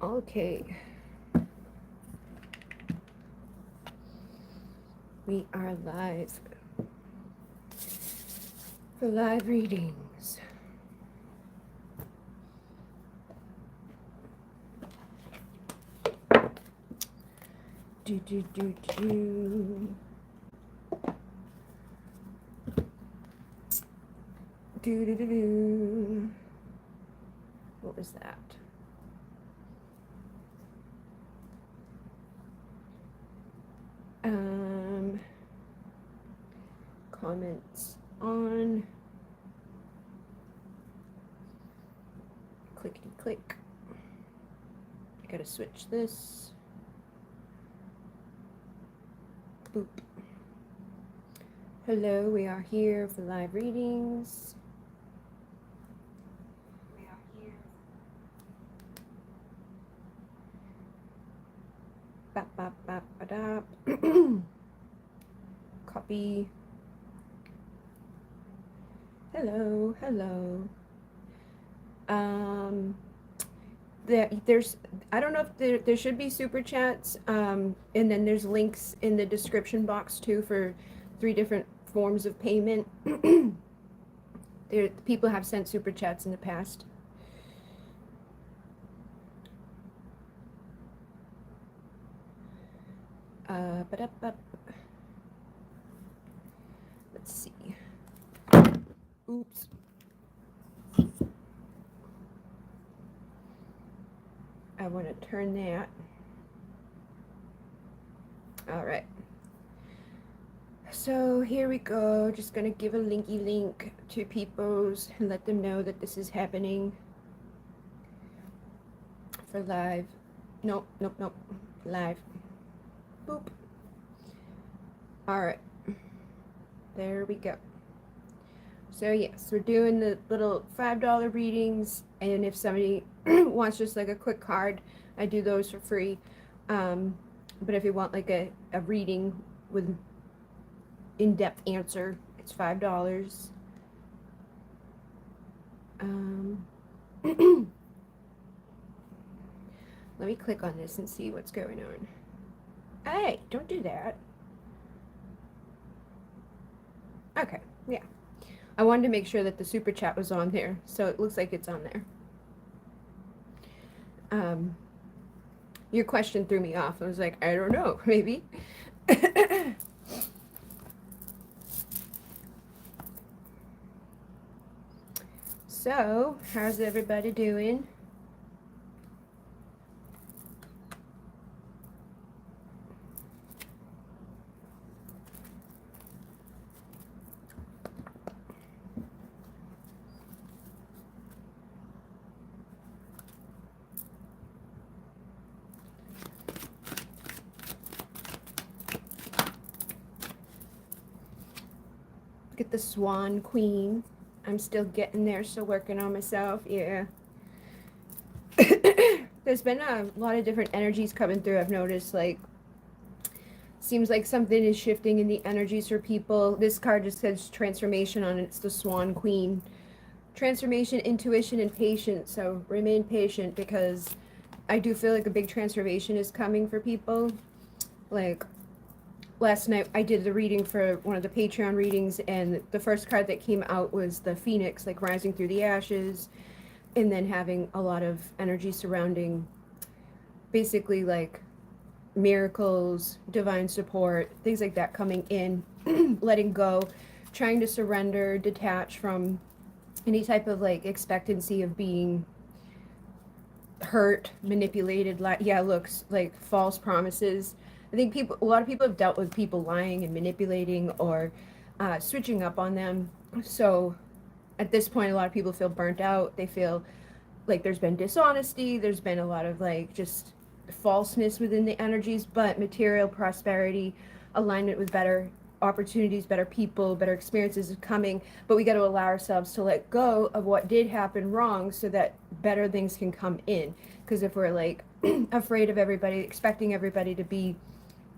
Okay. We are live for live readings. Do do do do. Do do do do. What was that? Comments on. Clickety click. I gotta switch this. Boop. Hello, we are here for live readings. Bop, bop, bop, ba, Copy. Hello, hello. There's, I don't know if there should be super chats, and then there's links in the description box too for 3 different forms of payment. People have sent super chats in the past. Let's see. Oops. I want to turn that. All right. So here we go. Just gonna give a linky link to people's and let them know that this is happening for live. Nope. Live. Boop. All right. There we go. So yes, we're doing the little $5 readings, and if somebody wants just like a quick card, I do those for free. But if you want like a reading with in-depth answer, it's $5. Let me click on this and see what's going on. Hey, don't do that. Okay, yeah. I wanted to make sure that the super chat was on there, so it looks like it's on there. Your question threw me off. I was like, I don't know, maybe. So, how's everybody doing? Get the Swan Queen. I'm still getting there, still working on myself. Yeah. There's been a lot of different energies coming through. I've noticed, like, seems like something is shifting in the energies for people. This card just says transformation on it. It's the Swan Queen. Transformation, intuition, and patience. So remain patient, because I do feel like a big transformation is coming for people. Like, last night I did the reading for one of the Patreon readings, and the first card that came out was the Phoenix, like rising through the ashes, and then having a lot of energy surrounding basically like miracles, divine support, things like that coming in, letting go, trying to surrender, detach from any type of like expectancy of being hurt, manipulated, looks like false promises. I think a lot of people have dealt with people lying and manipulating or switching up on them. So at this point, a lot of people feel burnt out. They feel like there's been dishonesty. There's been a lot of like just falseness within the energies, but material prosperity, alignment with better opportunities, better people, better experiences is coming. But we got to allow ourselves to let go of what did happen wrong so that better things can come in. Because if we're like afraid of everybody, expecting everybody to be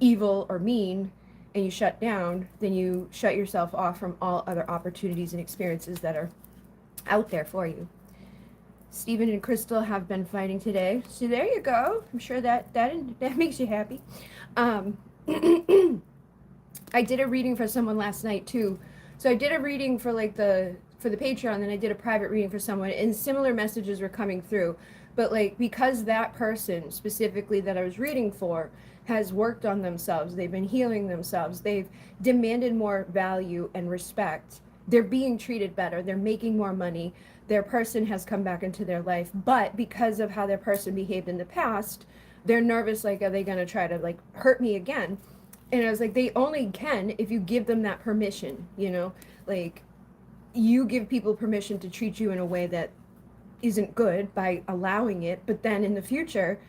evil or mean, and you shut down, then you shut yourself off from all other opportunities and experiences that are out there for you. Stephen and Crystal have been fighting today. So there you go. I'm sure that makes you happy. Um, I did a reading for someone last night too. So I did a reading for like for the Patreon, then I did a private reading for someone, and similar messages were coming through. But like because that person specifically that I was reading for has worked on themselves, they've been healing themselves, they've demanded more value and respect. They're being treated better, they're making more money, their person has come back into their life, but because of how their person behaved in the past, they're nervous, like, are they going to try to like hurt me again? And I was like, they only can if you give them that permission, like you give people permission to treat you in a way that isn't good by allowing it. But then in the future,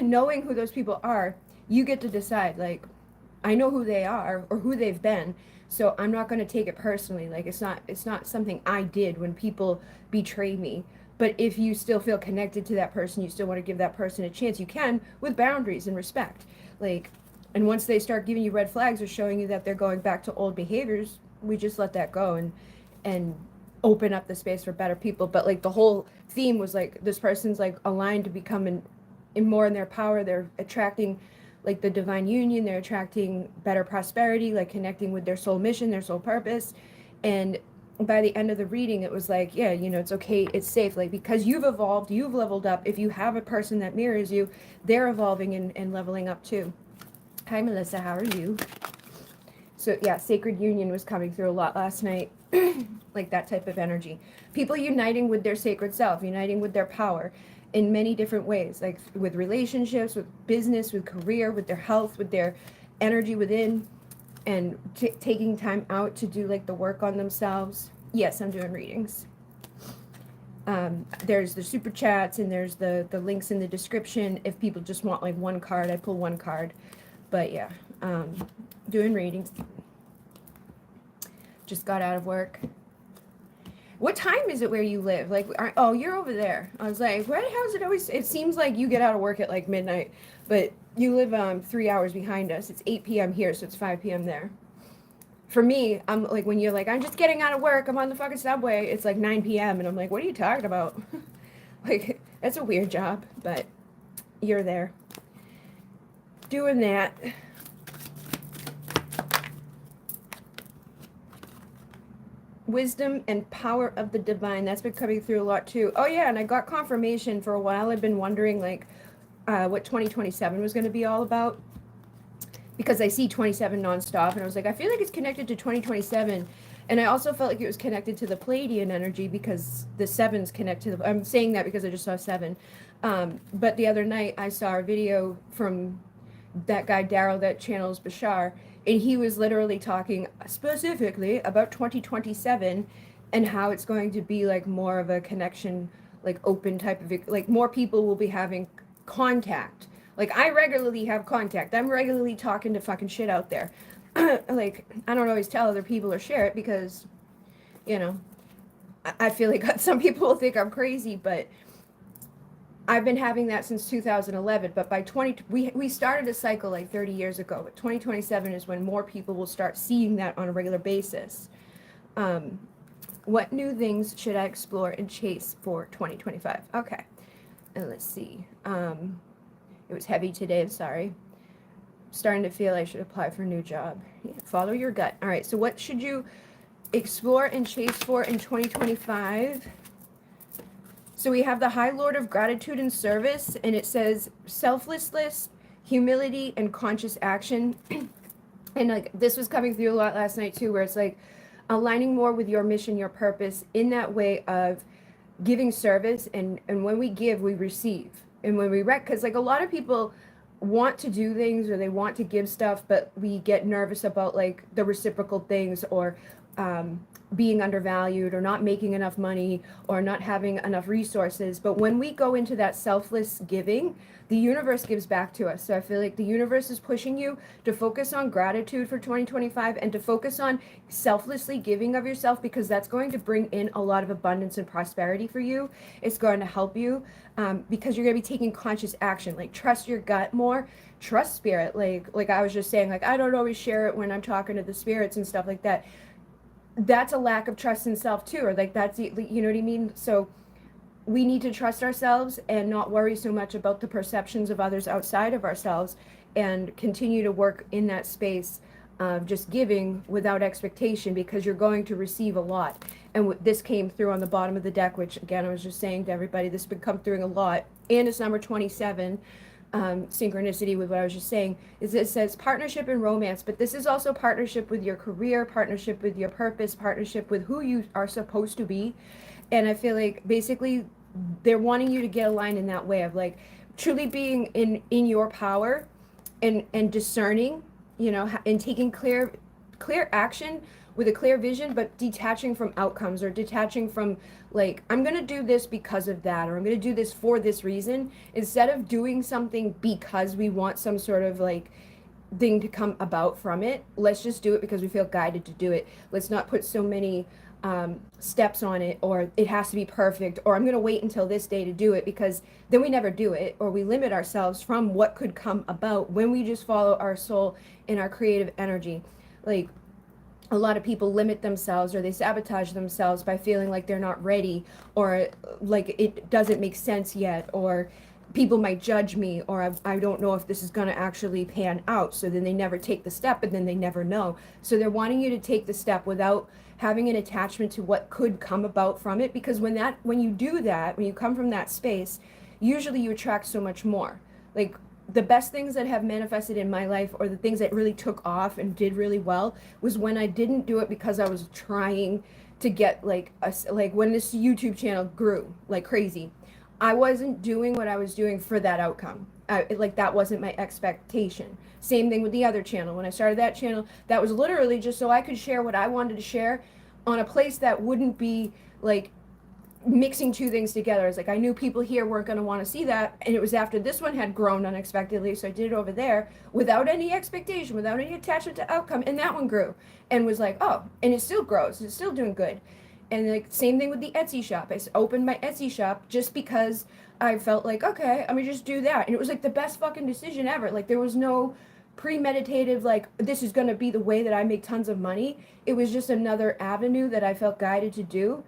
knowing who those people are, you get to decide, like, I know who they are or who they've been, so I'm not going to take it personally. Like it's not something I did when people betray me. But if you still feel connected to that person, you still want to give that person a chance, you can, with boundaries and respect. Like, and once they start giving you red flags or showing you that they're going back to old behaviors, we just let that go and open up the space for better people. But like the whole theme was like this person's like aligned to become in more in their power. They're attracting like the divine union, they're attracting better prosperity, like connecting with their soul mission, their soul purpose. And by the end of the reading, it was like, yeah, it's okay, it's safe, like because you've evolved, you've leveled up. If you have a person that mirrors you, they're evolving and leveling up too. Hi Melissa, how are you? So yeah, sacred union was coming through a lot last night. Like that type of energy, people uniting with their sacred self, uniting with their power in many different ways, like with relationships, with business, with career, with their health, with their energy within, and taking time out to do like the work on themselves. Yes, I'm doing readings. There's the super chats and there's the links in the description. If people just want like one card, I pull one card. But yeah, doing readings. Just got out of work. What time is it where you live? Like, oh, you're over there. I was like, what? How's it always? It seems like you get out of work at like midnight, but you live 3 hours behind us. It's 8 p.m. here, so it's 5 p.m. there. For me, I'm like, when you're like, I'm just getting out of work, I'm on the fucking subway, it's like 9 p.m. and I'm like, what are you talking about? Like, that's a weird job, but you're there doing that. Wisdom and power of the divine, that's been coming through a lot too. Oh yeah, and I got confirmation. For a while I've been wondering like what 2027 was going to be all about, because I see 27 nonstop, and I was like, I feel like it's connected to 2027. And I also felt like it was connected to the Pleiadian energy because the sevens connect to I'm saying that because I just saw 7. But the other night I saw a video from that guy Daryl that channels Bashar, and he was literally talking specifically about 2027 and how it's going to be like more of a connection, like open type of, like more people will be having contact. Like I regularly have contact. I'm regularly talking to fucking shit out there. Like I don't always tell other people or share it because, I feel like some people will think I'm crazy, but I've been having that since 2011, but by we started a cycle like 30 years ago, but 2027 is when more people will start seeing that on a regular basis. What new things should I explore and chase for 2025? Okay, and let's see. It was heavy today, I'm sorry. Starting to feel I should apply for a new job. Yeah, follow your gut. All right, so what should you explore and chase for in 2025? So we have the High Lord of Gratitude and Service, and it says selflessness, humility, and conscious action. And like this was coming through a lot last night too, where it's like aligning more with your mission, your purpose, in that way of giving service. And when we give, we receive. And when we because like a lot of people want to do things or they want to give stuff, but we get nervous about like the reciprocal things, or being undervalued, or not making enough money, or not having enough resources. But when we go into that selfless giving, the universe gives back to us. So I feel like the universe is pushing you to focus on gratitude for 2025 and to focus on selflessly giving of yourself, because that's going to bring in a lot of abundance and prosperity for you. It's going to help you because you're going to be taking conscious action. Like trust your gut more, trust spirit. Like I was just saying, like I don't always share it when I'm talking to the spirits and stuff like that. That's a lack of trust in self too, or like that's, you know what I mean? So we need to trust ourselves and not worry so much about the perceptions of others outside of ourselves, and continue to work in that space of just giving without expectation, because you're going to receive a lot. And this came through on the bottom of the deck, which again, I was just saying to everybody, this would come through a lot. And it's number 27, synchronicity with what I was just saying, is it says partnership and romance, but this is also partnership with your career, partnership with your purpose, partnership with who you are supposed to be. And I feel like basically they're wanting you to get aligned in that way of like truly being in your power, and discerning, you know, and taking clear action with a clear vision, but detaching from outcomes, or detaching from like, I'm going to do this because of that, or I'm going to do this for this reason, instead of doing something because we want some sort of like thing to come about from it. Let's just do it because we feel guided to do it. Let's not put so many steps on it, or it has to be perfect, or I'm going to wait until this day to do it, because then we never do it, or we limit ourselves from what could come about when we just follow our soul and our creative energy. Like, a lot of people limit themselves, or they sabotage themselves by feeling like they're not ready, or like it doesn't make sense yet, or people might judge me, or I don't know if this is going to actually pan out. So then they never take the step, and then they never know. So they're wanting you to take the step without having an attachment to what could come about from it, because when you do that, when you come from that space, usually you attract so much more. Like, the best things that have manifested in my life, or the things that really took off and did really well, was when I didn't do it because I was trying to get like when this YouTube channel grew like crazy. I wasn't doing what I was doing for that outcome. Like, that wasn't my expectation. Same thing with the other channel. When I started that channel, that was literally just so I could share what I wanted to share on a place that wouldn't be like mixing two things together. It's like I knew people here weren't going to want to see that, and it was after this one had grown unexpectedly, so I did it over there without any expectation, without any attachment to outcome, and that one grew and was like, oh, and it still grows, it's still doing good. And like, same thing with the Etsy shop. I opened my Etsy shop just because I felt like, okay, I'm gonna just do that, and it was like the best fucking decision ever. Like, there was no premeditative like, this is going to be the way that I make tons of money. It was just another avenue that I felt guided to do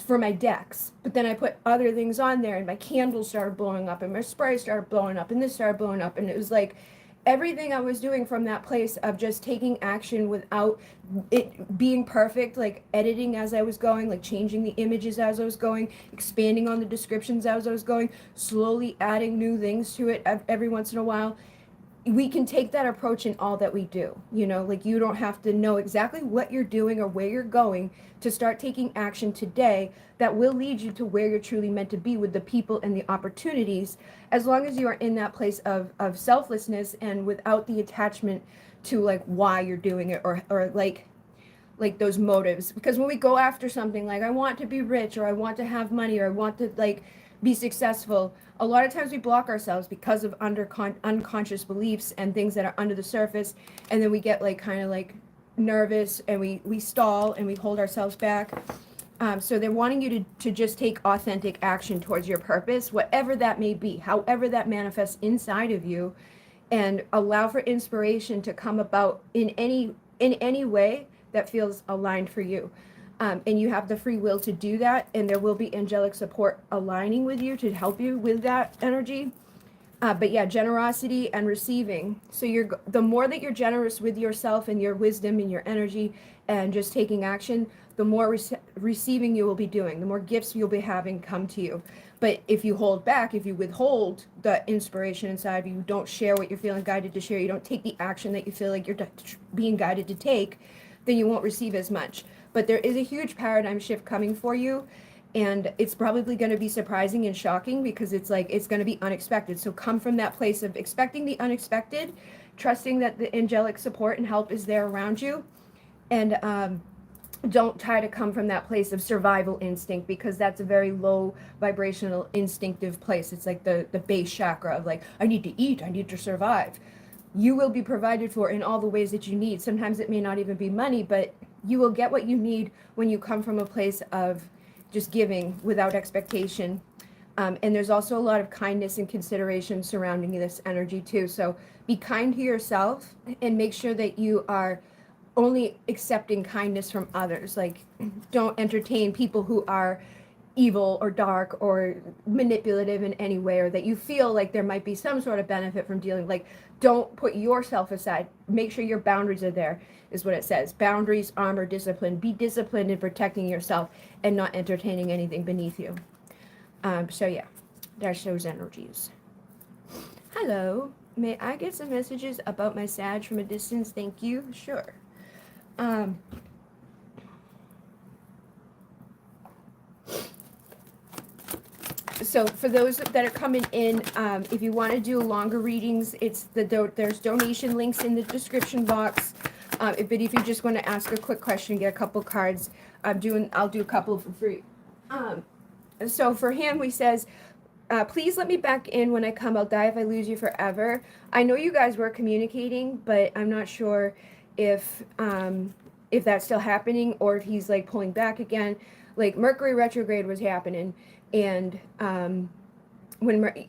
for my decks. But then I put other things on there, and my candles started blowing up, and my spray started blowing up, and this started blowing up, and it was like everything I was doing from that place of just taking action without it being perfect, like editing as I was going, like changing the images as I was going, expanding on the descriptions as I was going, slowly adding new things to it every once in a while. We can take that approach in all that we do. You know, like, you don't have to know exactly what you're doing or where you're going to start taking action today that will lead you to where you're truly meant to be, with the people and the opportunities, as long as you are in that place of selflessness and without the attachment to like why you're doing it, or like those motives. Because when we go after something like, I want to be rich, or I want to have money, or I want to like be successful, a lot of times we block ourselves because of unconscious beliefs and things that are under the surface, and then we get like kind of like nervous, and we stall, and we hold ourselves back. So they're wanting you to just take authentic action towards your purpose, whatever that may be, however that manifests inside of you, and allow for inspiration to come about in any way that feels aligned for you. And you have the free will to do that, and there will be angelic support aligning with you to help you with that energy. But yeah, generosity and receiving. So the more that you're generous with yourself and your wisdom and your energy and just taking action, the more receiving you will be doing, the more gifts you'll be having come to you. But if you hold back, if you withhold the inspiration inside of you, don't share what you're feeling guided to share, you don't take the action that you feel like you're being guided to take, then you won't receive as much. But there is a huge paradigm shift coming for you. And it's probably going to be surprising and shocking, because it's like, it's going to be unexpected. So come from that place of expecting the unexpected, trusting that the angelic support and help is there around you. And don't try to come from that place of survival instinct, because that's a very low vibrational instinctive place. It's like the base chakra of like, I need to eat, I need to survive. You will be provided for in all the ways that you need. Sometimes it may not even be money, but you will get what you need when you come from a place of just giving without expectation. And there's also a lot of kindness and consideration surrounding this energy too. So be kind to yourself, and make sure that you are only accepting kindness from others. Like, don't entertain people who are evil or dark or manipulative in any way, or that you feel like there might be some sort of benefit from dealing, like, don't put yourself aside. Make sure your boundaries are there, is what it says. Boundaries, armor, discipline. Be disciplined in protecting yourself and not entertaining anything beneath you. So yeah, there's those energies. Hello, may I get some messages about my Sag from a distance? Thank you. Sure. So for those that are coming in, if you want to do longer readings, it's there's donation links in the description box. But if you just want to ask a quick question, get a couple cards, I'll do a couple for free. So for him, he says, please let me back in when I come. I'll die if I lose you forever. I know you guys were communicating, but I'm not sure if that's still happening or if he's like pulling back again. Like Mercury retrograde was happening, and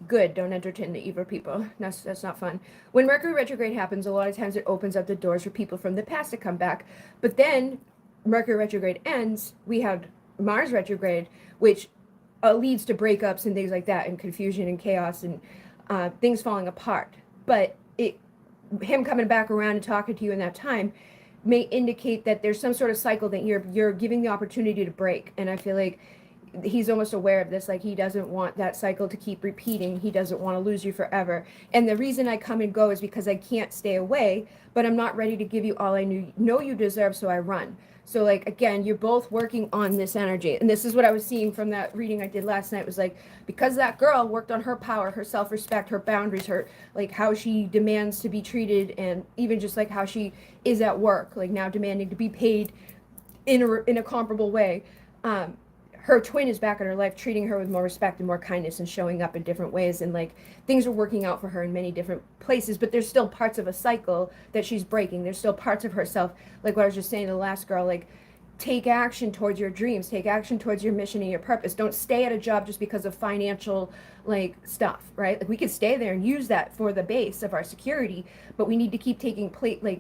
good, don't entertain the evil people. That's not fun. When Mercury retrograde happens, a lot of times it opens up the doors for people from the past to come back. But then Mercury retrograde ends, we have Mars retrograde, which leads to breakups and things like that, and confusion and chaos and things falling apart. But him coming back around and talking to you in that time may indicate that there's some sort of cycle that you're giving the opportunity to break. And I feel like he's almost aware of this. Like, he doesn't want that cycle to keep repeating. He doesn't want to lose you forever. And the reason I come and go is because I can't stay away, but I'm not ready to give you all I know you deserve, so I run. So, like, again, you're both working on this energy. And this is what I was seeing from that reading I did last night. It was like, because that girl worked on her power, her self-respect, her boundaries, her, like, how she demands to be treated, and even just, like, how she is at work, like, now demanding to be paid in a comparable way. Her twin is back in her life, treating her with more respect and more kindness and showing up in different ways. And, like, things are working out for her in many different places, but there's still parts of a cycle that she's breaking. There's still parts of herself, like what I was just saying to the last girl, like, take action towards your dreams, take action towards your mission and your purpose. Don't stay at a job just because of financial, like, stuff, right? Like, we could stay there and use that for the base of our security, but we need to keep taking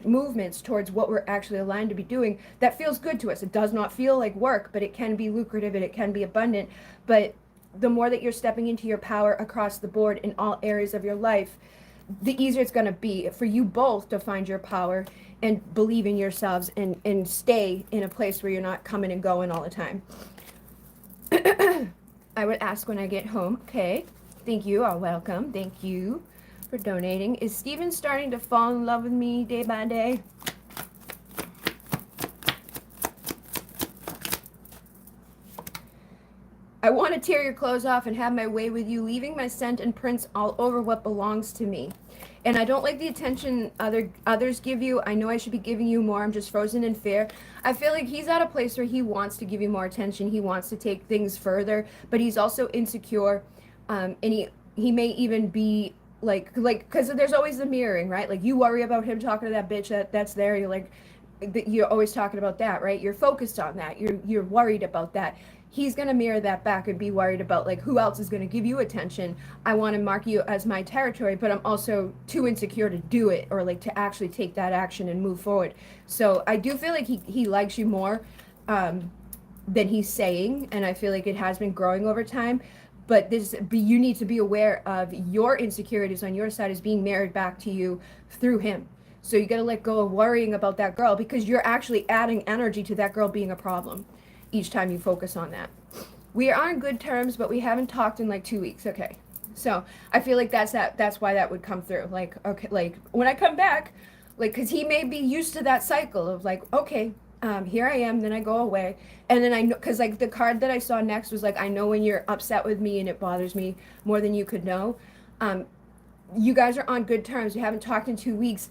movements towards what we're actually aligned to be doing that feels good to us. It does not feel like work, but it can be lucrative and it can be abundant. But the more that you're stepping into your power across the board in all areas of your life, the easier it's going to be for you both to find your power and believe in yourselves and stay in a place where you're not coming and going all the time. I would ask when I get home. Okay. Thank you. You're welcome. Thank you for donating. Is Steven starting to fall in love with me day by day? I want to tear your clothes off and have my way with you, leaving my scent and prints all over what belongs to me. And I don't like the attention others give you. I know I should be giving you more. I'm just frozen in fear. I feel like he's at a place where he wants to give you more attention. He wants to take things further, but he's also insecure. And he may even be like, because there's always the mirroring, right? Like, you worry about him talking to that bitch that's there. You're like, you're always talking about that, right? You're focused on that. You're worried about that. He's going to mirror that back and be worried about, like, who else is going to give you attention. I want to mark you as my territory, but I'm also too insecure to do it, or like to actually take that action and move forward. So I do feel like he likes you more than he's saying, and I feel like it has been growing over time. But you need to be aware of your insecurities on your side is being mirrored back to you through him. So you got to let go of worrying about that girl, because you're actually adding energy to that girl being a problem each time you focus on that. We are on good terms, but we haven't talked in like 2 weeks. Okay. So I feel like that's why that would come through. Like, okay, like when I come back, like, cause he may be used to that cycle of like, okay, here I am, then I go away. And then I know, cause like the card that I saw next was like, I know when you're upset with me and it bothers me more than you could know. You guys are on good terms. You haven't talked in 2 weeks.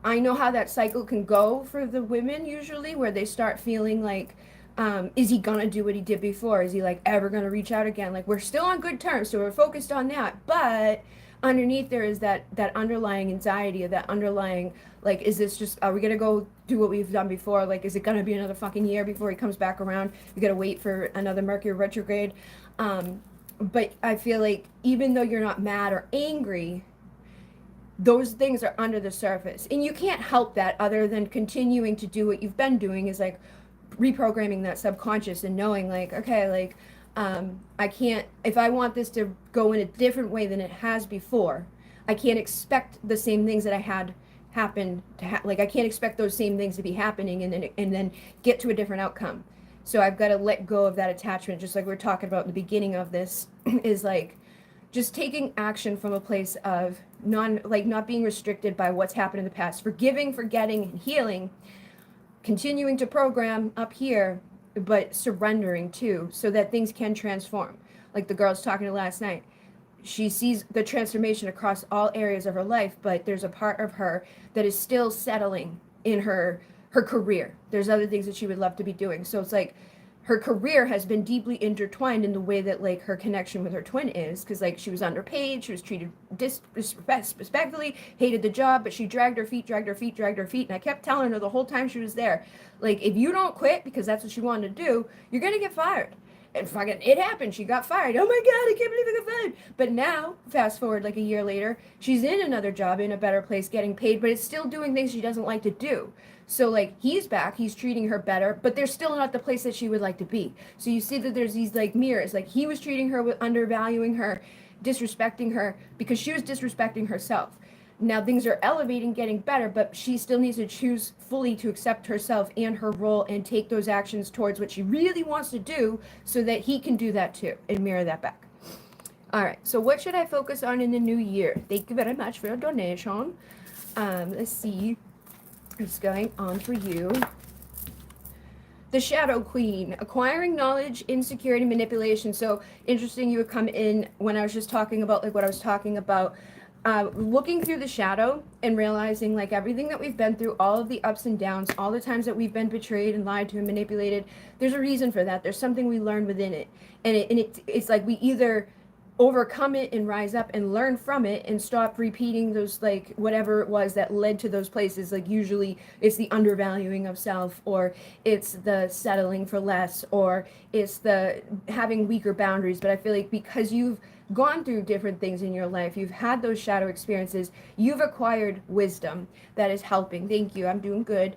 I know how that cycle can go for the women usually, where they start feeling like, is he gonna do what he did before? Is he like ever gonna reach out again? Like, we're still on good terms, so we're focused on that. But underneath there is that underlying anxiety, or that underlying, like, is this just, are we gonna go do what we've done before? Like, is it gonna be another fucking year before he comes back around? We gotta wait for another Mercury retrograde. But I feel like even though you're not mad or angry, those things are under the surface, and you can't help that other than continuing to do what you've been doing, is like reprogramming that subconscious and knowing like, okay, like, I can't, if I want this to go in a different way than it has before, I can't expect the same things that I had happen to like I can't expect those same things to be happening and then get to a different outcome. So I've got to let go of that attachment, just like we were talking about in the beginning of this, is like just taking action from a place of not being restricted by what's happened in the past, forgiving, forgetting, and healing, continuing to program up here, but surrendering too, so that things can transform. Like the girl's talking to last night, she sees the transformation across all areas of her life, but there's a part of her that is still settling in her career. There's other things that she would love to be doing. So it's like her career has been deeply intertwined in the way that like her connection with her twin is, because like she was underpaid, she was treated disrespectfully, hated the job, but she dragged her feet, and I kept telling her the whole time she was there, like, if you don't quit, because that's what she wanted to do, you're gonna get fired. And fucking it happened. She got fired. Oh my God, I can't believe I got fired. But now, fast forward like a year later, she's in another job in a better place getting paid, but it's still doing things she doesn't like to do. So like he's back, he's treating her better, but they're still not the place that she would like to be. So you see that there's these like mirrors. Like he was treating her with undervaluing her, disrespecting her because she was disrespecting herself. Now things are elevating, getting better, but she still needs to choose fully to accept herself and her role and take those actions towards what she really wants to do so that he can do that too and mirror that back. All right, so what should I focus on in the new year? Thank you very much for your donation. Let's see what's going on for you. The Shadow Queen, acquiring knowledge, insecurity, manipulation. So interesting you would come in when I was just talking about like what I was talking about. Looking through the shadow and realizing like everything that we've been through, all of the ups and downs, all the times that we've been betrayed and lied to and manipulated, there's a reason for that. There's something we learned within it. And it's like we either overcome it and rise up and learn from it and stop repeating those, like whatever it was that led to those places. Like usually it's the undervaluing of self, or it's the settling for less, or it's the having weaker boundaries. But I feel like because you've gone through different things in your life, you've had those shadow experiences, you've acquired wisdom that is helping. Thank you, I'm doing good.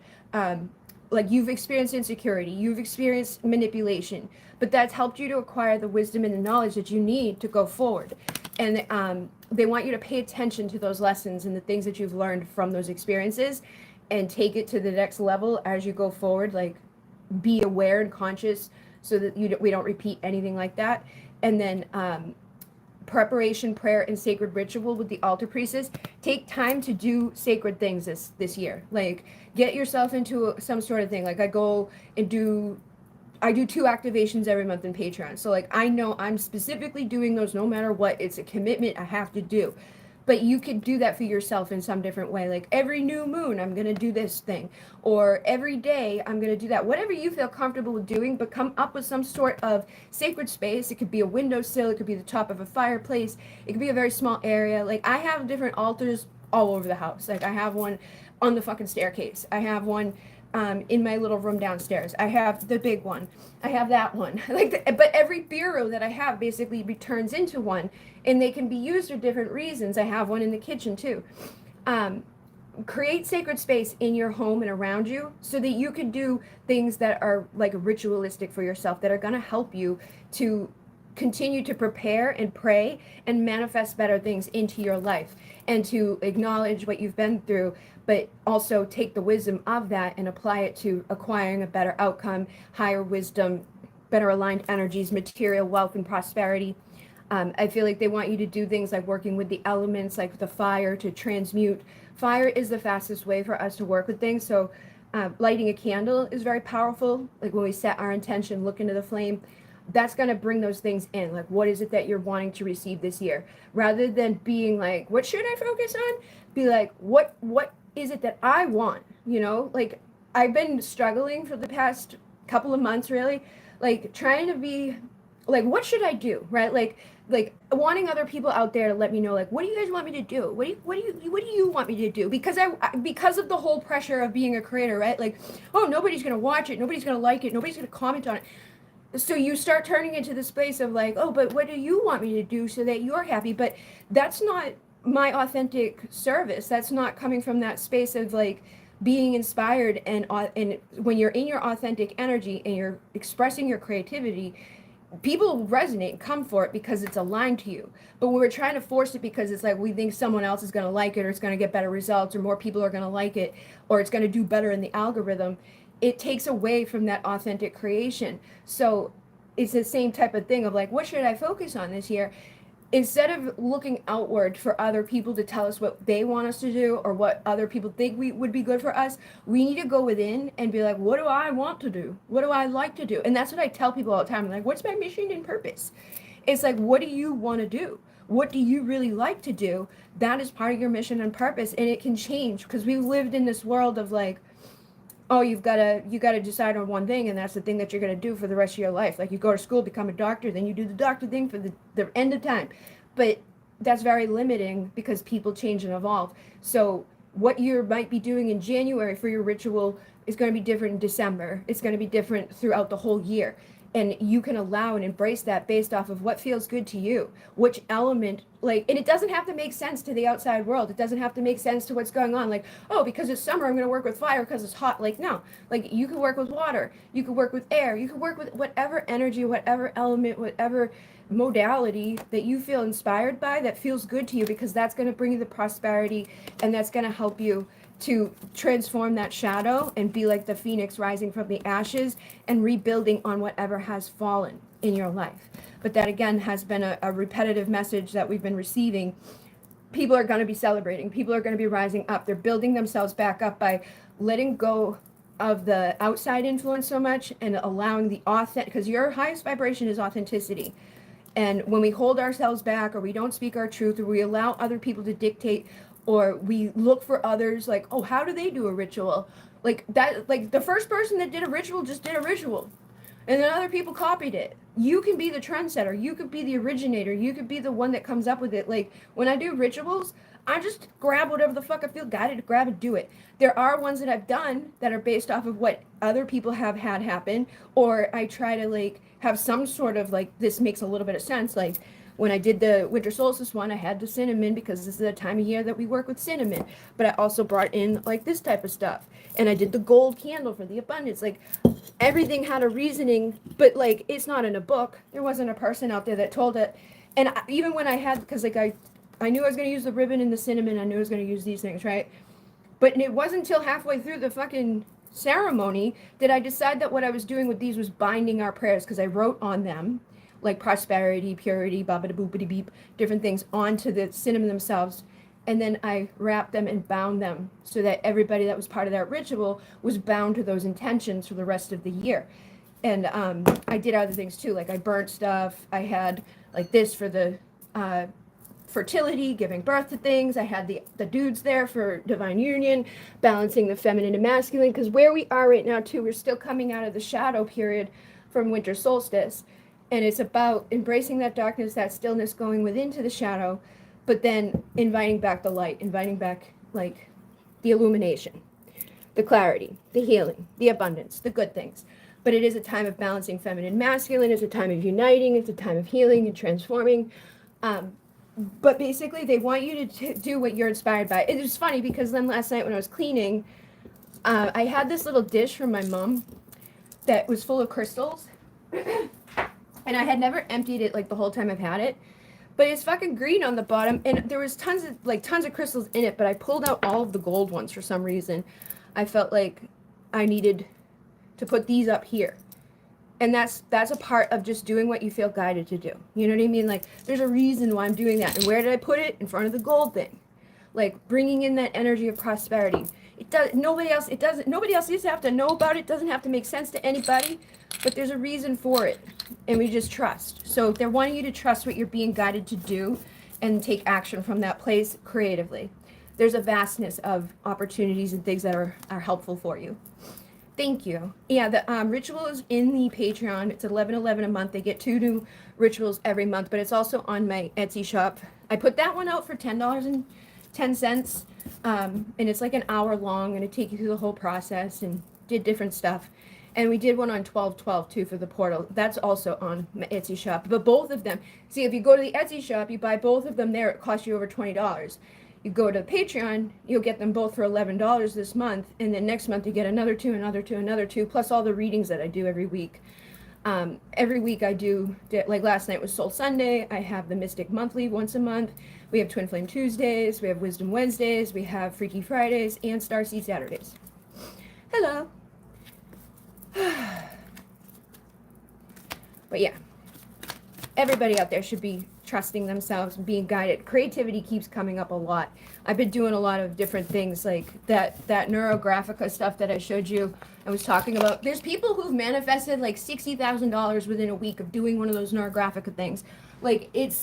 Like you've experienced insecurity, you've experienced manipulation, but that's helped you to acquire the wisdom and the knowledge that you need to go forward. And they want you to pay attention to those lessons and the things that you've learned from those experiences and take it to the next level as you go forward. Like be aware and conscious so that we don't repeat anything like that. And then preparation, prayer, and sacred ritual with the altar priestess. Take time to do sacred things this year. Like get yourself into some sort of thing. Like I do 2 activations every month in Patreon. So like I know I'm specifically doing those no matter what. It's a commitment I have to do. But you could do that for yourself in some different way. Like every new moon, I'm going to do this thing. Or every day, I'm going to do that. Whatever you feel comfortable with doing, but come up with some sort of sacred space. It could be a windowsill. It could be the top of a fireplace. It could be a very small area. Like I have different altars all over the house. Like I have one on the fucking staircase. I have one in my little room downstairs. I have the big one. I have that one. But every bureau that I have basically returns into one, and they can be used for different reasons. I have one in the kitchen too. Create sacred space in your home and around you so that you can do things that are like ritualistic for yourself, that are going to help you to continue to prepare and pray and manifest better things into your life, and to acknowledge what you've been through, but also take the wisdom of that and apply it to acquiring a better outcome, higher wisdom, better aligned energies, material wealth, and prosperity. I feel like they want you to do things like working with the elements, like the fire, to transmute. Fire is the fastest way for us to work with things. So lighting a candle is very powerful. Like when we set our intention, look into the flame, that's going to bring those things in. Like, what is it that you're wanting to receive this year? Rather than being like, what should I focus on? Be like, what is it that I want? You know, like I've been struggling for the past couple of months, really, like trying to be like, what should I do? Right? Like wanting other people out there to let me know, like, what do you guys want me to do? What do you want me to do? Because because of the whole pressure of being a creator, right? Like, oh, nobody's going to watch it. Nobody's going to like it. Nobody's going to comment on it. So you start turning into this place of like, oh, but what do you want me to do so that you're happy? But that's not my authentic service. That's not coming from that space of like being inspired. And when you're in your authentic energy and you're expressing your creativity, people resonate and come for it because it's aligned to you. But when we're trying to force it because it's like we think someone else is going to like it, or it's going to get better results, or more people are going to like it, or it's going to do better in the algorithm, it takes away from that authentic creation. So it's the same type of thing of like, what should I focus on this year? Instead of looking outward for other people to tell us what they want us to do or what other people think we would be good for us, we need to go within and be like, what do I want to do? What do I like to do? And that's what I tell people all the time. I'm like, what's my mission and purpose? It's like, what do you want to do? What do you really like to do? That is part of your mission and purpose, and it can change because we lived in this world of like, oh, you gotta decide on one thing, and that's the thing that you're gonna do for the rest of your life. Like you go to school, become a doctor, then you do the doctor thing for the end of time. But that's very limiting because people change and evolve. So what you might be doing in January for your ritual is going to be different in December. It's going to be different throughout the whole year. And you can allow and embrace that based off of what feels good to you, which element, like, and it doesn't have to make sense to the outside world. It doesn't have to make sense to what's going on. Like, oh, because it's summer, I'm going to work with fire because it's hot. Like, no, like you can work with water, you can work with air, you can work with whatever energy, whatever element, whatever modality that you feel inspired by that feels good to you, because that's going to bring you the prosperity, and that's going to help you to transform that shadow and be like the phoenix rising from the ashes and rebuilding on whatever has fallen in your life. But that again has been a repetitive message that we've been receiving. People are going to be celebrating. People are going to be rising up. They're building themselves back up by letting go of the outside influence so much and allowing the authentic, because your highest vibration is authenticity. And when we hold ourselves back, or we don't speak our truth, or we allow other people to dictate, or we look for others, like, oh, how do they do a ritual? Like that, like the first person that did a ritual just did a ritual, and then other people copied it. You can be the trendsetter. You could be the originator. You could be the one that comes up with it. Like when I do rituals, I just grab whatever the fuck I feel guided to grab and do it. There are ones that I've done that are based off of what other people have had happen, or I try to like have some sort of like, this makes a little bit of sense. Like when I did the winter solstice one, I had the cinnamon because this is the time of year that we work with cinnamon. But I also brought in like this type of stuff. And I did the gold candle for the abundance. Like everything had a reasoning, but like it's not in a book. There wasn't a person out there that told it. And even when I had, because like I knew I was going to use the ribbon and the cinnamon. I knew I was going to use these things, right? But it wasn't until halfway through the fucking ceremony did I decide that what I was doing with these was binding our prayers, because I wrote on them like prosperity, purity, babada boopity beep, different things onto the cinnamon themselves. And then I wrapped them and bound them so that everybody that was part of that ritual was bound to those intentions for the rest of the year. And I did other things too, like I burnt stuff. I had like this for the fertility, giving birth to things. I had the dudes there for divine union, balancing the feminine and masculine, because where we are right now too, we're still coming out of the shadow period from winter solstice. And it's about embracing that darkness, that stillness, going within to the shadow, but then inviting back the light, inviting back like the illumination, the clarity, the healing, the abundance, the good things. But it is a time of balancing feminine, masculine. It's a time of uniting. It's a time of healing and transforming. But basically, they want you to do what you're inspired by. It was funny because then last night when I was cleaning, I had this little dish from my mom that was full of crystals. And I had never emptied it like the whole time I've had it. But it's fucking green on the bottom, and there was tons of crystals in it, but I pulled out all of the gold ones for some reason. I felt like I needed to put these up here. And that's a part of just doing what you feel guided to do. You know what I mean? Like there's a reason why I'm doing that. And where did I put it? In front of the gold thing. Like bringing in that energy of prosperity. Nobody else needs to have to know about it. Doesn't have to make sense to anybody, but there's a reason for it, and we just trust. So they're wanting you to trust what you're being guided to do and take action from that place creatively. There's a vastness of opportunities and things that are helpful for you. Thank you. Yeah, the ritual is in the Patreon. It's $11.11 a month. They get 2 new rituals every month, but it's also on my Etsy shop. I put that one out for $10.10. And it's like an hour long, and it takes you through the whole process, and did different stuff. And we did one on 12/12 too for the portal. That's also on my Etsy shop. But both of them, see, if you go to the Etsy shop, you buy both of them there, it costs you over $20. You go to Patreon, you'll get them both for $11 this month, and then next month you get another two, plus all the readings that I do every week. Every week I do, like last night was Soul Sunday. I have the Mystic Monthly once a month. We have Twin Flame Tuesdays. We have Wisdom Wednesdays. We have Freaky Fridays and Starseed Saturdays. Hello. But yeah, everybody out there should be trusting themselves and being guided. Creativity keeps coming up a lot. I've been doing a lot of different things, like that neurographica stuff that I showed you. I was talking about. There's people who've manifested like $60,000 within a week of doing one of those neurographica things. Like it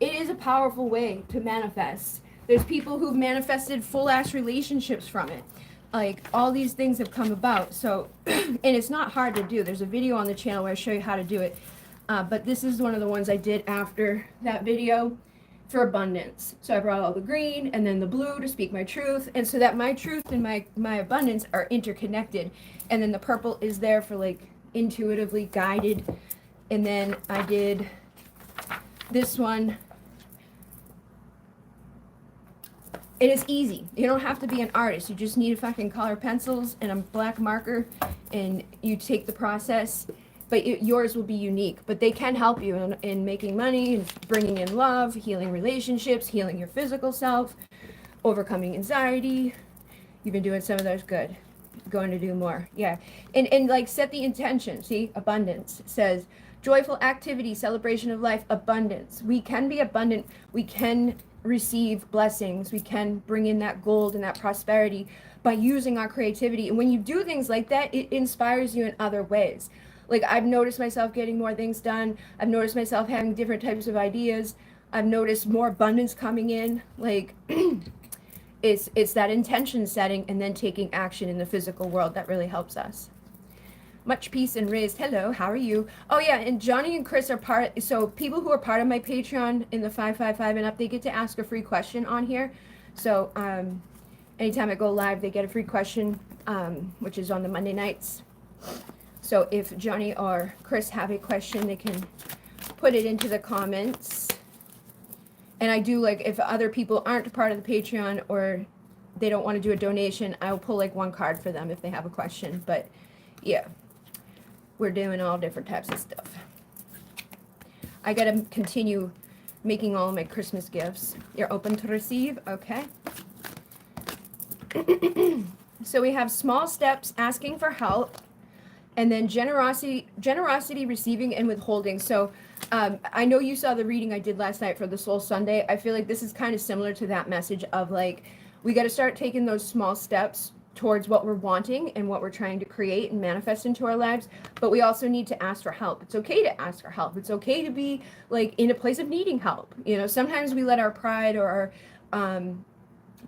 is a powerful way to manifest. There's people who've manifested full ass relationships from it. Like all these things have come about. So, and it's not hard to do. There's a video on the channel where I show you how to do it. But this is one of the ones I did after that video for abundance. So I brought all the green and then the blue to speak my truth. And so that my truth and my abundance are interconnected. And then the purple is there for like intuitively guided. And then I did this one. It is easy. You don't have to be an artist. You just need fucking color pencils and a black marker, and you take the process. But yours will be unique. But they can help you in making money, and bringing in love, healing relationships, healing your physical self, overcoming anxiety. You've been doing some of those. Good. Going to do more. Yeah. And like set the intention. See, abundance says joyful activity, celebration of life, abundance. We can be abundant. We can receive blessings. We can bring in that gold and that prosperity by using our creativity. And when you do things like that, it inspires you in other ways. Like I've noticed myself getting more things done. I've noticed myself having different types of ideas. I've noticed more abundance coming in. Like it's that intention setting and then taking action in the physical world that really helps us. Much peace and raised. Hello, how are you? Oh yeah, and Johnny and Chris are part. So people who are part of my Patreon in the 555 and up, they get to ask a free question on here. So anytime I go live, they get a free question, which is on the Monday nights. So if Johnny or Chris have a question, they can put it into the comments. And I do, like, if other people aren't part of the Patreon or they don't want to do a donation, I'll pull like one card for them if they have a question. But yeah, we're doing all different types of stuff. I gotta continue making all my Christmas gifts. You're open to receive? Okay. So we have small steps, asking for help. And then generosity, receiving, and withholding. So I know you saw the reading I did last night for the Soul Sunday. I feel like this is kind of similar to that message of like, we got to start taking those small steps towards what we're wanting and what we're trying to create and manifest into our lives. But we also need to ask for help. It's okay to ask for help. It's okay to be like in a place of needing help. You know, sometimes we let our pride or our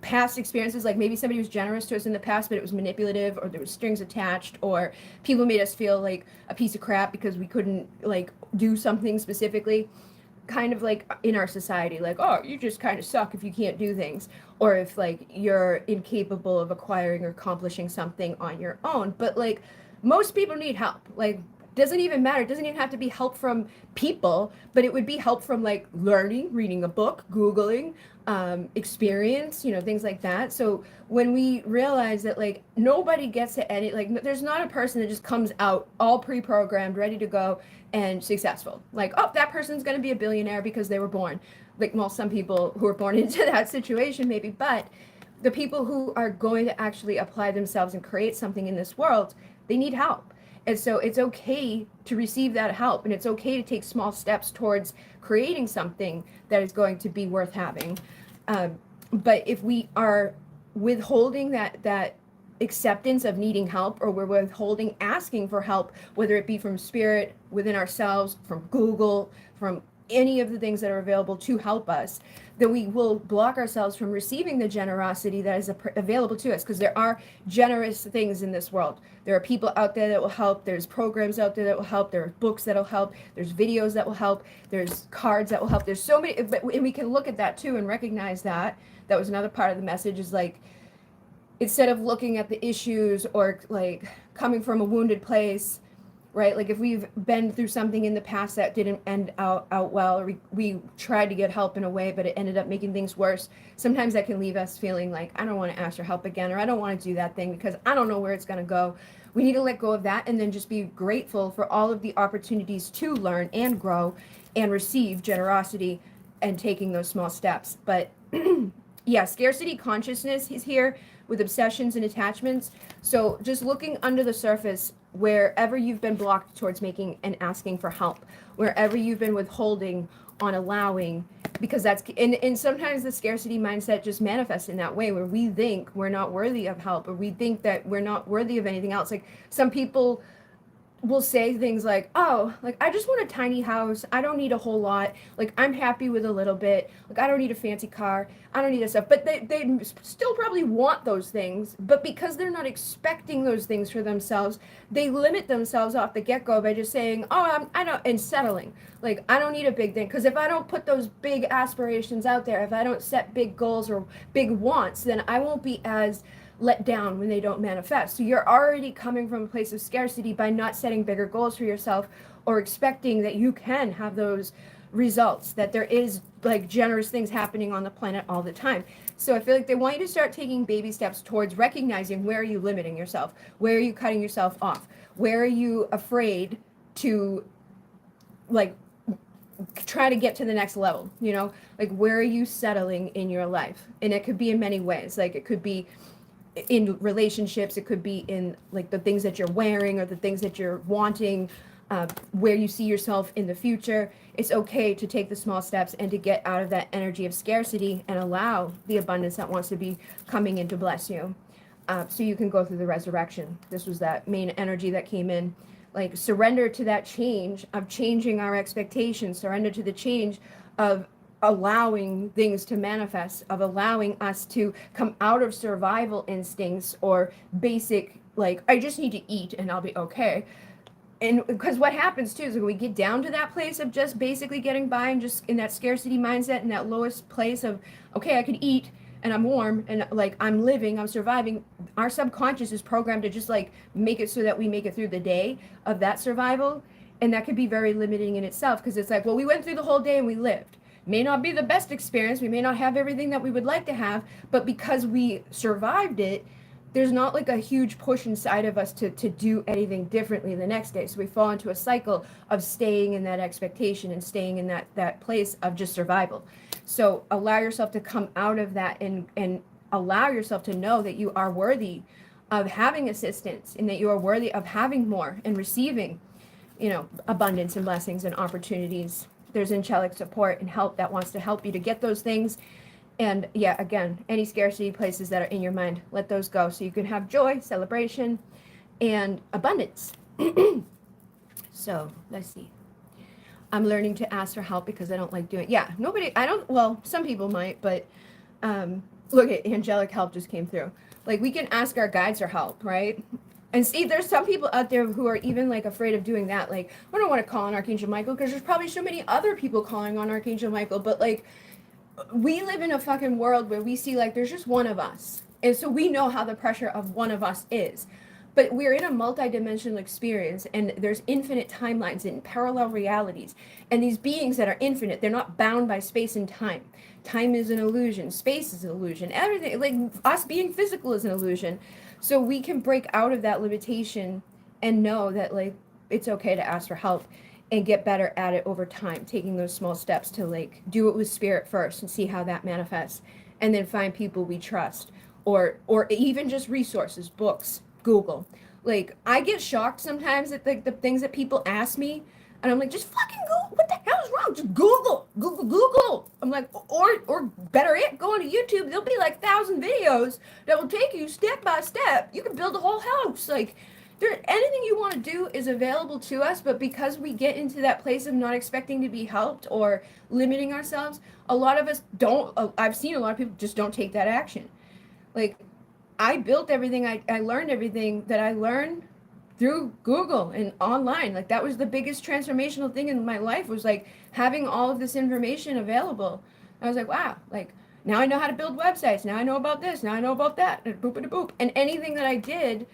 past experiences, like maybe somebody was generous to us in the past, but it was manipulative, or there was strings attached, or people made us feel like a piece of crap because we couldn't like do something specifically, kind of like in our society, like, oh, you just kind of suck if you can't do things, or if like you're incapable of acquiring or accomplishing something on your own. But like most people need help. Like doesn't even matter. It doesn't even have to be help from people, but it would be help from like learning, reading a book, Googling, experience, you know, things like that. So when we realize that like nobody gets to edit, like there's not a person that just comes out all pre-programmed, ready to go and successful. Like, oh, that person's going to be a billionaire because they were born. Like, well, some people who are born into that situation maybe, but the people who are going to actually apply themselves and create something in this world, they need help. And so it's okay to receive that help, and it's okay to take small steps towards creating something that is going to be worth having. But if we are withholding that acceptance of needing help, or we're withholding asking for help, whether it be from spirit, within ourselves, from Google, from any of the things that are available to help us, then we will block ourselves from receiving the generosity that is available to us, because there are generous things in this world. There are people out there that will help. There's programs out there that will help. There are books that will help. There's videos that will help. There's cards that will help. There's so many, and we can look at that too and recognize that. That was another part of the message, is like, instead of looking at the issues or like coming from a wounded place, right? Like if we've been through something in the past that didn't end out well, or we tried to get help in a way, but it ended up making things worse. Sometimes that can leave us feeling like, I don't want to ask for help again, or I don't want to do that thing because I don't know where it's going to go. We need to let go of that and then just be grateful for all of the opportunities to learn and grow and receive generosity and taking those small steps. But yeah, scarcity consciousness is here with obsessions and attachments. So just looking under the surface, wherever you've been blocked towards making and asking for help, wherever you've been withholding on allowing, because that's, and sometimes the scarcity mindset just manifests in that way where we think we're not worthy of help, or we think that we're not worthy of anything else. Like some people will say things like, oh, like I just want a tiny house, I don't need a whole lot, like I'm happy with a little bit, like I don't need a fancy car, I don't need this stuff. But they still probably want those things, but because they're not expecting those things for themselves, they limit themselves off the get-go by just saying, oh, I don't, and settling. Like I don't need a big thing, because if I don't put those big aspirations out there, if I don't set big goals or big wants, then I won't be as let down when they don't manifest. So you're already coming from a place of scarcity by not setting bigger goals for yourself or expecting that you can have those results, that there is like generous things happening on the planet all the time. So I feel like they want you to start taking baby steps towards recognizing, where are you limiting yourself? Where are you cutting yourself off? Where are you afraid to like try to get to the next level? You know, like where are you settling in your life? And it could be in many ways. Like it could be in relationships, it could be in like the things that you're wearing or the things that you're wanting, where you see yourself in the future. It's okay to take the small steps and to get out of that energy of scarcity and allow the abundance that wants to be coming in to bless you, so you can go through the resurrection. This was that main energy that came in. Like surrender to that change of changing our expectations, surrender to the change of allowing things to manifest, of allowing us to come out of survival instincts or basic, like, I just need to eat and I'll be okay. And because what happens too is when we get down to that place of just basically getting by and just in that scarcity mindset, in that lowest place of, okay, I could eat and I'm warm and like I'm living, I'm surviving, our subconscious is programmed to just like make it so that we make it through the day of that survival. And that could be very limiting in itself, because it's like, well, we went through the whole day and we lived. May not be the best experience, we may not have everything that we would like to have, but because we survived it, there's not like a huge push inside of us to do anything differently the next day. So we fall into a cycle of staying in that expectation and staying in that place of just survival. So allow yourself to come out of that and allow yourself to know that you are worthy of having assistance and that you are worthy of having more and receiving, you know, abundance and blessings and opportunities. There's angelic support and help that wants to help you to get those things. And yeah, again, any scarcity places that are in your mind, let those go so you can have joy, celebration, and abundance. So let's see. I'm learning to ask for help because I don't like doing it. Yeah, nobody, I don't, well, some people might, but look at angelic help just came through. Like we can ask our guides for help, right? And see, there's some people out there who are even like afraid of doing that. Like, I don't want to call on Archangel Michael because there's probably so many other people calling on Archangel Michael. But like, we live in a fucking world where we see like there's just one of us. And so we know how the pressure of one of us is. But we're in a multidimensional experience, and there's infinite timelines and parallel realities. And these beings that are infinite, they're not bound by space and time. Time is an illusion. Space is an illusion. Everything, like us being physical is an illusion. So we can break out of that limitation and know that like it's okay to ask for help and get better at it over time, taking those small steps to like do it with spirit first and see how that manifests, and then find people we trust, or even just resources, books, Google. Like I get shocked sometimes at the things that people ask me, and I'm like, just fucking Google. What the hell is wrong? Just Google. I'm like, or better yet, go onto YouTube. There'll be like 1,000 videos that will take you step by step. You can build a whole house. Like, anything you want to do is available to us. But because we get into that place of not expecting to be helped or limiting ourselves, a lot of us don't. I've seen a lot of people just don't take that action. Like, I built everything. I learned everything that I learned through Google and online. Like that was the biggest transformational thing in my life, was like having all of this information available. I was like, wow, like now I know how to build websites. Now I know about this. Now I know about that. And boop and boop. And anything that I did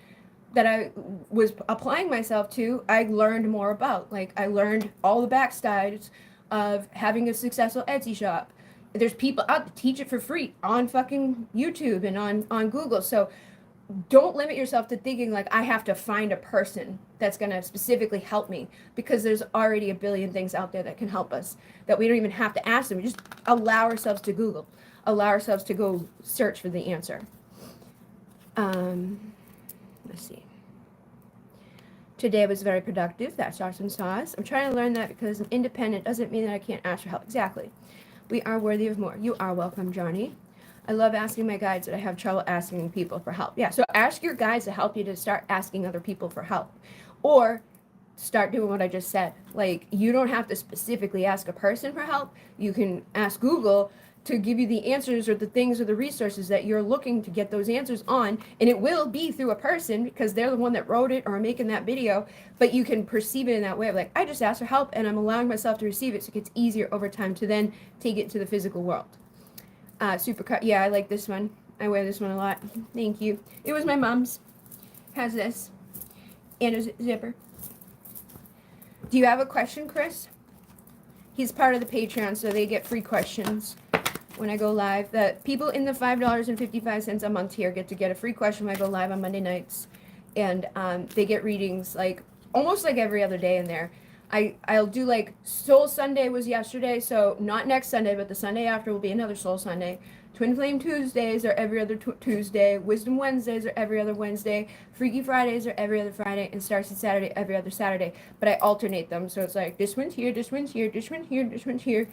that I was applying myself to, I learned more about. Like I learned all the backsides of having a successful Etsy shop. There's people out to teach it for free on fucking YouTube and on Google. So don't limit yourself to thinking like I have to find a person that's going to specifically help me, because there's already a billion things out there that can help us that we don't even have to ask them. We just allow ourselves to Google, allow ourselves to go search for the answer. Let's see. Today was very productive. That's awesome sauce. I'm trying to learn that because I'm independent doesn't mean that I can't ask for help. Exactly. We are worthy of more. You are welcome, Johnny. I love asking my guides, but I have trouble asking people for help. Yeah, so ask your guides to help you to start asking other people for help. Or start doing what I just said. Like, you don't have to specifically ask a person for help. You can ask Google to give you the answers or the things or the resources that you're looking to get those answers on, and it will be through a person because they're the one that wrote it or are making that video, but you can perceive it in that way of like, I just asked for help and I'm allowing myself to receive it, so it gets easier over time to then take it to the physical world. Supercut, yeah, I like this one. I wear this one a lot. Thank you. It was my mom's. Has this and a zipper. Do you have a question, Chris? He's part of the Patreon, so they get free questions when I go live. The people in the $5.55 a month tier get to get a free question when I go live on Monday nights, and they get readings like almost like every other day in there. I'll do like Soul Sunday was yesterday, so not next Sunday, but the Sunday after will be another Soul Sunday. Twin Flame Tuesdays are every other Tuesday. Wisdom Wednesdays are every other Wednesday. Freaky Fridays are every other Friday. And Starseed Saturday every other Saturday. But I alternate them, so it's like this one's here, this one's here, this one's here, this one's here.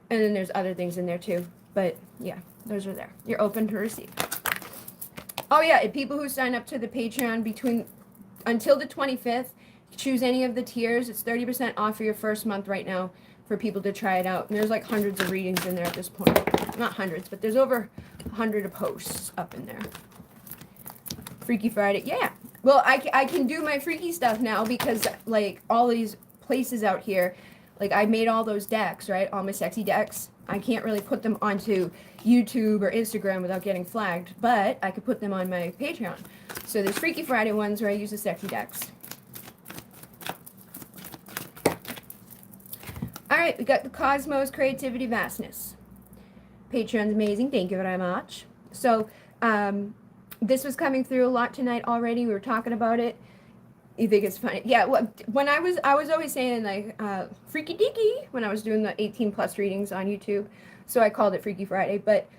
And then there's other things in there too. But yeah, those are there. You're open to receive. Oh yeah, and people who sign up to the Patreon until the 25th, choose any of the tiers. It's 30% off for your first month right now for people to try it out. And there's like hundreds of readings in there at this point. Not hundreds, but there's over 100 posts up in there. Freaky Friday. Yeah. Well, I can do my freaky stuff now because like all these places out here, like I made all those decks, right? All my sexy decks. I can't really put them onto YouTube or Instagram without getting flagged, but I could put them on my Patreon. So there's Freaky Friday ones where I use the sexy decks. All right, we got the Cosmos Creativity Vastness. Patreon's amazing. Thank you very much. So this was coming through a lot tonight already. We were talking about it. You think it's funny? Yeah. When I was always saying like freaky deaky when I was doing the 18+ readings on YouTube. So I called it Freaky Friday. But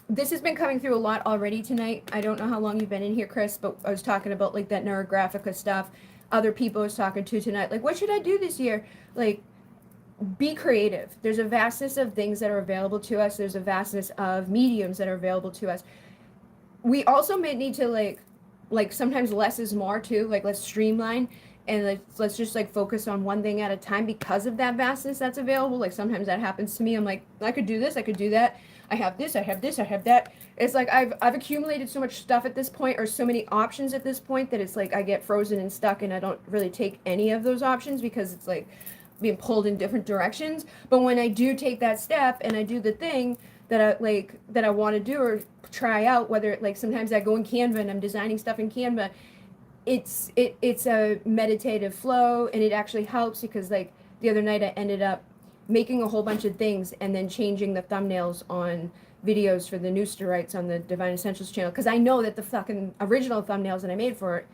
this has been coming through a lot already tonight. I don't know how long you've been in here, Chris, but I was talking about like that Neurographica stuff. Other people I was talking to tonight, like, what should I do this year? Like, be creative. There's a vastness of things that are available to us. There's a vastness of mediums that are available to us. We also may need to like sometimes less is more too. Like, let's streamline and let's just like focus on one thing at a time because of that vastness that's available. Like sometimes that happens to me. I'm like, I could do this, I could do that. I have this, I have this, I have that. It's like I've accumulated so much stuff at this point, or so many options at this point, that it's like I get frozen and stuck and I don't really take any of those options because it's like being pulled in different directions. But when I do take that step and I do the thing that I want to do or try out, whether like sometimes I go in Canva and I'm designing stuff in Canva, it's a meditative flow, and it actually helps because like the other night I ended up making a whole bunch of things and then changing the thumbnails on videos for the Noosterites on the Divine Essentials channel, because I know that the fucking original thumbnails that I made for it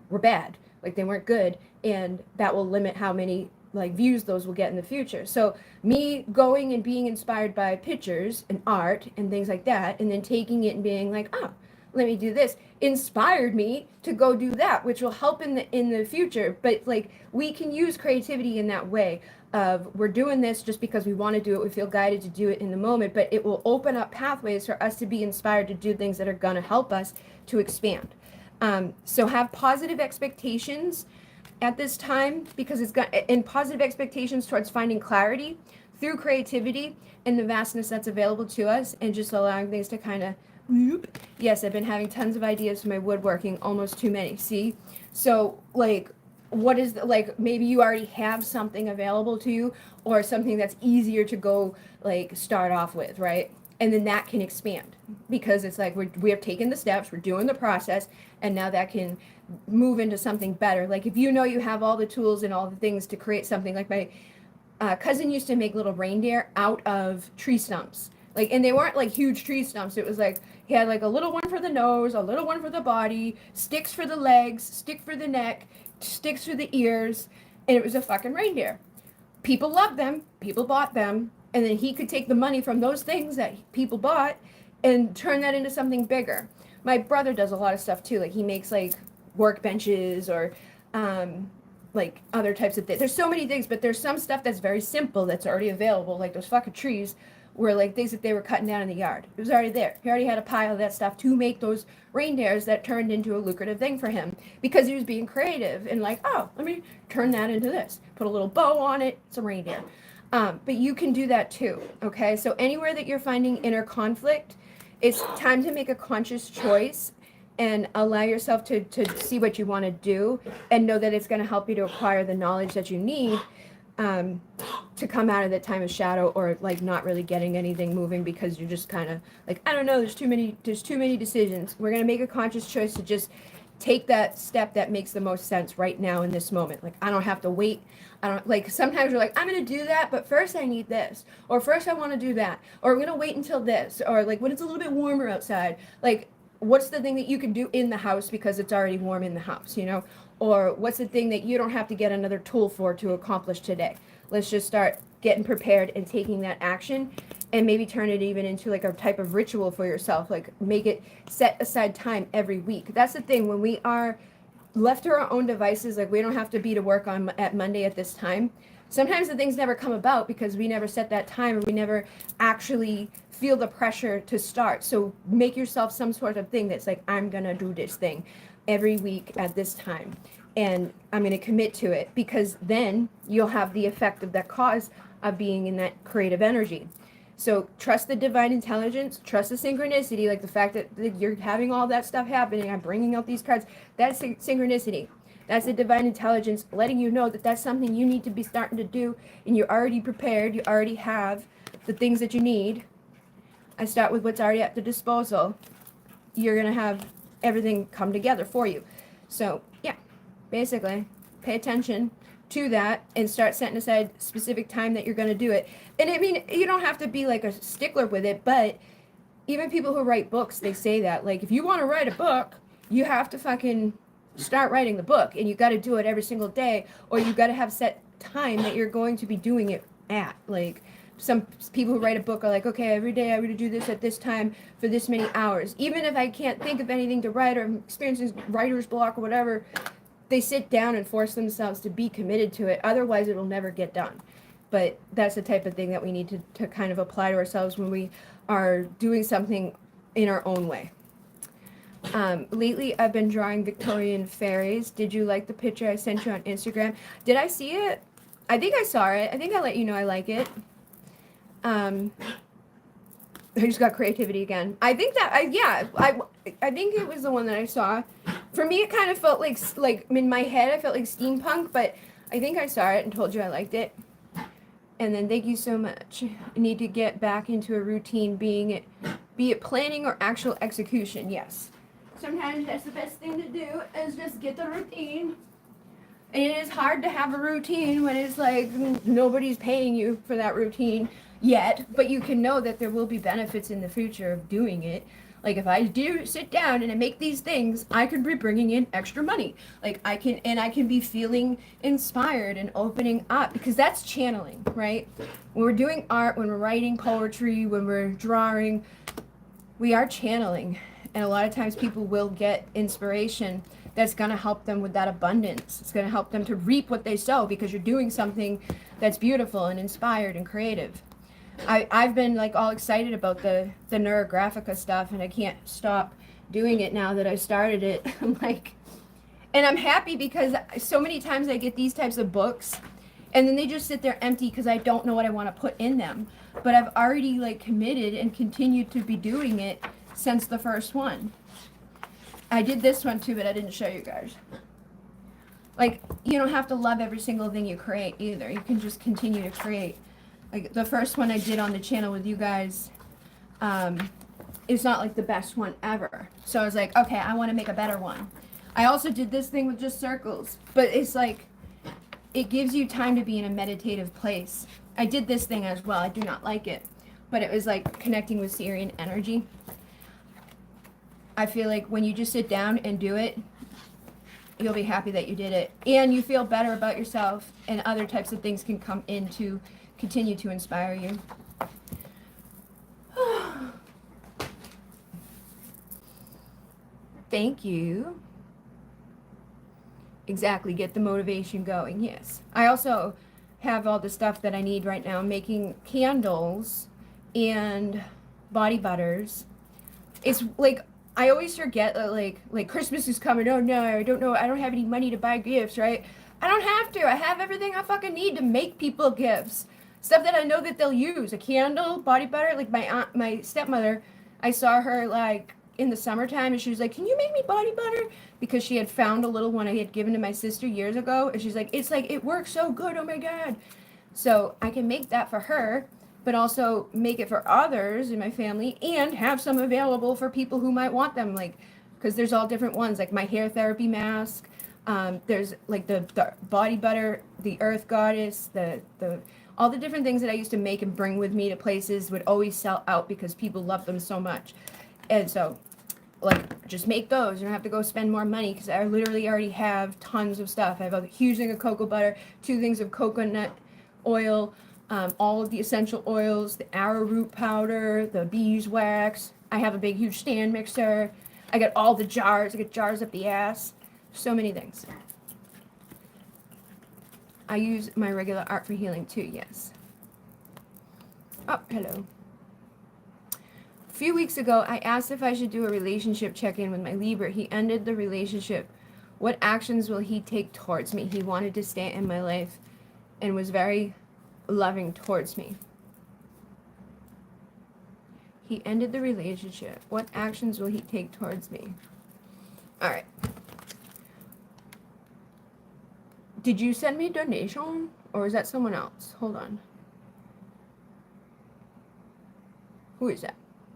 were bad, like they weren't good, and that will limit how many like views those will get in the future. So me going and being inspired by pictures and art and things like that, and then taking it and being like, oh, let me do this, inspired me to go do that, which will help in the future. But like we can use creativity in that way of we're doing this just because we want to do it, we feel guided to do it in the moment, but it will open up pathways for us to be inspired to do things that are going to help us to expand. So have positive expectations at this time, because it's got and positive expectations towards finding clarity through creativity and the vastness that's available to us, and just allowing things to kind of whoop. Yes, I've been having tons of ideas for my woodworking, almost too many. See, so like what is like maybe you already have something available to you, or something that's easier to go like start off with, right? And then that can expand because it's like we have taken the steps, we're doing the process, and now that can move into something better. Like if you know you have all the tools and all the things to create something, like my cousin used to make little reindeer out of tree stumps. Like, and they weren't like huge tree stumps. It was like he had like a little one for the nose, a little one for the body, sticks for the legs, stick for the neck, sticks for the ears, and it was a fucking reindeer. People loved them, people bought them, and then he could take the money from those things that people bought and turn that into something bigger. My brother does a lot of stuff too. Like he makes like workbenches or like other types of things. There's so many things, but there's some stuff that's very simple that's already available, like those fucking trees were like things that they were cutting down in the yard. It was already there. He already had a pile of that stuff to make those reindeers that turned into a lucrative thing for him because he was being creative and like, oh, let me turn that into this. Put a little bow on it. It's a reindeer. But you can do that too, okay? So anywhere that you're finding inner conflict, it's time to make a conscious choice and allow yourself to see what you want to do and know that it's going to help you to acquire the knowledge that you need to come out of that time of shadow or like not really getting anything moving because you're just kind of like, I don't know, there's too many decisions. We're going to make a conscious choice to just take that step that makes the most sense right now in this moment. Like, I don't have to wait. I don't like, sometimes you're like, I'm going to do that, but first I need this, or first I want to do that, or I'm going to wait until this, or like when it's a little bit warmer outside, like what's the thing that you can do in the house because it's already warm in the house, you know? Or what's the thing that you don't have to get another tool for to accomplish today? Let's just start getting prepared and taking that action and maybe turn it even into like a type of ritual for yourself. Like make it set aside time every week. That's the thing. When we are left to our own devices, like we don't have to be to work on at Monday at this time. Sometimes the things never come about because we never set that time or we never actually feel the pressure to start. So make yourself some sort of thing that's like, I'm going to do this thing every week at this time. And I'm going to commit to it because then you'll have the effect of that cause of being in that creative energy. So trust the divine intelligence, trust the synchronicity, like the fact that you're having all that stuff happening. I'm bringing out these cards. That's synchronicity. That's the divine intelligence letting you know that that's something you need to be starting to do, and you're already prepared. You already have the things that you need. I start with what's already at the disposal. You're going to have everything come together for you. So, yeah, basically, pay attention to that and start setting aside specific time that you're going to do it. And I mean, you don't have to be like a stickler with it, but even people who write books, they say that. Like, if you want to write a book, you have to fucking start writing the book, and you got to do it every single day, or you got to have set time that you're going to be doing it at. Like, some people who write a book are like, okay, every day I'm going to do this at this time for this many hours. Even if I can't think of anything to write or I'm experiencing writer's block or whatever, they sit down and force themselves to be committed to it. Otherwise, it'll never get done. But that's the type of thing that we need to kind of apply to ourselves when we are doing something in our own way. Lately, I've been drawing Victorian fairies. Did you like the picture I sent you on Instagram? Did I see it? I think I saw it. I think I let you know I like it. I just got creativity again. I think that I think it was the one that I saw. For me, it kind of felt like in my head, I felt like steampunk, but I think I saw it and told you I liked it. And then thank you so much. I need to get back into a routine, be it planning or actual execution. Yes. Sometimes that's the best thing to do is just get the routine. And it is hard to have a routine when it's like nobody's paying you for that routine yet, but you can know that there will be benefits in the future of doing it. Like if I do sit down and I make these things, I could be bringing in extra money. Like I can be feeling inspired and opening up because that's channeling, right? When we're doing art, when we're writing poetry, when we're drawing, we are channeling. And a lot of times people will get inspiration that's going to help them with that abundance. It's going to help them to reap what they sow because you're doing something that's beautiful and inspired and creative. I've been like all excited about the Neurographica stuff, and I can't stop doing it now that I started it. I'm like, and I'm happy because so many times I get these types of books and then they just sit there empty because I don't know what I want to put in them. But I've already like committed and continued to be doing it since the first one. I did this one too, but I didn't show you guys. Like, you don't have to love every single thing you create either. You can just continue to create. Like the first one I did on the channel with you guys, it's not like the best one ever. So I was like, okay, I want to make a better one. I also did this thing with just circles, but it's like, it gives you time to be in a meditative place. I did this thing as well. I do not like it. but it was like connecting with Syrian energy. I feel like when you just sit down and do it, you'll be happy that you did it. And you feel better about yourself, and other types of things can come in to continue to inspire you. Thank you. Exactly, get the motivation going, yes. I also have all the stuff that I need right now. I'm making candles and body butters. It's like, I always forget that like Christmas is coming. Oh no, I don't know. I don't have any money to buy gifts, right? I don't have to. I have everything I fucking need to make people gifts. Stuff that I know that they'll use. A candle, body butter. Like my stepmother, I saw her like in the summertime, and she was like, "Can you make me body butter?" Because she had found a little one I had given to my sister years ago, and she's like, "It's like it works so good. Oh my god!" So I can make that for her, but also make it for others in my family, and have some available for people who might want them, like, because there's all different ones, like my hair therapy mask. There's like the body butter, the earth goddess, the all the different things that I used to make and bring with me to places would always sell out because people love them so much. And so, like, just make those. You don't have to go spend more money, because I literally already have tons of stuff. I have a huge thing of cocoa butter, 2 things of coconut oil, all of the essential oils, the arrowroot powder, the beeswax. I have a big, huge stand mixer. I got all the jars. I get jars up the ass. So many things. I use my regular art for healing too, yes. Oh, hello. A few weeks ago, I asked if I should do a relationship check-in with my Libra. He ended the relationship. What actions will he take towards me? He wanted to stay in my life and was very loving towards me. He ended the relationship. What actions will he take towards me? All right. Did you send me a donation, or is that someone else? Hold on. Who is that?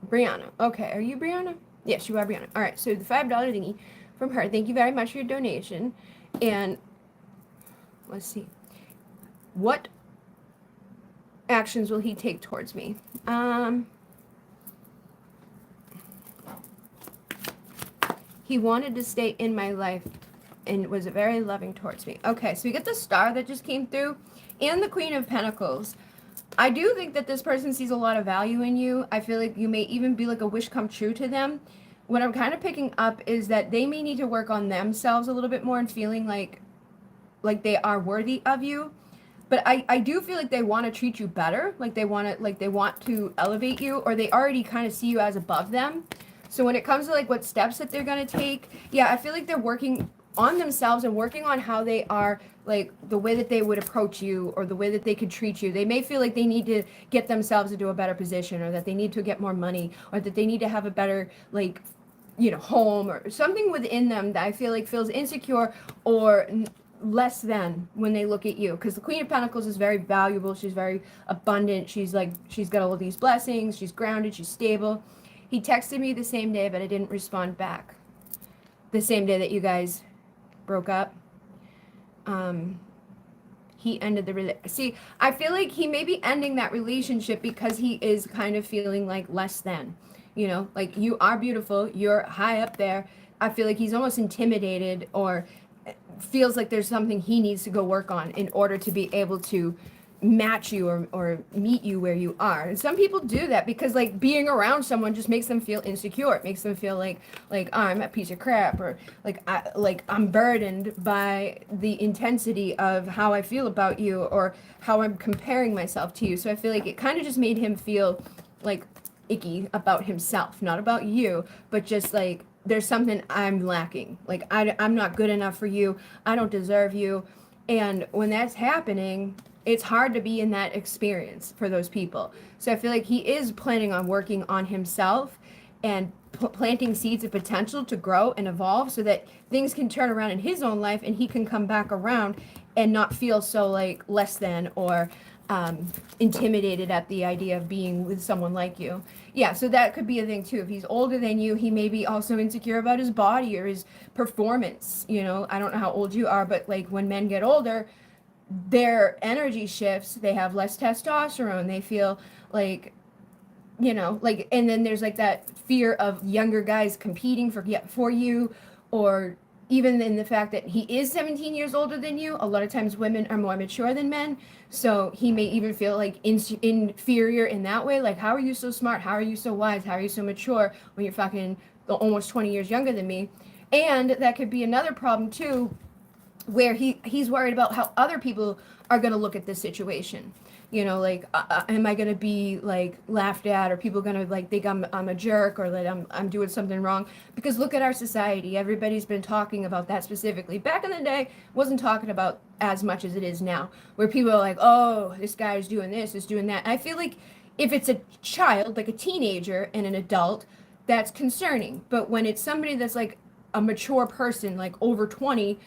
Brianna. Okay, are you Brianna? Yes, you are Brianna. All right, so the $5 thingy from her. Thank you very much for your donation. And let's see. What actions will he take towards me? He wanted to stay in my life and was very loving towards me. Okay, so we get the star that just came through and the Queen of Pentacles. I do think that this person sees a lot of value in you. I feel like you may even be like a wish come true to them. What I'm kind of picking up is that they may need to work on themselves a little bit more and feeling like they are worthy of you. But I do feel like they want to treat you better, like they want to elevate you, or they already kind of see you as above them. So when it comes to like what steps that they're going to take, yeah, I feel like they're working on themselves and working on how they are, like the way that they would approach you or the way that they could treat you. They may feel like they need to get themselves into a better position, or that they need to get more money, or that they need to have a better, like, you know, home or something within them that I feel like feels insecure or less than when they look at you. Because the Queen of Pentacles is very valuable. She's very abundant. She's got all of these blessings. She's grounded. She's stable. He texted me the same day, but I didn't respond back. The same day that you guys broke up. He ended the see, I feel like he may be ending that relationship because he is kind of feeling like less than, you know, like you are beautiful, you're high up there. I feel like he's almost intimidated, or feels like there's something he needs to go work on in order to be able to match you or meet you where you are. And some people do that because like being around someone just makes them feel insecure. It makes them feel like oh, I'm a piece of crap, or I'm burdened by the intensity of how I feel about you, or how I'm comparing myself to you. So I feel like it kind of just made him feel like icky about himself, not about you, but just like there's something I'm lacking. Like I'm not good enough for you. I don't deserve you. And when that's happening, it's hard to be in that experience for those people. So I feel like he is planning on working on himself and planting seeds of potential to grow and evolve, so that things can turn around in his own life and he can come back around and not feel so like less than, or intimidated at the idea of being with someone like you. Yeah, so that could be a thing too. If he's older than you, he may be also insecure about his body or his performance. You know, I don't know how old you are, but like when men get older, their energy shifts. They have less testosterone. They feel like like, and then there's like that fear of younger guys competing for you, or even in the fact that he is 17 years older than you. A lot of times women are more mature than men, so he may even feel like inferior in that way. Like, how are you so smart? How are you so wise? How are you so mature when you're fucking almost 20 years younger than me? And that could be another problem too, where he's worried about how other people are going to look at this situation. Like, am I going to be like laughed at, or people going to like think I'm a jerk, or that I'm doing something wrong? Because look at our society. Everybody's been talking about that specifically. Back in the day, wasn't talking about as much as it is now, where people are like, oh, this guy is doing this, is doing that. I feel like if it's a child, like a teenager and an adult, that's concerning. But when it's somebody that's like a mature person, like over 20,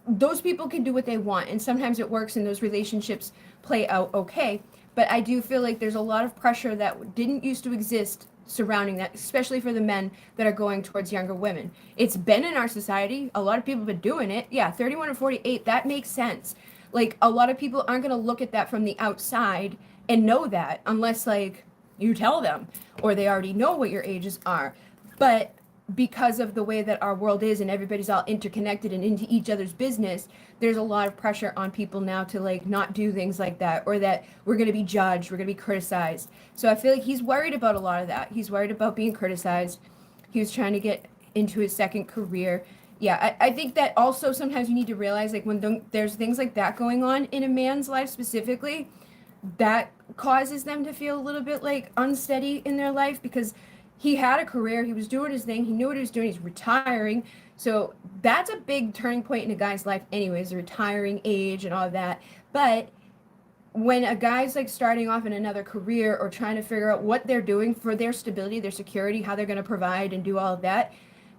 those people can do what they want, and sometimes it works and those relationships play out okay. But I do feel like there's a lot of pressure that didn't used to exist surrounding that, especially for the men that are going towards younger women. It's been in our society. A lot of people have been doing it. Yeah, 31 or 48, that makes sense. Like, a lot of people aren't going to look at that from the outside and know that, unless like you tell them, or they already know what your ages are. But because of the way that our world is and everybody's all interconnected and into each other's business, there's a lot of pressure on people now to like not do things like that, or that we're going to be judged, we're going to be criticized. So I feel like he's worried about a lot of that. He's worried about being criticized. He was trying to get into his second career. Yeah, I think that also sometimes you need to realize, like, when there's things like that going on in a man's life specifically, that causes them to feel a little bit like unsteady in their life, because he had a career, he was doing his thing, he knew what he was doing, he's retiring. So that's a big turning point in a guy's life anyways, the retiring age and all of that. But when a guy's like starting off in another career, or trying to figure out what they're doing for their stability, their security, how they're going to provide and do all of that,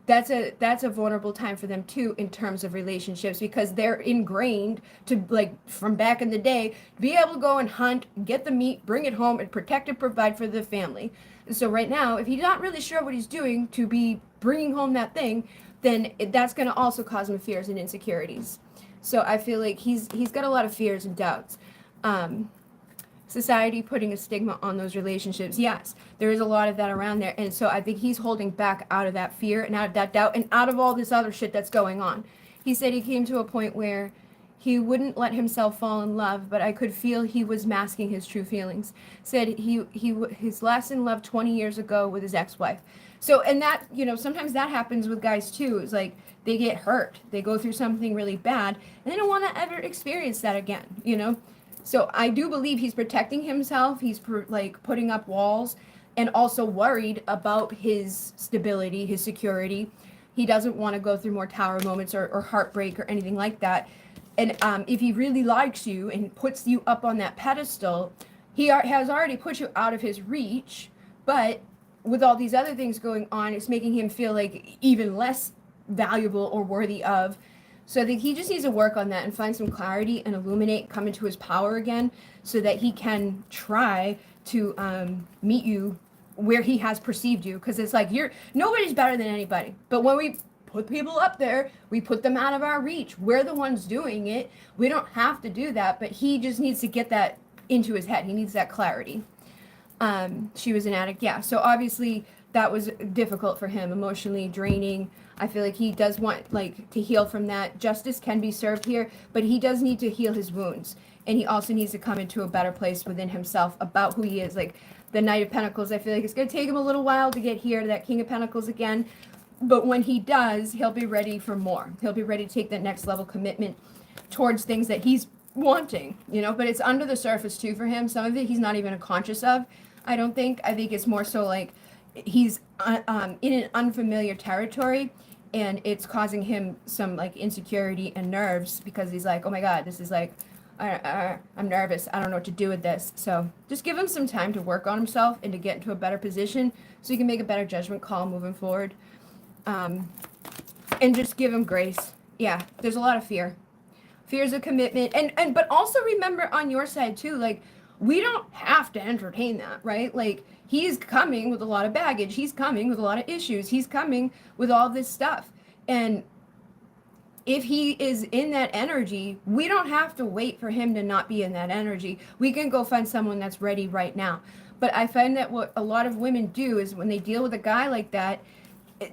that's a vulnerable time for them too, in terms of relationships, because they're ingrained to, like, from back in the day, be able to go and hunt, get the meat, bring it home, and protect and provide for the family. So right now, if he's not really sure what he's doing to be bringing home that thing, then that's going to also cause him fears and insecurities. So I feel like he's got a lot of fears and doubts. Um, Society putting a stigma on those relationships. Yes, there is a lot of that around there. And so I think he's holding back out of that fear and out of that doubt and out of all this other shit that's going on. He said he came to a point where he wouldn't let himself fall in love, but I could feel he was masking his true feelings. Said his last in love 20 years ago with his ex-wife. So, and that, sometimes that happens with guys too. It's like they get hurt. They go through something really bad and they don't want to ever experience that again. So I do believe he's protecting himself. He's like putting up walls, and also worried about his stability, his security. He doesn't want to go through more tower moments, or heartbreak or anything like that. And if he really likes you and puts you up on that pedestal, he has already put you out of his reach. But with all these other things going on, it's making him feel like even less valuable or worthy of. So I think he just needs to work on that and find some clarity and illuminate, come into his power again, so that he can try to meet you where he has perceived you. Because it's like, nobody's better than anybody. But when we put people up there, we put them out of our reach. We're the ones doing it. We don't have to do that, but he just needs to get that into his head. He needs that clarity. She was an addict. Yeah. So obviously that was difficult for him, emotionally draining. I feel like he does want like to heal from that. Justice can be served here, but he does need to heal his wounds. And he also needs to come into a better place within himself about who he is. Like the Knight of Pentacles, I feel like it's going to take him a little while to get here to that King of Pentacles again. But when he does, he'll be ready for more. He'll be ready to take that next level commitment towards things that he's wanting, but it's under the surface too for him. Some of it he's not even conscious of, I don't think. I think it's more so like he's in an unfamiliar territory, and it's causing him some like insecurity and nerves, because he's like, oh my God, this is like, I'm nervous. I don't know what to do with this. So just give him some time to work on himself and to get into a better position so he can make a better judgment call moving forward. And just give him grace. Yeah, there's a lot of fear. Fears of commitment. And but also remember on your side too, like, we don't have to entertain that, right? Like, he's coming with a lot of baggage. He's coming with a lot of issues. He's coming with all this stuff. And if he is in that energy, we don't have to wait for him to not be in that energy. We can go find someone that's ready right now. But I find that what a lot of women do is when they deal with a guy like that,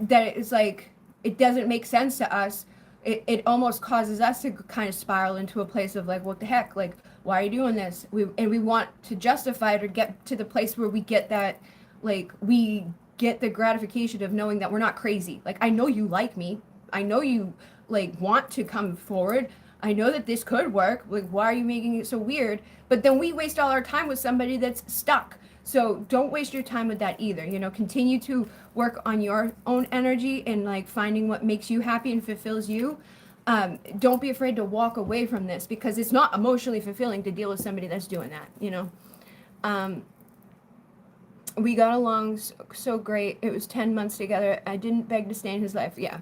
that it's like, it doesn't make sense to us. It almost causes us to kind of spiral into a place of like, what the heck? Like, why are you doing this? We want to justify it or get to the place where we get that, like, we get the gratification of knowing that we're not crazy. Like, I know you like me. I know you, like, want to come forward. I know that this could work. Like, why are you making it so weird? But then we waste all our time with somebody that's stuck. So don't waste your time with that either. You know, continue to work on your own energy and like finding what makes you happy and fulfills you. Don't be afraid to walk away from this, because it's not emotionally fulfilling to deal with somebody that's doing that, you know. We got along so great. It was 10 months together. I didn't beg to stay in his life. Yeah.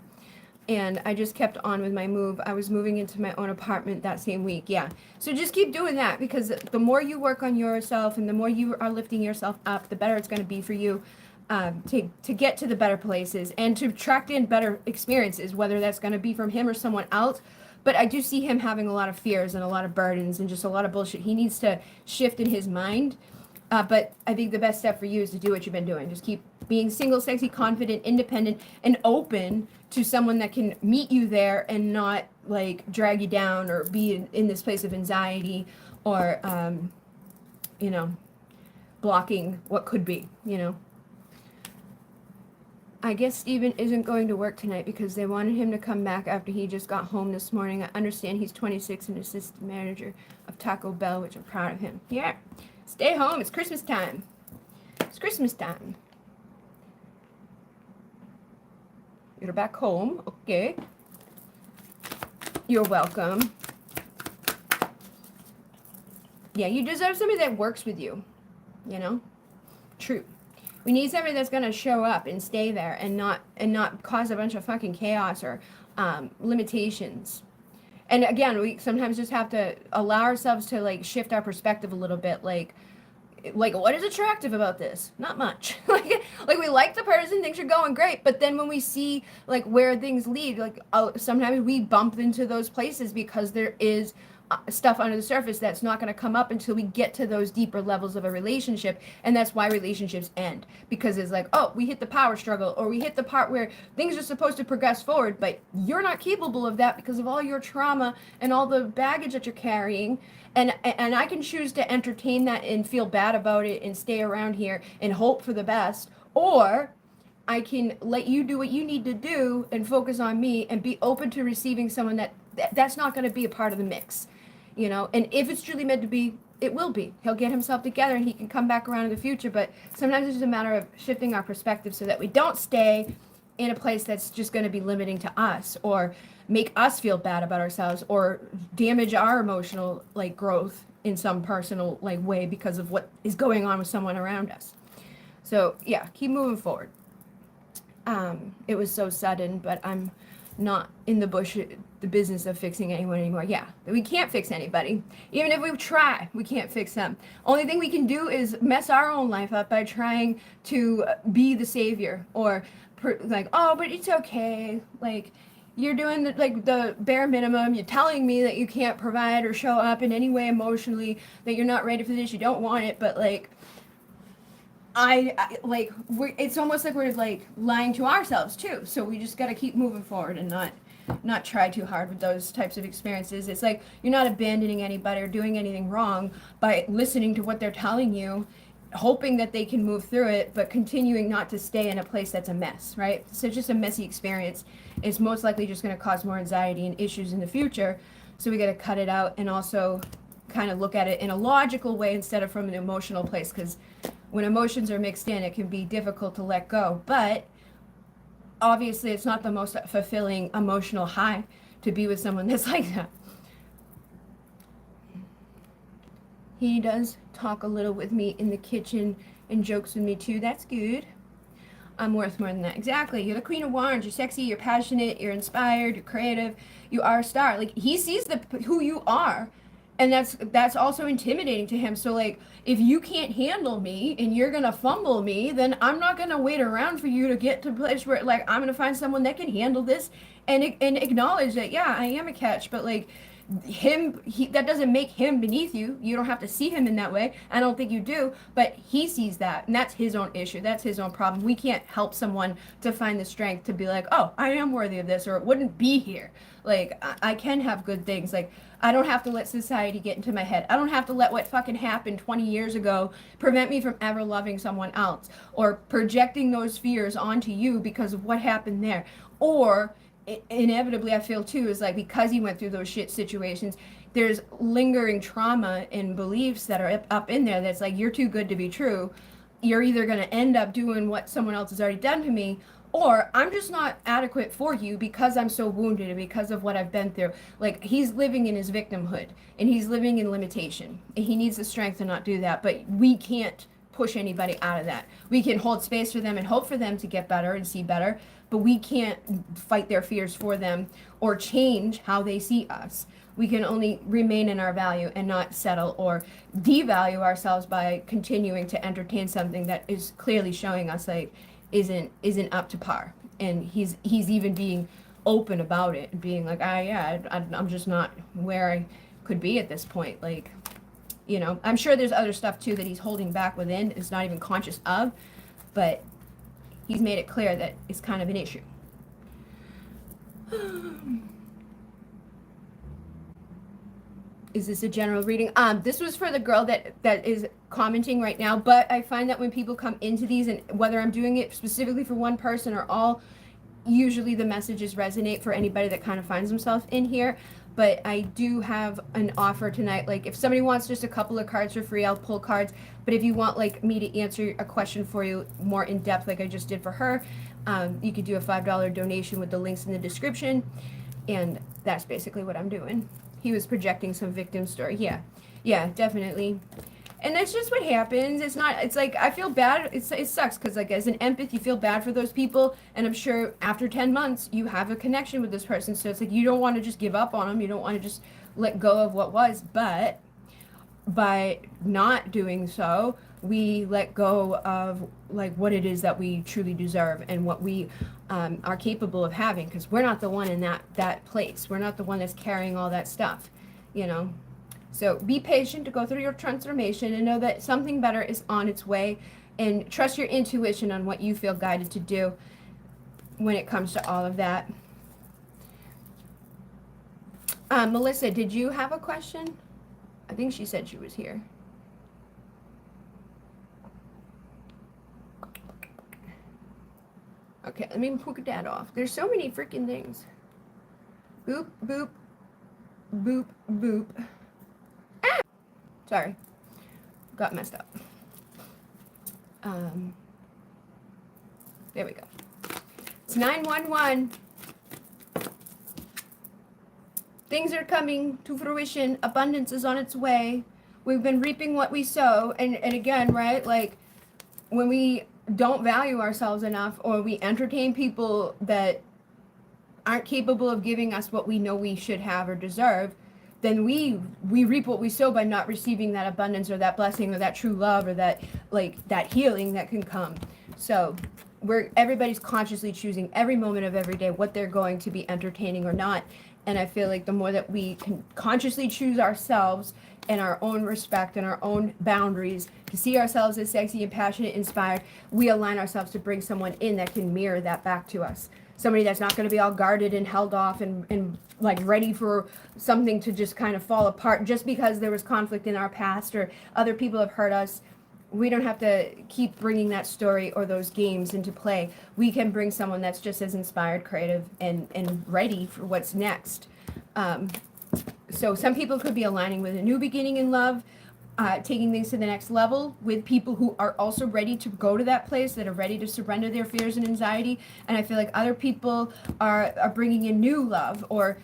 And I just kept on with my move. I was moving into my own apartment that same week. Yeah. So just keep doing that, because the more you work on yourself and the more you are lifting yourself up, the better it's going to be for you, to get to the better places and to attract in better experiences, whether that's going to be from him or someone else. But I do see him having a lot of fears and a lot of burdens and just a lot of bullshit he needs to shift in his mind. But I think the best step for you is to do what you've been doing. Just keep being single, sexy, confident, independent, and open to someone that can meet you there and not like drag you down or be in this place of anxiety or, you know, blocking what could be, you know. I guess Steven isn't going to work tonight because they wanted him to come back after he just got home this morning. I understand he's 26 and assistant manager of Taco Bell, which I'm proud of him. Yeah. Stay home. It's Christmas time. It's Christmas time. You're back home. Okay. You're welcome. Yeah, you deserve somebody that works with you. You know? True. We need somebody that's going to show up and stay there and not cause a bunch of fucking chaos or limitations. And again, we sometimes just have to allow ourselves to like shift our perspective a little bit. Like what is attractive about this? Not much. like we like the person, things are going great, but then when we see like where things lead, like sometimes we bump into those places because there is stuff under the surface that's not going to come up until we get to those deeper levels of a relationship. And that's why relationships end, because it's like, oh, we hit the power struggle, or we hit the part where things are supposed to progress forward, but you're not capable of that because of all your trauma and all the baggage that you're carrying. And I can choose to entertain that and feel bad about it and stay around here and hope for the best, or I can let you do what you need to do and focus on me and be open to receiving someone that's not going to be a part of the mix. You know, and if it's truly meant to be, it will be. He'll get himself together and he can come back around in the future. But sometimes it's just a matter of shifting our perspective so that we don't stay in a place that's just going to be limiting to us or make us feel bad about ourselves or damage our emotional like growth in some personal like way because of what is going on with someone around us. So yeah, keep moving forward. It was so sudden, but I'm not in the business of fixing anyone anymore. Yeah, we can't fix anybody. Even if we try, we can't fix them. Only thing we can do is mess our own life up by trying to be the savior or like, oh, but it's okay. Like, you're doing the bare minimum. You're telling me that you can't provide or show up in any way emotionally, that you're not ready for this, you don't want it, but like, it's almost like we're like lying to ourselves too. So we just got to keep moving forward and not try too hard with those types of experiences. It's like you're not abandoning anybody or doing anything wrong by listening to what they're telling you, hoping that they can move through it, but continuing not to stay in a place that's a mess, right? So just a messy experience is most likely just going to cause more anxiety and issues in the future. So we got to cut it out and also kind of look at it in a logical way instead of from an emotional place, because when emotions are mixed in, it can be difficult to let go. But obviously, it's not the most fulfilling emotional high to be with someone that's like that. He does talk a little with me in the kitchen and jokes with me too. That's good. I'm worth more than that. Exactly. You're the Queen of Wands. You're sexy. You're passionate. You're inspired. You're creative. You are a star. Like, he sees who you are. And that's also intimidating to him. So like, if you can't handle me and you're gonna fumble me, then I'm not gonna wait around for you to get to a place where like I'm gonna find someone that can handle this and acknowledge that, yeah, I am a catch, but like that doesn't make him beneath you. You don't have to see him in that way. I don't think you do, but he sees that, and that's his own issue. That's his own problem. We can't help someone to find the strength to be like, oh, I am worthy of this, or it wouldn't be here. Like, I can have good things. Like, I don't have to let society get into my head. I don't have to let what fucking happened 20 years ago prevent me from ever loving someone else or projecting those fears onto you because of what happened there. Or inevitably, I feel too, is like because he went through those shit situations, there's lingering trauma and beliefs that are up in there that's like, you're too good to be true. You're either going to end up doing what someone else has already done to me, or I'm just not adequate for you because I'm so wounded and because of what I've been through. Like, he's living in his victimhood and he's living in limitation and he needs the strength to not do that. But we can't push anybody out of that. We can hold space for them and hope for them to get better and see better, but we can't fight their fears for them or change how they see us. We can only remain in our value and not settle or devalue ourselves by continuing to entertain something that is clearly showing us like isn't up to par. And he's even being open about it and being like, I'm just not where I could be at this point. Like, you know, I'm sure there's other stuff too that he's holding back within, is not even conscious of, but he's made it clear that it's kind of an issue. Is this a general reading? This was for the girl that is commenting right now, but I find that when people come into these, and whether I'm doing it specifically for one person or all, usually the messages resonate for anybody that kind of finds themselves in here. But I do have an offer tonight. Like, if somebody wants just a couple of cards for free, I'll pull cards. But if you want like me to answer a question for you more in depth, like I just did for her, you could do a $5 donation with the links in the description. And that's basically what I'm doing. He was projecting some victim story. Yeah, definitely. And that's just what happens. It's like, I feel bad. It sucks because like as an empath, you feel bad for those people. And I'm sure after 10 months, you have a connection with this person. So it's like, you don't want to just give up on them. You don't want to just let go of what was. But by not doing so, we let go of like what it is that we truly deserve and what we are capable of having, because we're not the one in that place. We're not the one that's carrying all that stuff, you know. So be patient to go through your transformation and know that something better is on its way, and trust your intuition on what you feel guided to do when it comes to all of that. Melissa, did you have a question? I think she said she was here. Okay, let me put that off. There's so many freaking things. Boop, boop, boop, boop. Ah! Sorry. Got messed up. There we go. It's 911. Things are coming to fruition. Abundance is on its way. We've been reaping what we sow. And again, right, like when we don't value ourselves enough, or we entertain people that aren't capable of giving us what we know we should have or deserve, then we reap what we sow by not receiving that abundance or that blessing or that true love or that healing that can come. So everybody's consciously choosing every moment of every day what they're going to be entertaining or not. And I feel like the more that we can consciously choose ourselves and our own respect and our own boundaries, to see ourselves as sexy and passionate, inspired, we align ourselves to bring someone in that can mirror that back to us. Somebody that's not going to be all guarded and held off and like ready for something to just kind of fall apart just because there was conflict in our past or other people have hurt us. We don't have to keep bringing that story or those games into play. We can bring someone that's just as inspired, creative, and ready for what's next. So some people could be aligning with a new beginning in love, taking things to the next level with people who are also ready to go to that place, that are ready to surrender their fears and anxiety. And I feel like other people are bringing in new love or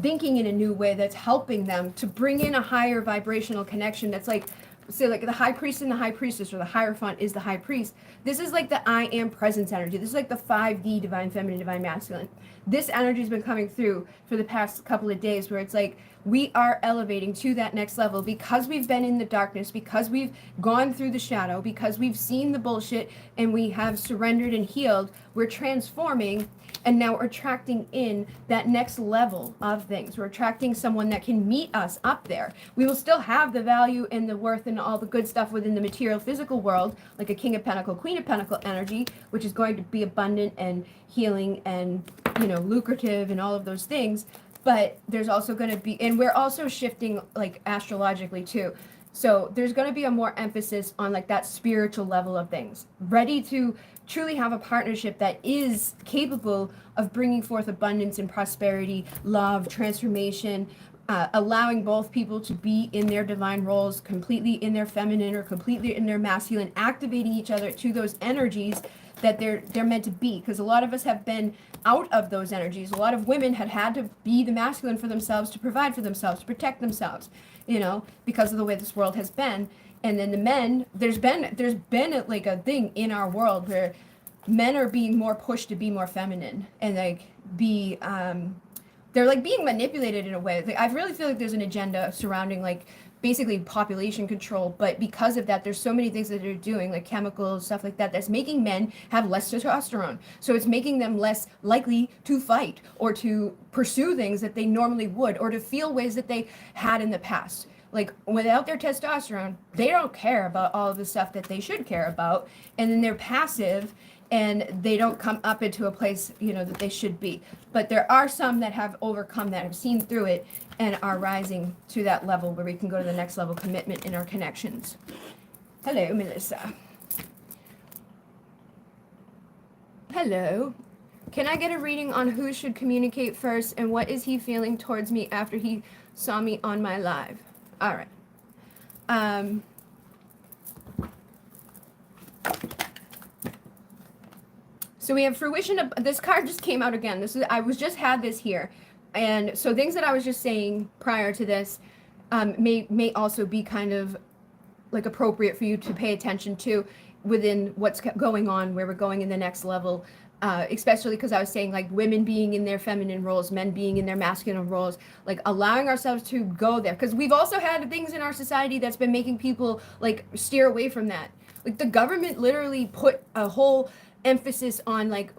thinking in a new way that's helping them to bring in a higher vibrational connection that's like, say like the high priest and the high priestess, or the hierophant is the high priest. This is like the I am presence energy. This is like the 5D, divine feminine, divine masculine. This energy has been coming through for the past couple of days, where it's like we are elevating to that next level because we've been in the darkness, because we've gone through the shadow, because we've seen the bullshit and we have surrendered and healed. We're transforming, and now we're attracting in that next level of things. We're attracting someone that can meet us up there. We will still have the value and the worth and all the good stuff within the material physical world, like a King of Pentacle, Queen of Pentacle energy, which is going to be abundant and healing and, you know, lucrative and all of those things. But there's also going to be, and we're also shifting like astrologically too. So there's going to be a more emphasis on like that spiritual level of things, ready to truly have a partnership that is capable of bringing forth abundance and prosperity, love, transformation, allowing both people to be in their divine roles, completely in their feminine or completely in their masculine, activating each other to those energies that they're meant to be. Because a lot of us have been out of those energies. A lot of women had to be the masculine for themselves, to provide for themselves, to protect themselves, you know, because of the way this world has been. And then the men, there's been like a thing in our world where men are being more pushed to be more feminine and like be they're like being manipulated in a way. Like, I really feel like there's an agenda surrounding like basically population control, but because of that, there's so many things that they're doing, like chemicals, stuff like that, that's making men have less testosterone. So it's making them less likely to fight or to pursue things that they normally would, or to feel ways that they had in the past. Like, without their testosterone, they don't care about all of the stuff that they should care about, and then they're passive and they don't come up into a place, you know, that they should be. But there are some that have overcome that, have seen through it, and are rising to that level where we can go to the next level commitment in our connections. Hello, Melissa. Hello. Can I get a reading on who should communicate first, and what is he feeling towards me after he saw me on my live? All right. So we have fruition of, this card just came out again. This is, I was just had this here. And so things that I was just saying prior to this may also be kind of like appropriate for you to pay attention to within what's going on, where we're going in the next level. Especially because I was saying like women being in their feminine roles, men being in their masculine roles, like allowing ourselves to go there. Because we've also had things in our society that's been making people like steer away from that. Like the government literally put a whole emphasis on like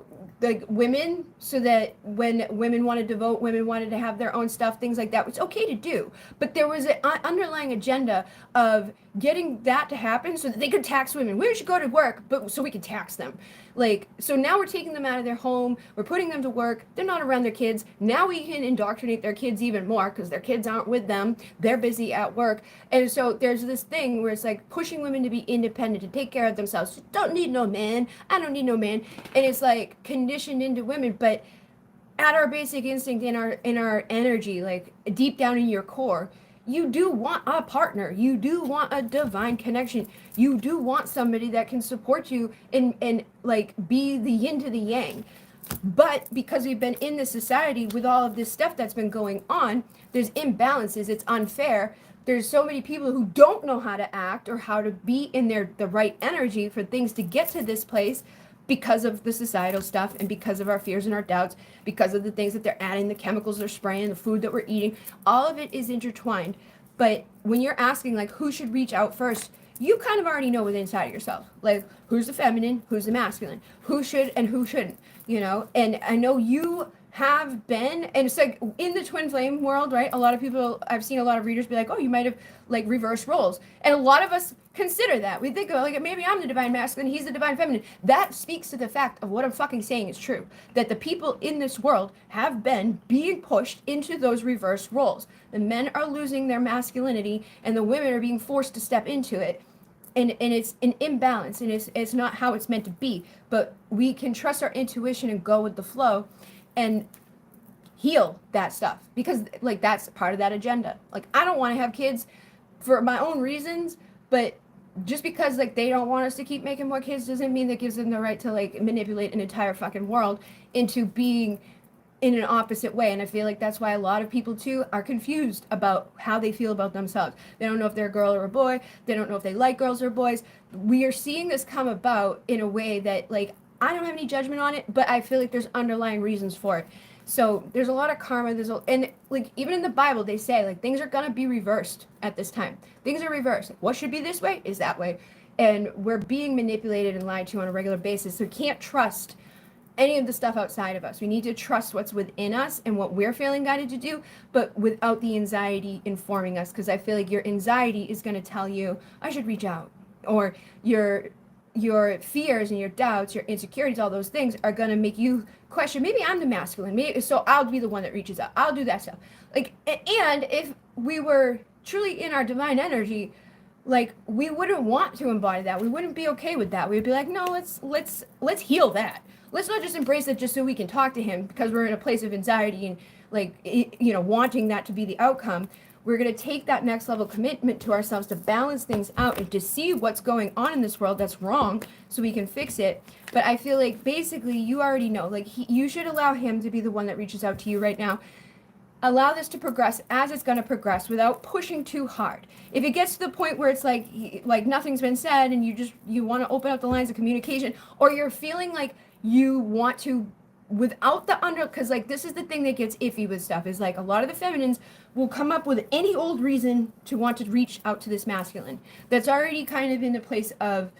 women, so that when women wanted to vote, women wanted to have their own stuff, things like that, it's okay to do. But there was an underlying agenda of getting that to happen so that they could tax women. Women should go to work, but so we could tax them. Like, so now we're taking them out of their home, we're putting them to work, they're not around their kids. Now we can indoctrinate their kids even more because their kids aren't with them, they're busy at work. And so there's this thing where it's like pushing women to be independent, to take care of themselves. Don't need no man, I don't need no man. And it's like conditioned into women, but at our basic instinct, in our energy, like deep down in your core, you do want a partner, you do want a divine connection, you do want somebody that can support you and like be the yin to the yang. But because we've been in this society with all of this stuff that's been going on, there's imbalances, it's unfair. There's so many people who don't know how to act or how to be in the right energy for things to get to this place, because of the societal stuff and because of our fears and our doubts, because of the things that they're adding, the chemicals they're spraying, the food that we're eating, all of it is intertwined. But when you're asking like who should reach out first, you kind of already know within inside of yourself, like who's the feminine, who's the masculine, who should and who shouldn't, you know. And I know you have been, and it's like in the twin flame world, right? A lot of people, I've seen a lot of readers be like, oh, you might have like reversed roles, and a lot of us consider that. We think, oh, like maybe I'm the divine masculine, he's the divine feminine. That speaks to the fact of what I'm fucking saying is true, that the people in this world have been being pushed into those reverse roles. The men are losing their masculinity and the women are being forced to step into it. And it's an imbalance, and it's not how it's meant to be. But we can trust our intuition and go with the flow and heal that stuff, because like that's part of that agenda. Like, I don't want to have kids for my own reasons, but just because like they don't want us to keep making more kids doesn't mean that gives them the right to like manipulate an entire fucking world into being in an opposite way. And I feel like that's why a lot of people too are confused about how they feel about themselves. They don't know if they're a girl or a boy. They don't know if they like girls or boys. We are seeing this come about in a way that like I don't have any judgment on it, but I feel like there's underlying reasons for it. So there's a lot of karma. And like even in the Bible, they say like things are gonna be reversed at this time. Things are reversed. What should be this way is that way, and we're being manipulated and lied to on a regular basis. So we can't trust any of the stuff outside of us. We need to trust what's within us and what we're feeling guided to do, but without the anxiety informing us. Because I feel like your anxiety is going to tell you, I should reach out. Or your fears and your doubts, your insecurities, all those things are going to make you question, maybe I'm the masculine. Maybe, so I'll be the one that reaches out. I'll do that stuff. Like, and if we were truly in our divine energy, like we wouldn't want to embody that. We wouldn't be okay with that. We'd be like, no, let's heal that. Let's not just embrace it just so we can talk to him because we're in a place of anxiety and like wanting that to be the outcome. We're going to take that next level commitment to ourselves to balance things out and to see what's going on in this world that's wrong so we can fix it. But I feel like basically you already know, like you should allow him to be the one that reaches out to you right now. Allow this to progress as it's going to progress without pushing too hard. If it gets to the point where it's like nothing's been said and you want to open up the lines of communication, or you're feeling like you want to without the because like this is the thing that gets iffy with stuff, is like a lot of the feminines will come up with any old reason to want to reach out to this masculine that's already kind of in the place of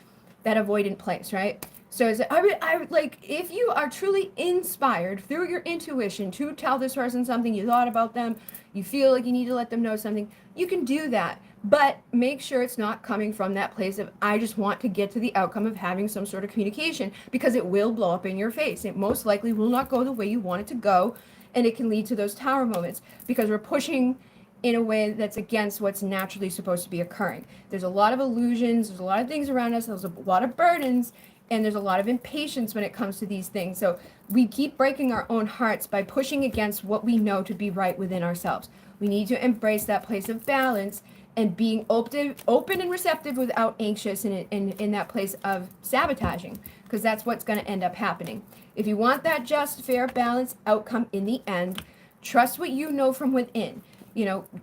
that avoidant place, right? So I would like, if you are truly inspired through your intuition to tell this person something, you thought about them, you feel like you need to let them know something, you can do that. But make sure it's not coming from that place of, I just want to get to the outcome of having some sort of communication, because it will blow up in your face. It most likely will not go the way you want it to go. And it can lead to those tower moments because we're pushing in a way that's against what's naturally supposed to be occurring. There's a lot of illusions, there's a lot of things around us, there's a lot of burdens, and there's a lot of impatience when it comes to these things. So we keep breaking our own hearts by pushing against what we know to be right within ourselves. We need to embrace that place of balance and being open and receptive without anxious and in that place of sabotaging, because that's what's going to end up happening. If you want that just, fair, balanced outcome in the end, trust what you know from within.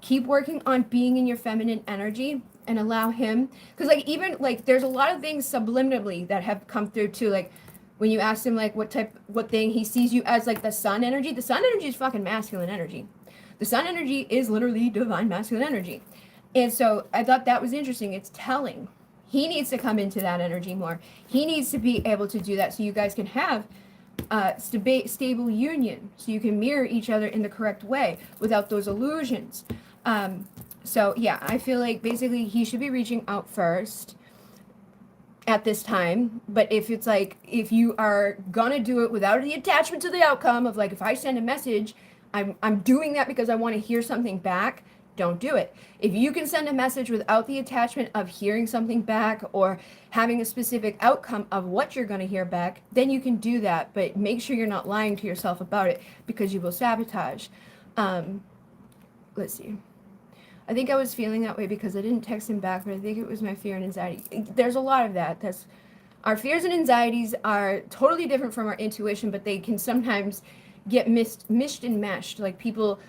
Keep working on being in your feminine energy and allow him, because like even like there's a lot of things subliminally that have come through too, like when you ask him like what thing he sees you as, like the sun energy. The sun energy is fucking masculine energy. The sun energy is literally divine masculine energy. And so I thought that was interesting. It's telling. He needs to come into that energy more. He needs to be able to do that so you guys can have stable union, so you can mirror each other in the correct way without those illusions. So yeah, I feel like basically he should be reaching out first at this time. But if it's like, if you are gonna do it without the attachment to the outcome of like, if I send a message, I'm doing that because I want to hear something back, don't do it. If you can send a message without the attachment of hearing something back or having a specific outcome of what you're going to hear back, then you can do that. But make sure you're not lying to yourself about it, because you will sabotage. Let's see. I think I was feeling that way because I didn't text him back, but I think it was my fear and anxiety. There's a lot of that. Our fears and anxieties are totally different from our intuition, but they can sometimes get mished and meshed. Like people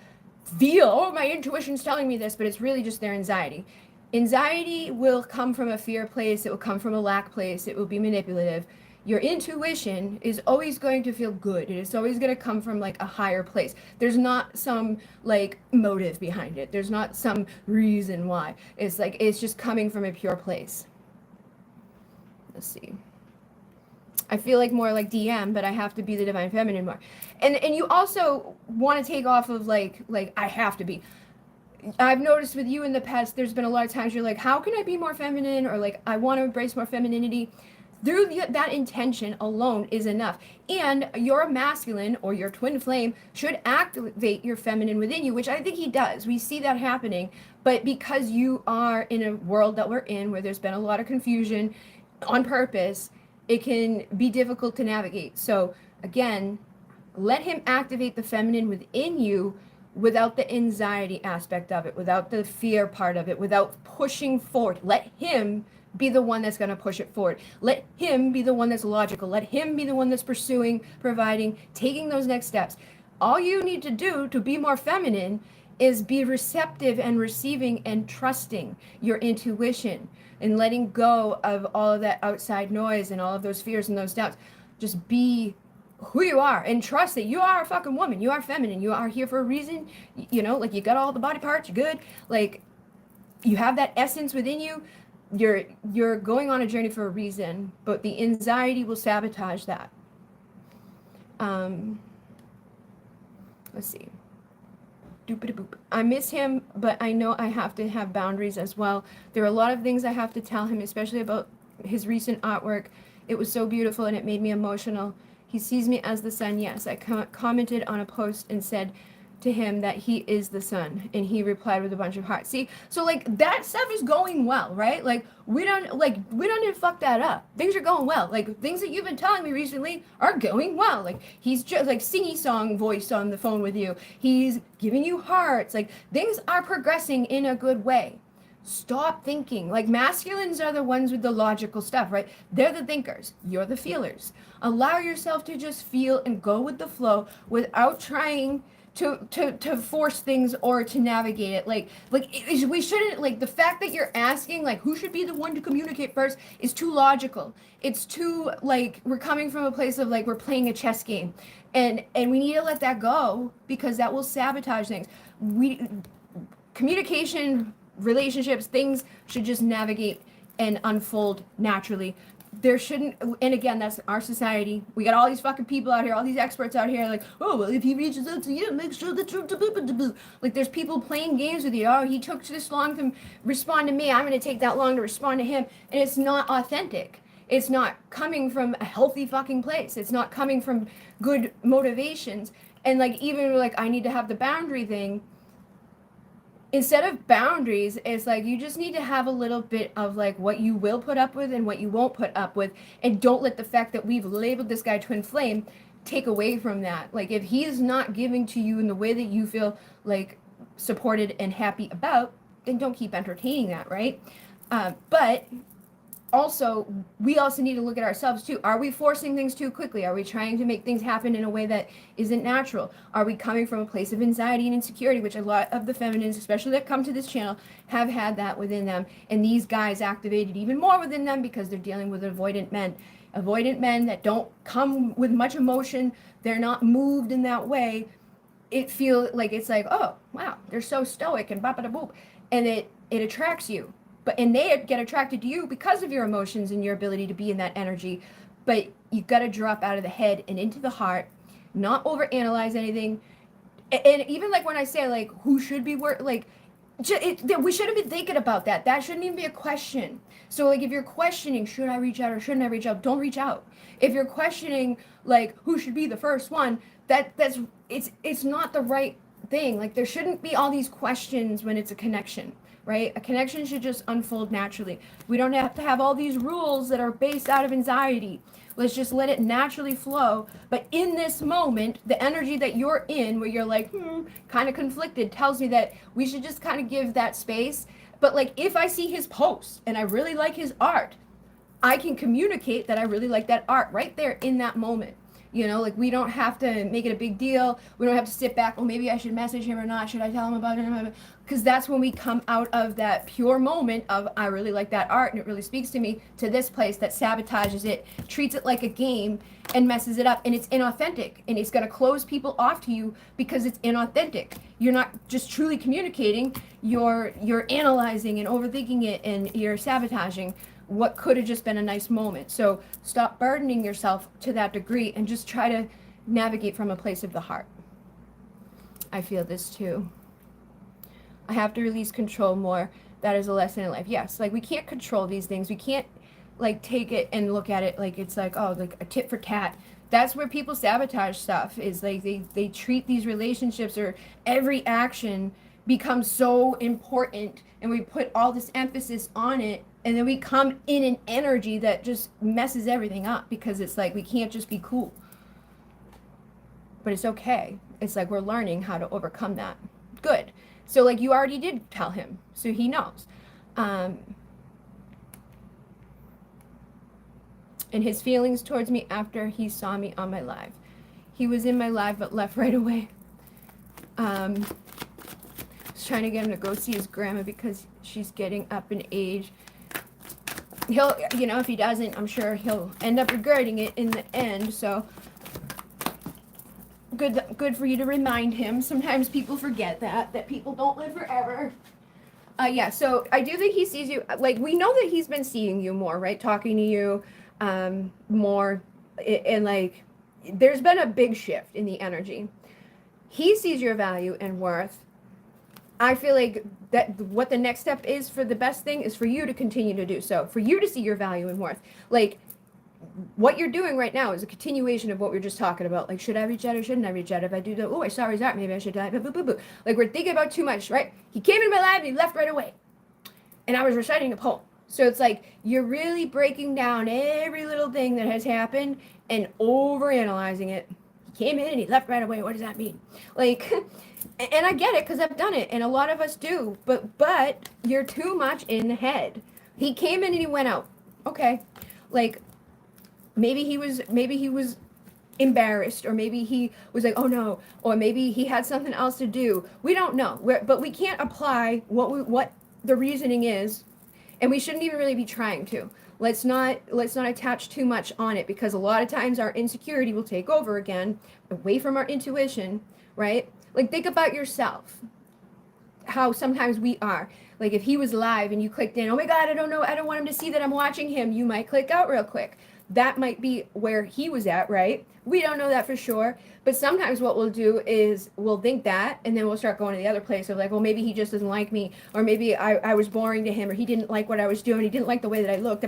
feel, oh, my intuition's telling me this, but it's really just their anxiety. Anxiety will come from a fear place. It will come from a lack place. It will be manipulative. Your intuition is always going to feel good. It's always going to come from like a higher place. There's not some like motive behind it. There's not some reason why. It's like, it's just coming from a pure place. Let's see. I feel like more like DM, but I have to be the divine feminine more. And you also want to take off of like I have to be. I've noticed with you in the past, there's been a lot of times you're like, how can I be more feminine? Or like, I want to embrace more femininity. Through that intention alone is enough. And your masculine or your twin flame should activate your feminine within you, which I think he does. We see that happening. But because you are in a world that we're in where there's been a lot of confusion on purpose, it can be difficult to navigate. So again, let him activate the feminine within you without the anxiety aspect of it, without the fear part of it, without pushing forward. Let him be the one that's going to push it forward. Let him be the one that's logical. Let him be the one that's pursuing, providing, taking those next steps. All you need to do to be more feminine is be receptive and receiving and trusting your intuition and letting go of all of that outside noise and all of those fears and those doubts. Just be who you are and trust that you are a fucking woman. You are feminine. You are here for a reason. You know, like you got all the body parts. You're good. Like you have that essence within you. You're going on a journey for a reason, but the anxiety will sabotage that. Let's see. Doop-a-doop. I miss him, but I know I have to have boundaries as well. There are a lot of things I have to tell him, especially about his recent artwork. It was so beautiful and it made me emotional. He sees me as the sun. Yes, I commented on a post and said to him that he is the sun, and he replied with a bunch of hearts. See, so like that stuff is going well, right? Like we don't need to fuck that up. Things are going well. Like things that you've been telling me recently are going well. Like he's just like singy song voice on the phone with you. He's giving you hearts. Like things are progressing in a good way. Stop thinking. Like masculines are the ones with the logical stuff, right? They're the thinkers. You're the feelers. Allow yourself to just feel and go with the flow without trying to force things or to navigate it. We shouldn't, like the fact that you're asking like who should be the one to communicate first is too logical. It's too like we're coming from a place of like we're playing a chess game, and we need to let that go because that will sabotage things. Communication, relationships, things should just navigate and unfold naturally. There shouldn't, and again, that's our society. We got all these fucking people out here, all these experts out here, like, oh, well, if he reaches out to you, make sure that you're, like, there's people playing games with you. Oh, he took this long to respond to me. I'm going to take that long to respond to him. And it's not authentic. It's not coming from a healthy fucking place. It's not coming from good motivations. And, like, even, like, I need to have the boundary thing. Instead of boundaries, it's like you just need to have a little bit of like what you will put up with and what you won't put up with, and don't let the fact that we've labeled this guy twin flame take away from that. Like if he's not giving to you in the way that you feel like supported and happy about, then don't keep entertaining that, right? But also, we also need to look at ourselves too. Are we forcing things too quickly? Are we trying to make things happen in a way that isn't natural? Are we coming from a place of anxiety and insecurity, which a lot of the feminines, especially that come to this channel, have had that within them. And these guys activated even more within them because they're dealing with avoidant men. Avoidant men that don't come with much emotion. They're not moved in that way. It feels like it's like, oh, wow, they're so stoic and bop-a-da-boop. And it attracts you. And they get attracted to you because of your emotions and your ability to be in that energy. But you got to drop out of the head and into the heart, not overanalyze anything. And even like when I say like who should be we shouldn't be thinking about that. That shouldn't even be a question. So like if you're questioning, should I reach out or shouldn't I reach out? Don't reach out. If you're questioning like who should be the first one, it's not the right thing. Like there shouldn't be all these questions when it's a connection. Right? A connection should just unfold naturally. We don't have to have all these rules that are based out of anxiety. Let's just let it naturally flow. But in this moment, the energy that you're in, where you're like, kind of conflicted, tells me that we should just kind of give that space. But like, if I see his posts and I really like his art, I can communicate that I really like that art right there in that moment. You know, like we don't have to make it a big deal. We don't have to sit back, well, maybe I should message him or not. Should I tell him about it? Because that's when we come out of that pure moment of, I really like that art and it really speaks to me, to this place that sabotages it, treats it like a game and messes it up. And it's inauthentic, and it's going to close people off to you because it's inauthentic. You're not just truly communicating. You're analyzing and overthinking it, and you're sabotaging what could have just been a nice moment. So stop burdening yourself to that degree and just try to navigate from a place of the heart. I feel this too. I have to release control more. That is a lesson in life. Yes, like we can't control these things. We can't like take it and look at it like it's like, oh, like a tit for tat. That's where people sabotage stuff, is like they treat these relationships, or every action becomes so important, and we put all this emphasis on it, and then we come in an energy that just messes everything up because it's like we can't just be cool. But it's okay. It's like we're learning how to overcome that. Good. So like you already did tell him, so he knows. And his feelings towards me after he saw me on my live. He was in my live but left right away. I was trying to get him to go see his grandma because she's getting up in age. He'll, if he doesn't, I'm sure he'll end up regretting it in the end. So good for you to remind him. Sometimes people forget that people don't live forever. Yeah, so I do think he sees you, like, we know that he's been seeing you more, right? Talking to you more, and like, there's been a big shift in the energy. He sees your value and worth. I feel like that what the next step is for the best thing is for you to continue to do so, for you to see your value and worth. Like, what you're doing right now is a continuation of what we were just talking about. Like, should I reach out or shouldn't I reach out? If I do that, oh, I saw his art, maybe I should die. Boo, boo, boo, boo. Like, we're thinking about too much, right? He came into my life and he left right away. And I was reciting a poem. So it's like you're really breaking down every little thing that has happened and overanalyzing it. He came in and he left right away. What does that mean? Like, and I get it because I've done it, and a lot of us do. But you're too much in the head. He came in and he went out. Okay, like maybe he was embarrassed, or maybe he was like, oh no, or maybe he had something else to do. We don't know. But we can't apply what the reasoning is, and we shouldn't even really be trying to. Let's not attach too much on it, because a lot of times our insecurity will take over again, away from our intuition, right? Like, think about yourself, how sometimes we are. Like, if he was live and you clicked in, oh my God, I don't know, I don't want him to see that I'm watching him, you might click out real quick. That might be where he was at, right? We don't know that for sure. But sometimes what we'll do is we'll think that, and then we'll start going to the other place of like, well, maybe he just doesn't like me, or maybe I was boring to him, or he didn't like what I was doing, he didn't like the way that I looked.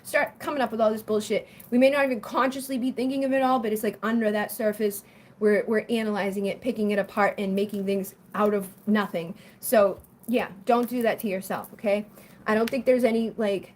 Start coming up with all this bullshit. We may not even consciously be thinking of it all, but it's like under that surface, we're analyzing it, picking it apart, and making things out of nothing. So yeah, don't do that to yourself, okay? I don't think there's any like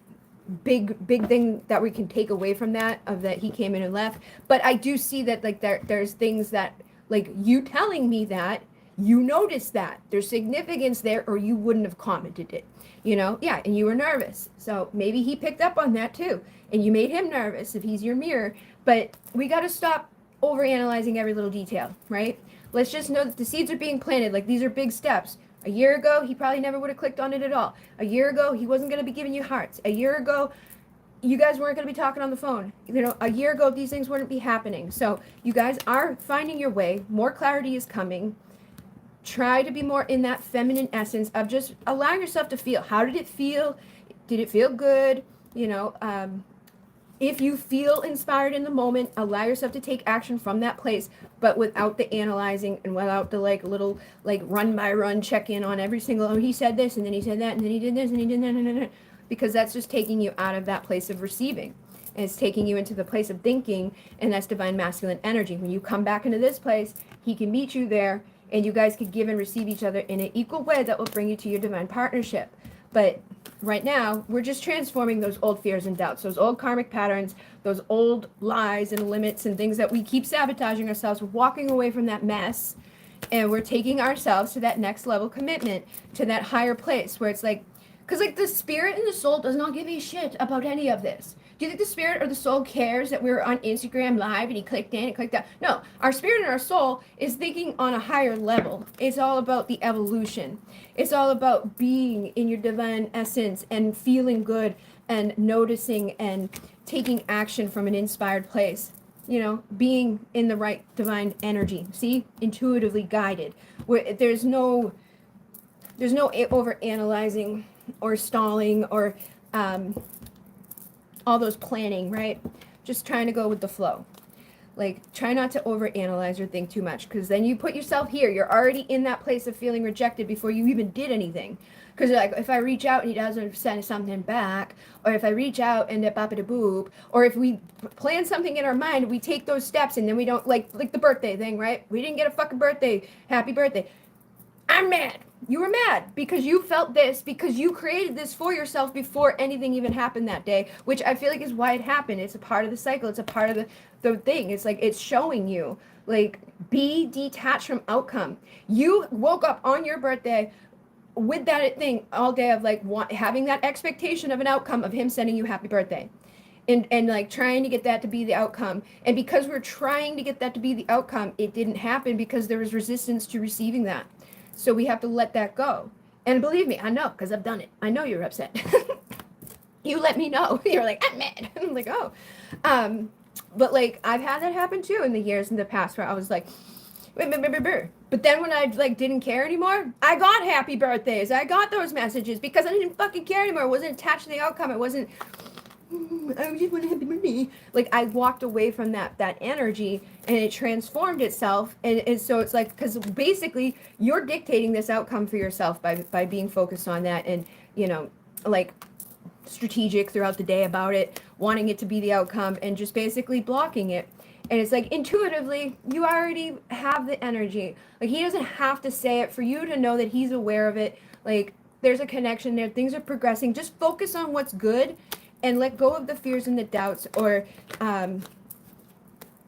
big thing that we can take away from that, of that he came in and left. But I do see that like there's things that, like, you telling me that you noticed that there's significance there, or you wouldn't have commented it, yeah, and you were nervous, so maybe he picked up on that too, and you made him nervous if he's your mirror. But we got to stop overanalyzing every little detail, right? Let's just know that the seeds are being planted. Like, these are big steps. A year ago, he probably never would have clicked on it at all. A year ago, he wasn't going to be giving you hearts. A year ago, you guys weren't going to be talking on the phone. A year ago, these things wouldn't be happening. So you guys are finding your way. More clarity is coming. Try to be more in that feminine essence of just allowing yourself to feel. How did it feel? Did it feel good? If you feel inspired in the moment, allow yourself to take action from that place, but without the analyzing, and without the like little like run by run check in on every single, oh, he said this and then he said that and then he did this and he did that, because that's just taking you out of that place of receiving, and it's taking you into the place of thinking, and that's divine masculine energy. When you come back into this place, he can meet you there, and you guys can give and receive each other in an equal way that will bring you to your divine partnership. But right now, we're just transforming those old fears and doubts, those old karmic patterns, those old lies and limits and things that we keep sabotaging ourselves. We're walking away from that mess, and we're taking ourselves to that next level commitment, to that higher place where it's like, because like the spirit and the soul does not give a shit about any of this. Do you think the spirit or the soul cares that we're on Instagram live and he clicked in and clicked out? No, our spirit and our soul is thinking on a higher level. It's all about the evolution. It's all about being in your divine essence and feeling good and noticing and taking action from an inspired place. Being in the right divine energy. See, intuitively guided. Where there's no over analyzing or stalling or all those planning, right? Just trying to go with the flow. Like, try not to overanalyze or think too much, because then you put yourself here. You're already in that place of feeling rejected before you even did anything. Because like, if I reach out and he doesn't send something back, or if I reach out and boop, or if we plan something in our mind, we take those steps and then we don't, like the birthday thing, right? We didn't get a fucking birthday. Happy birthday. I'm mad. You were mad because you felt this, because you created this for yourself before anything even happened that day, which I feel like is why it happened. It's a part of the cycle. It's a part of the thing. It's like, it's showing you, like, be detached from outcome. You woke up on your birthday with that thing all day of like having that expectation of an outcome of him sending you happy birthday. And like trying to get that to be the outcome. And because we're trying to get that to be the outcome, it didn't happen because there was resistance to receiving that. So we have to let that go. And believe me, I know, because I've done it. I know you're upset. You let me know. You're like, I'm mad. I'm like, oh. But like, I've had that happen too in the years in the past where I was like, But then when I like didn't care anymore, I got happy birthdays. I got those messages because I didn't fucking care anymore. I wasn't attached to the outcome. I wasn't. I just want a happy birthday. Like I walked away from that energy, and it transformed itself. And so it's like, because basically you're dictating this outcome for yourself by being focused on that, and like strategic throughout the day about it, wanting it to be the outcome, and just basically blocking it. And it's like intuitively, you already have the energy. Like he doesn't have to say it for you to know that he's aware of it. Like there's a connection there. Things are progressing. Just focus on what's good and let go of the fears and the doubts, or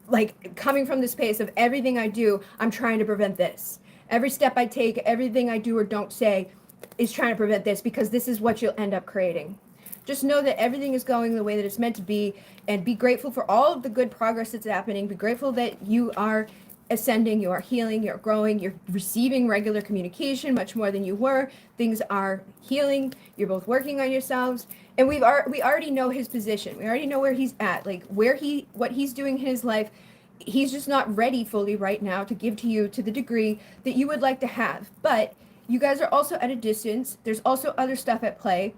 like coming from the space of everything I do, I'm trying to prevent this. Every step I take, everything I do or don't say is trying to prevent this, because this is what you'll end up creating. Just know that everything is going the way that it's meant to be, and be grateful for all of the good progress that's happening. Be grateful that you are ascending, you are healing, you're growing, you're receiving regular communication much more than you were. Things are healing. You're both working on yourselves, and we already know his position. We already know where he's at, like what he's doing in his life. He's just not ready fully right now to give to you to the degree that you would like to have. But you guys are also at a distance. There's also other stuff at play.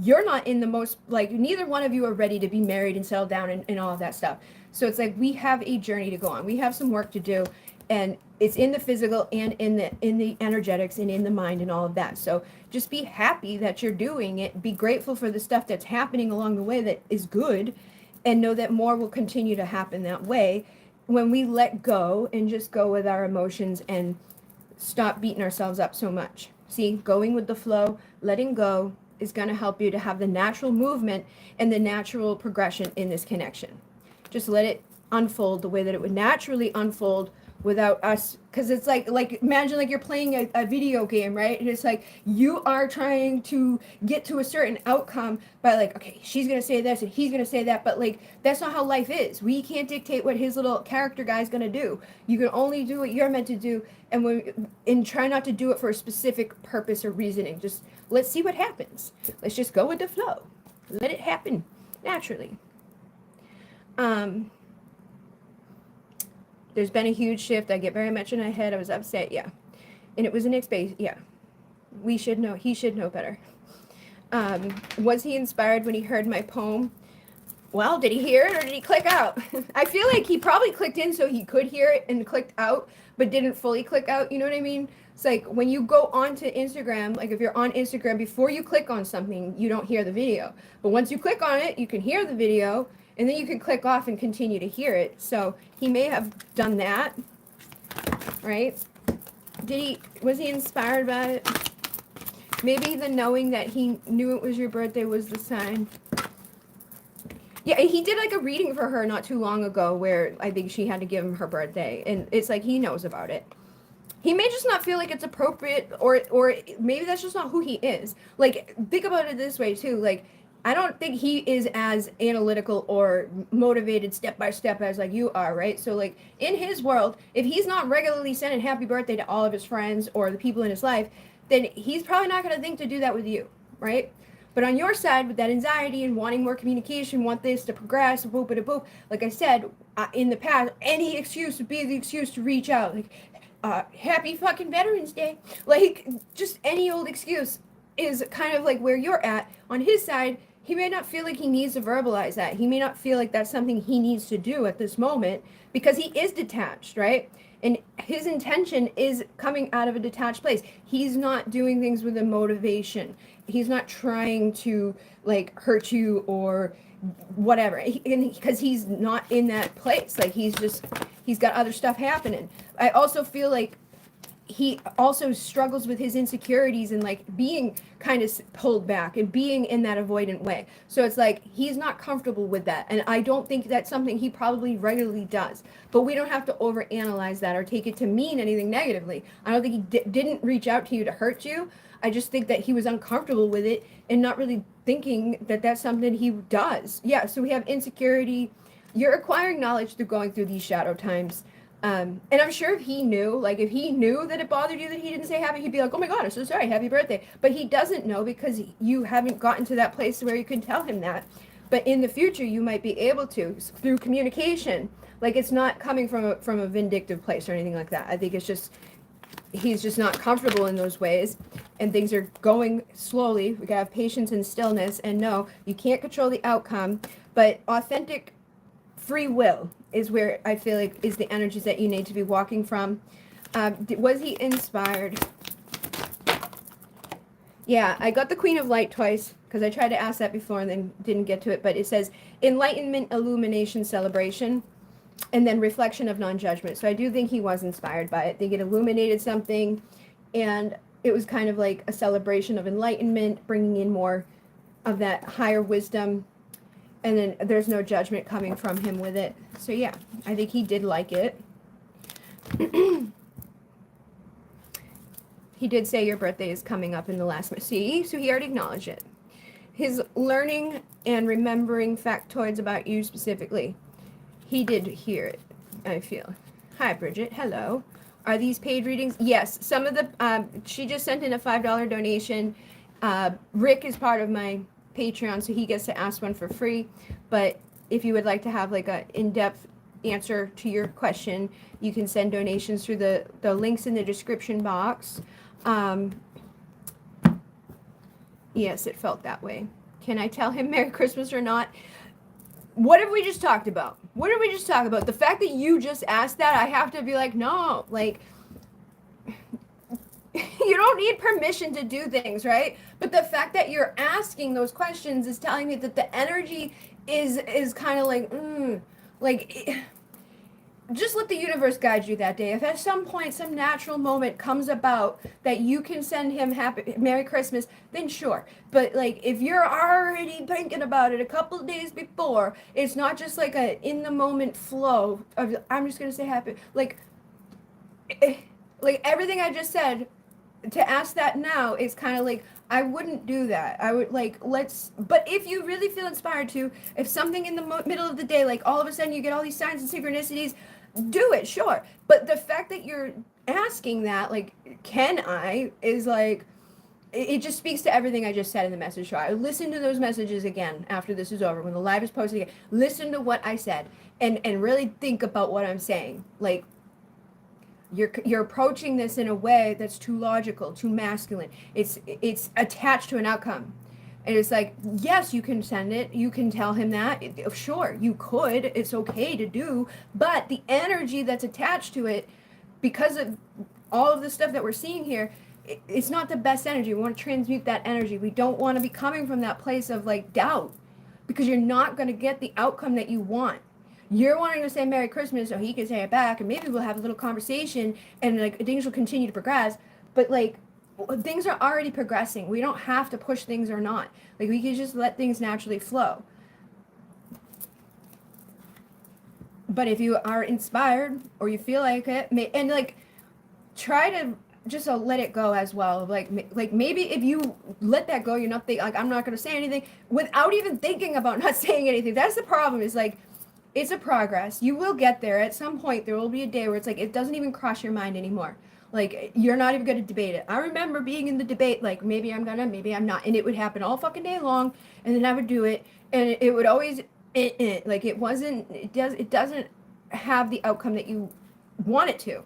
You're not in the most, like, neither one of you are ready to be married and settle down and all of that stuff. So it's like we have a journey to go on. We have some work to do, and it's in the physical and in the energetics and in the mind and all of that. So just be happy that you're doing it. Be grateful for the stuff that's happening along the way that is good, and know that more will continue to happen that way when we let go and just go with our emotions and stop beating ourselves up so much. See, going with the flow, letting go, is going to help you to have the natural movement and the natural progression in this connection. Just let it unfold the way that it would naturally unfold without us, because it's like imagine like you're playing a video game, right? And it's like you are trying to get to a certain outcome by like, okay, she's going to say this and he's going to say that, but like that's not how life is. We can't dictate what his little character guy's going to do. You can only do what you're meant to do, and try not to do it for a specific purpose or reasoning. Just let's see what happens. Let's just go with the flow. Let it happen naturally. There's been a huge shift. I get very much in my head. I was upset, yeah. And it was an space, yeah. He should know better. Was he inspired when he heard my poem? Well, did he hear it or did he click out? I feel like he probably clicked in so he could hear it and clicked out, but didn't fully click out, you know what I mean? It's like when you go onto Instagram, like if you're on Instagram, before you click on something, you don't hear the video. But once you click on it, you can hear the video, and then you can click off and continue to hear it. So he may have done that, right? Was he inspired by it? Maybe the knowing that he knew it was your birthday was the sign. Yeah, he did like a reading for her not too long ago where I think she had to give him her birthday. And it's like he knows about it. He may just not feel like it's appropriate, or maybe that's just not who he is. Like, think about it this way too. Like, I don't think he is as analytical or motivated step by step as like you are, right? So like in his world, if he's not regularly sending happy birthday to all of his friends or the people in his life, then he's probably not going to think to do that with you, right? But on your side, with that anxiety and wanting more communication, want this to progress, boop, boop, boop. Like I said, in the past, any excuse would be the excuse to reach out. Like, happy fucking Veterans Day. Like, just any old excuse is kind of like where you're at. On his side, he may not feel like he needs to verbalize that. He may not feel like that's something he needs to do at this moment because he is detached, right? And his intention is coming out of a detached place. He's not doing things with a motivation. He's not trying to like hurt you or whatever, because he's not in that place. Like he's got other stuff happening. I also feel like he also struggles with his insecurities and like being kind of pulled back and being in that avoidant way. So it's like he's not comfortable with that. And I don't think that's something he probably regularly does. But we don't have to overanalyze that or take it to mean anything negatively. I don't think he didn't reach out to you to hurt you. I just think that he was uncomfortable with it and not really thinking that that's something he does. Yeah, so we have insecurity. You're acquiring knowledge through going through these shadow times. And I'm sure if he knew that it bothered you that he didn't say happy, he'd be like, oh my God, I'm so sorry, happy birthday. But he doesn't know because you haven't gotten to that place where you can tell him that. But in the future, you might be able to, through communication. Like, it's not coming from a vindictive place or anything like that. I think it's just, he's just not comfortable in those ways, and things are going slowly. We gotta have patience and stillness, and no, you can't control the outcome, but authentic free will is where I feel like is the energies that you need to be walking from. Was he inspired? Yeah, I got the Queen of Light twice because I tried to ask that before and then didn't get to it, but it says enlightenment, illumination, celebration, and then reflection of non-judgment. So I do think he was inspired by it. I think it illuminated something, and it was kind of like a celebration of enlightenment, bringing in more of that higher wisdom, and then there's no judgment coming from him with it. So yeah, I think he did like it. He did say your birthday is coming up in the last month. See, so he already acknowledged it. His learning and remembering factoids about you specifically. He did hear it, I feel. Hi, Bridget. Hello. Are these paid readings? Yes. Some of the, she just sent in a $5 donation. Rick is part of my Patreon, so he gets to ask one for free. But if you would like to have like a in-depth answer to your question, you can send donations through the links in the description box. Yes, it felt that way. Can I tell him Merry Christmas or not? What have we just talked about? What did we just talk about? The fact that you just asked that, I have to be like, no, like, you don't need permission to do things, right? But the fact that you're asking those questions is telling me that the energy is kind of like, just let the universe guide you that day. If at some point some natural moment comes about that you can send him Merry Christmas, then sure. But like, if you're already thinking about it a couple of days before, it's not just like a in the moment flow of I'm just gonna say happy, like everything I just said. To ask that now is kind of like, I wouldn't do that. I would like, but if you really feel inspired to, if something in the middle of the day, like all of a sudden you get all these signs and synchronicities, do it, sure. But the fact that you're asking that, like, can I, is like, it just speaks to everything I just said in the message. So I listen to those messages again after this is over. When the live is posted again, listen to what I said and really think about what I'm saying. Like, you're approaching this in a way that's too logical, too masculine. It's attached to an outcome. And it's like, yes, you can send it. You can tell him that. Sure, you could. It's okay to do. But the energy that's attached to it, because of all of the stuff that we're seeing here, it's not the best energy. We want to transmute that energy. We don't want to be coming from that place of like doubt, because you're not going to get the outcome that you want. You're wanting to say Merry Christmas so he can say it back, and maybe we'll have a little conversation and like things will continue to progress. But like, things are already progressing. We don't have to push things or not. Like, we can just let things naturally flow. But if you are inspired or you feel like it, and like, try to just let it go as well. Like maybe if you let that go, you're not like, I'm not going to say anything without even thinking about not saying anything. That's the problem. Is like, it's a progress. You will get there. At some point, there will be a day where it's like, it doesn't even cross your mind anymore. Like, you're not even going to debate it. I remember being in the debate, like, maybe I'm going to, maybe I'm not. And it would happen all fucking day long. And then I would do it. And it would always, like, it doesn't have the outcome that you want it to.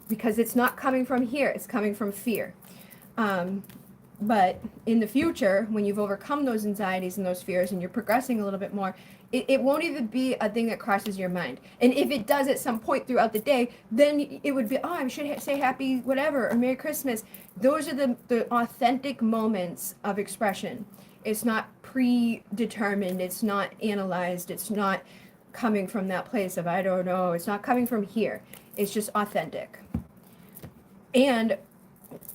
Because it's not coming from here. It's coming from fear. But in the future, when you've overcome those anxieties and those fears and you're progressing a little bit more, it won't even be a thing that crosses your mind. And if it does at some point throughout the day, then it would be, oh, I should say happy whatever or Merry Christmas. Those are the authentic moments of expression. It's not predetermined. It's not analyzed. It's not coming from that place of, I don't know. It's not coming from here. It's just authentic. And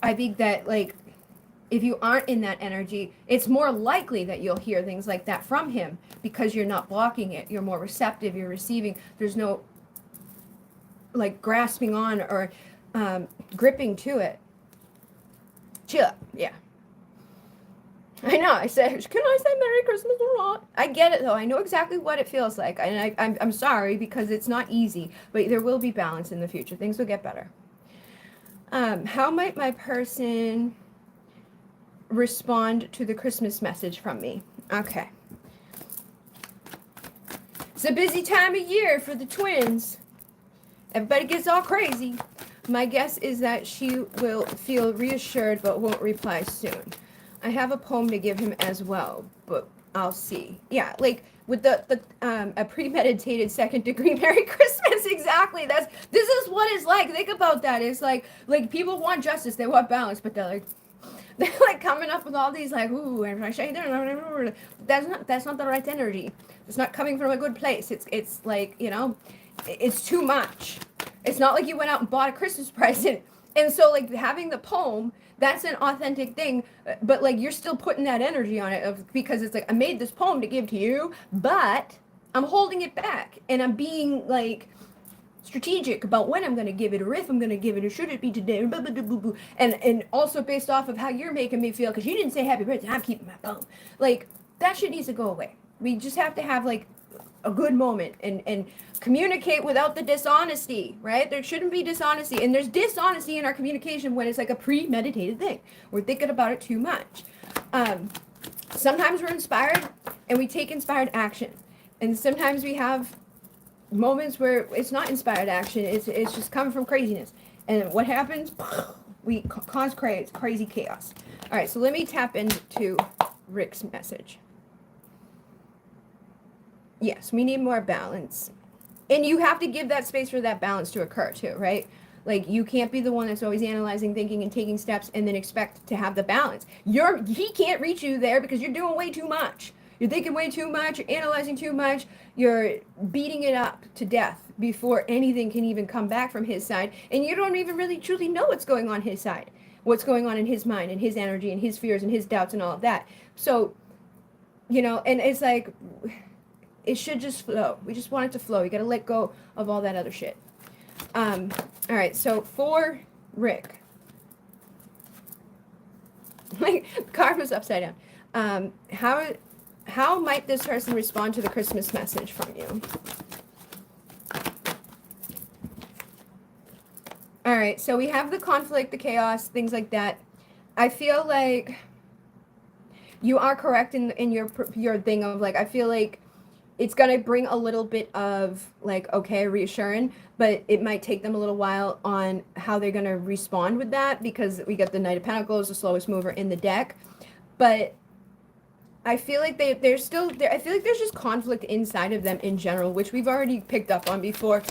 I think that, like, if you aren't in that energy, it's more likely that you'll hear things like that from him because you're not blocking it. You're more receptive. You're receiving. There's no, like, grasping on or gripping to it. Chill. Yeah. I know. I said, can I say Merry Christmas or not? I get it, though. I know exactly what it feels like. And I'm sorry because it's not easy. But there will be balance in the future. Things will get better. How might my person respond to the Christmas message from me? Okay. It's a busy time of year for the twins. Everybody gets all crazy. My guess is that she will feel reassured but won't reply soon. I have a poem to give him as well, but I'll see. Yeah, like with the a premeditated second degree Merry Christmas. Exactly. This is what it's like. Think about that. It's like people want justice, they want balance, but they're like coming up with all these like, ooh, and I say that's not the right energy. It's not coming from a good place. It's like, you know, it's too much. It's not like you went out and bought a Christmas present. And so like having the poem, that's an authentic thing, but like you're still putting that energy on it because it's like I made this poem to give to you, but I'm holding it back and I'm being like strategic about when I'm going to give it or if I'm going to give it or should it be today, and also based off of how you're making me feel because you didn't say happy birthday, I'm keeping my poem. Like that shit needs to go away. We just have to have like a good moment and communicate without the dishonesty, right? There shouldn't be dishonesty, and there's dishonesty in our communication when it's like a premeditated thing. We're thinking about it too much. Sometimes we're inspired and we take inspired action, and sometimes we have moments where it's not inspired action. It's just coming from craziness, and what happens? We cause crazy chaos. All right, so let me tap into Rick's message. Yes, we need more balance. And you have to give that space for that balance to occur too, right? Like you can't be the one that's always analyzing, thinking, and taking steps and then expect to have the balance. He can't reach you there because you're doing way too much. You're thinking way too much, you're analyzing too much, you're beating it up to death before anything can even come back from his side. And you don't even really truly know what's going on his side, what's going on in his mind and his energy and his fears and his doubts and all of that. So, you know, and it's like, it should just flow. We just want it to flow. You got to let go of all that other shit. All right, so for Rick, like karma's upside down. How might this person respond to the Christmas message from you? All right, so we have the conflict, the chaos, things like that. I feel like you are correct in your thing of like, I feel like it's going to bring a little bit of like, okay, reassuring, but it might take them a little while on how they're going to respond with that because we got the Knight of Pentacles, the slowest mover in the deck. But I feel like they're still there. I feel like there's just conflict inside of them in general, which we've already picked up on before.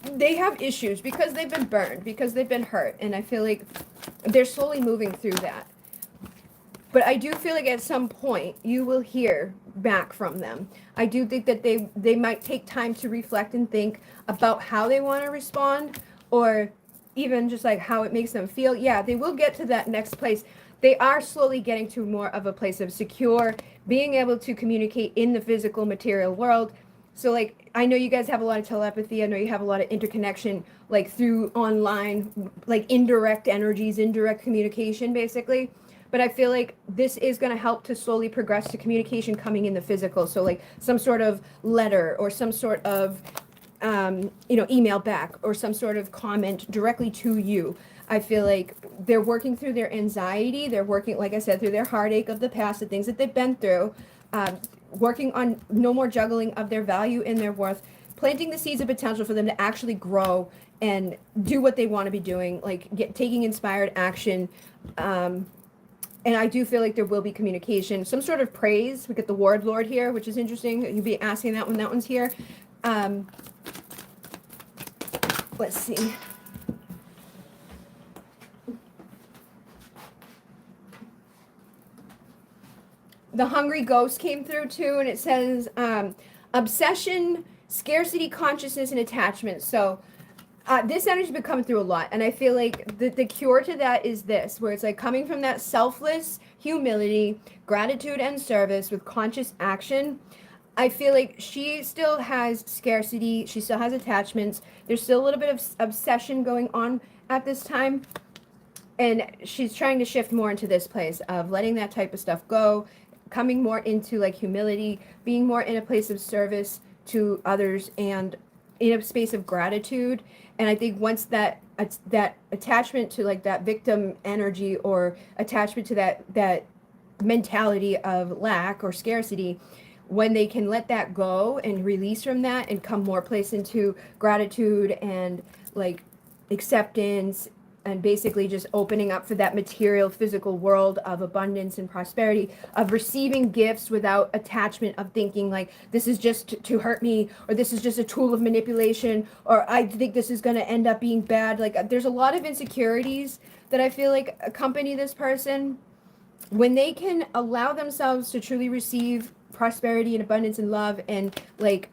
They have issues because they've been burned, because they've been hurt. And I feel like they're slowly moving through that. But I do feel like at some point you will hear back from them. I do think that they might take time to reflect and think about how they want to respond or even just like how it makes them feel. Yeah, they will get to that next place. They are slowly getting to more of a place of secure, being able to communicate in the physical material world. So like, I know you guys have a lot of telepathy. I know you have a lot of interconnection, like through online, like indirect energies, indirect communication, basically. But I feel like this is going to help to slowly progress to communication coming in the physical. So like some sort of letter or some sort of, email back or some sort of comment directly to you. I feel like they're working through their anxiety. They're working, like I said, through their heartache of the past, the things that they've been through, working on no more juggling of their value and their worth, planting the seeds of potential for them to actually grow and do what they want to be doing, like taking inspired action. And I do feel like there will be communication, some sort of praise. We get the Ward Lord here, which is interesting. You'll be asking that when that one's here. Let's see. The Hungry Ghost came through too, and it says obsession, scarcity, consciousness, and attachment. So this energy's been coming through a lot, and I feel like the cure to that is this, where it's like coming from that selfless humility, gratitude, and service with conscious action. I feel like she still has scarcity, she still has attachments, there's still a little bit of obsession going on at this time, and she's trying to shift more into this place of letting that type of stuff go, coming more into like humility, being more in a place of service to others and in a space of gratitude. And I think once that attachment to like that victim energy or attachment to that mentality of lack or scarcity, when they can let that go and release from that and come more place into gratitude and like acceptance and basically just opening up for that material physical world of abundance and prosperity, of receiving gifts without attachment, of thinking like this is just to hurt me, or this is just a tool of manipulation, or I think this is going to end up being bad. Like there's a lot of insecurities that I feel like accompany this person. When they can allow themselves to truly receive prosperity and abundance and love and like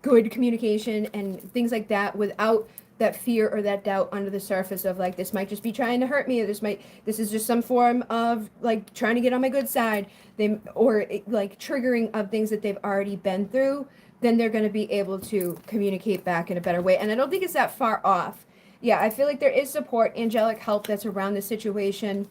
good communication and things like that without that fear or that doubt under the surface of like this might just be trying to hurt me, or this is just some form of like trying to get on my good side, they or like triggering of things that they've already been through, then they're going to be able to communicate back in a better way. And I don't think it's that far off. Yeah, I feel like there is support, angelic help that's around the situation.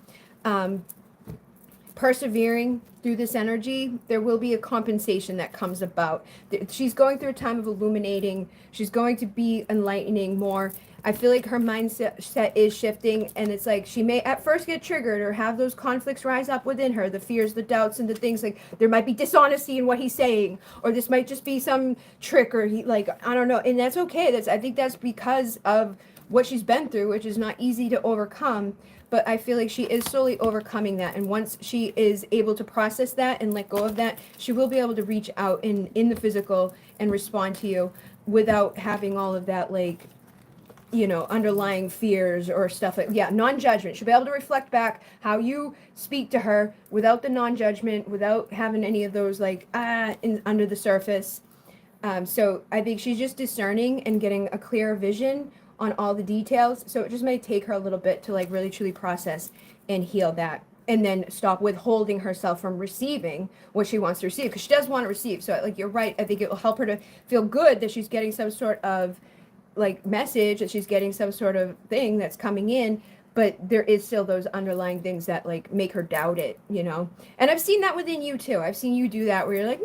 Persevering through this energy, there will be a compensation that comes about. She's going through a time of illuminating. She's going to be enlightening more. I feel like her mindset is shifting, and it's like she may at first get triggered or have those conflicts rise up within her, the fears, the doubts, and the things like there might be dishonesty in what he's saying, or this might just be some trick, or he like I don't know, and that's okay. I think that's because of what she's been through, which is not easy to overcome. But I feel like she is slowly overcoming that. And once she is able to process that and let go of that, she will be able to reach out in the physical and respond to you without having all of that, like, underlying fears or stuff like, yeah, non-judgment. She'll be able to reflect back how you speak to her without the non-judgment, without having any of those, like, under the surface. So I think she's just discerning and getting a clearer vision on all the details. So it just may take her a little bit to like really truly process and heal that, and then stop withholding herself from receiving what she wants to receive, because she does want to receive. So like you're right, I think it will help her to feel good that she's getting some sort of like message, that she's getting some sort of thing that's coming in, but there is still those underlying things that like make her doubt it. And I've seen that within you too. I've seen you do that where you're like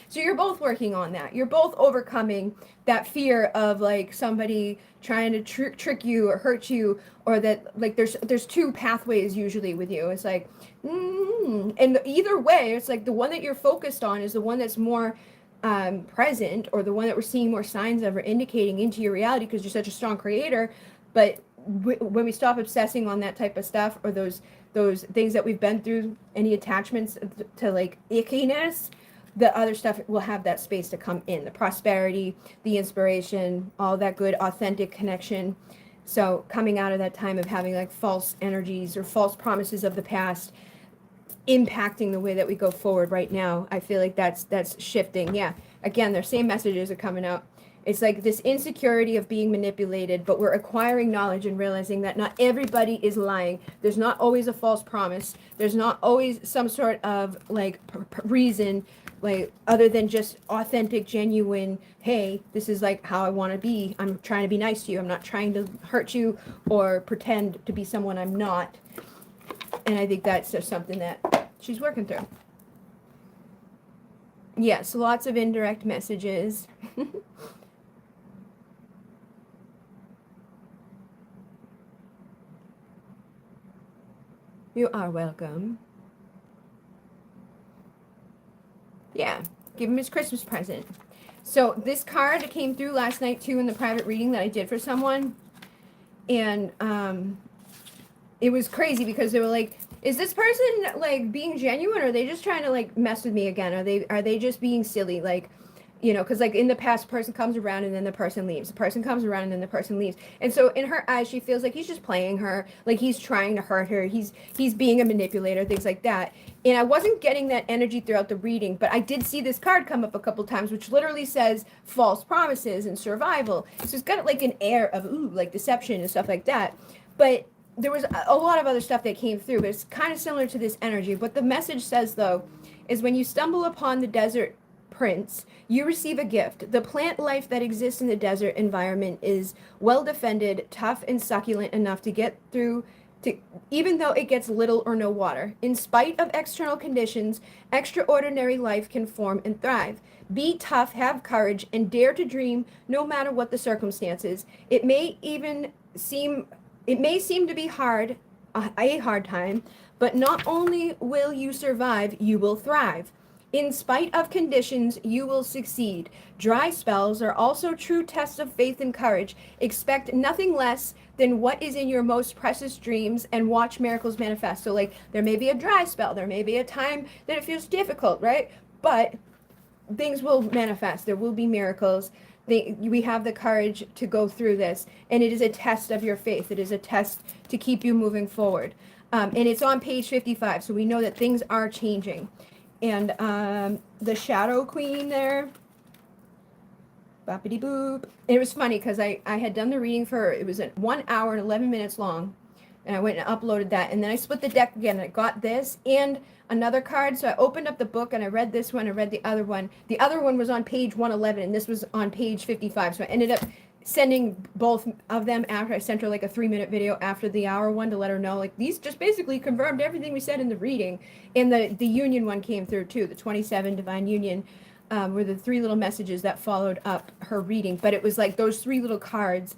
so you're both working on that. You're both overcoming that fear of like somebody trying to trick you or hurt you, or that like there's two pathways usually with you. It's like and either way, it's like the one that you're focused on is the one that's more present, or the one that we're seeing more signs of or indicating into your reality, because you're such a strong creator. But when we stop obsessing on that type of stuff, or those things that we've been through, any attachments to like ickiness, the other stuff will have that space to come in, the prosperity, the inspiration, all that good authentic connection. So coming out of that time of having like false energies or false promises of the past impacting the way that we go forward right now, I feel like that's shifting. Yeah, again, their same messages are coming out. It's like this insecurity of being manipulated, but we're acquiring knowledge and realizing that not everybody is lying. There's not always a false promise. There's not always some sort of like reason, like other than just authentic, genuine, hey, this is like how I want to be. I'm trying to be nice to you. I'm not trying to hurt you or pretend to be someone I'm not. And I think that's just something that she's working through. Yes, lots of indirect messages. You are welcome. Yeah, give him his Christmas present. So this card came through last night too in the private reading that I did for someone. And it was crazy because they were like, is this person like being genuine, or are they just trying to like mess with me again? Are they just being silly? Like, because like in the past, person comes around and then the person leaves. The person comes around and then the person leaves. And so in her eyes, she feels like he's just playing her, like he's trying to hurt her. He's being a manipulator, things like that. And I wasn't getting that energy throughout the reading, but I did see this card come up a couple times, which literally says false promises and survival. So it's got like an air of like deception and stuff like that. But there was a lot of other stuff that came through, but it's kind of similar to this energy. What the message says, though, is when you stumble upon the desert prince, you receive a gift. The plant life that exists in the desert environment is well defended, tough, and succulent enough to get through, even though it gets little or no water. In spite of external conditions, extraordinary life can form and thrive. Be tough, have courage, and dare to dream no matter what the circumstances. It may seem to be hard a hard time, but not only will you survive, you will thrive. In spite of conditions, you will succeed. Dry spells are also true tests of faith and courage. Expect nothing less than what is in your most precious dreams and watch miracles manifest. So, like, there may be a dry spell, there may be a time that it feels difficult, right? But things will manifest. There will be miracles. We have the courage to go through this, and it is a test of your faith. It is a test to keep you moving forward. And it's on page 55, so we know that things are changing. And the Shadow Queen there, boppity boop. It was funny because I had done the reading for her. It was at 1 hour and 11 minutes long. And I went and uploaded that. And then I split the deck again. And I got this and another card. So I opened up the book and I read this one. I read the other one. The other one was on page 111 and this was on page 55. So I ended up sending both of them after. I sent her like a 3-minute video after the hour one to let her know, like, these just basically confirmed everything we said in the reading. And the union one came through too. The 27 divine union were the 3 little messages that followed up her reading. But it was like those 3 little cards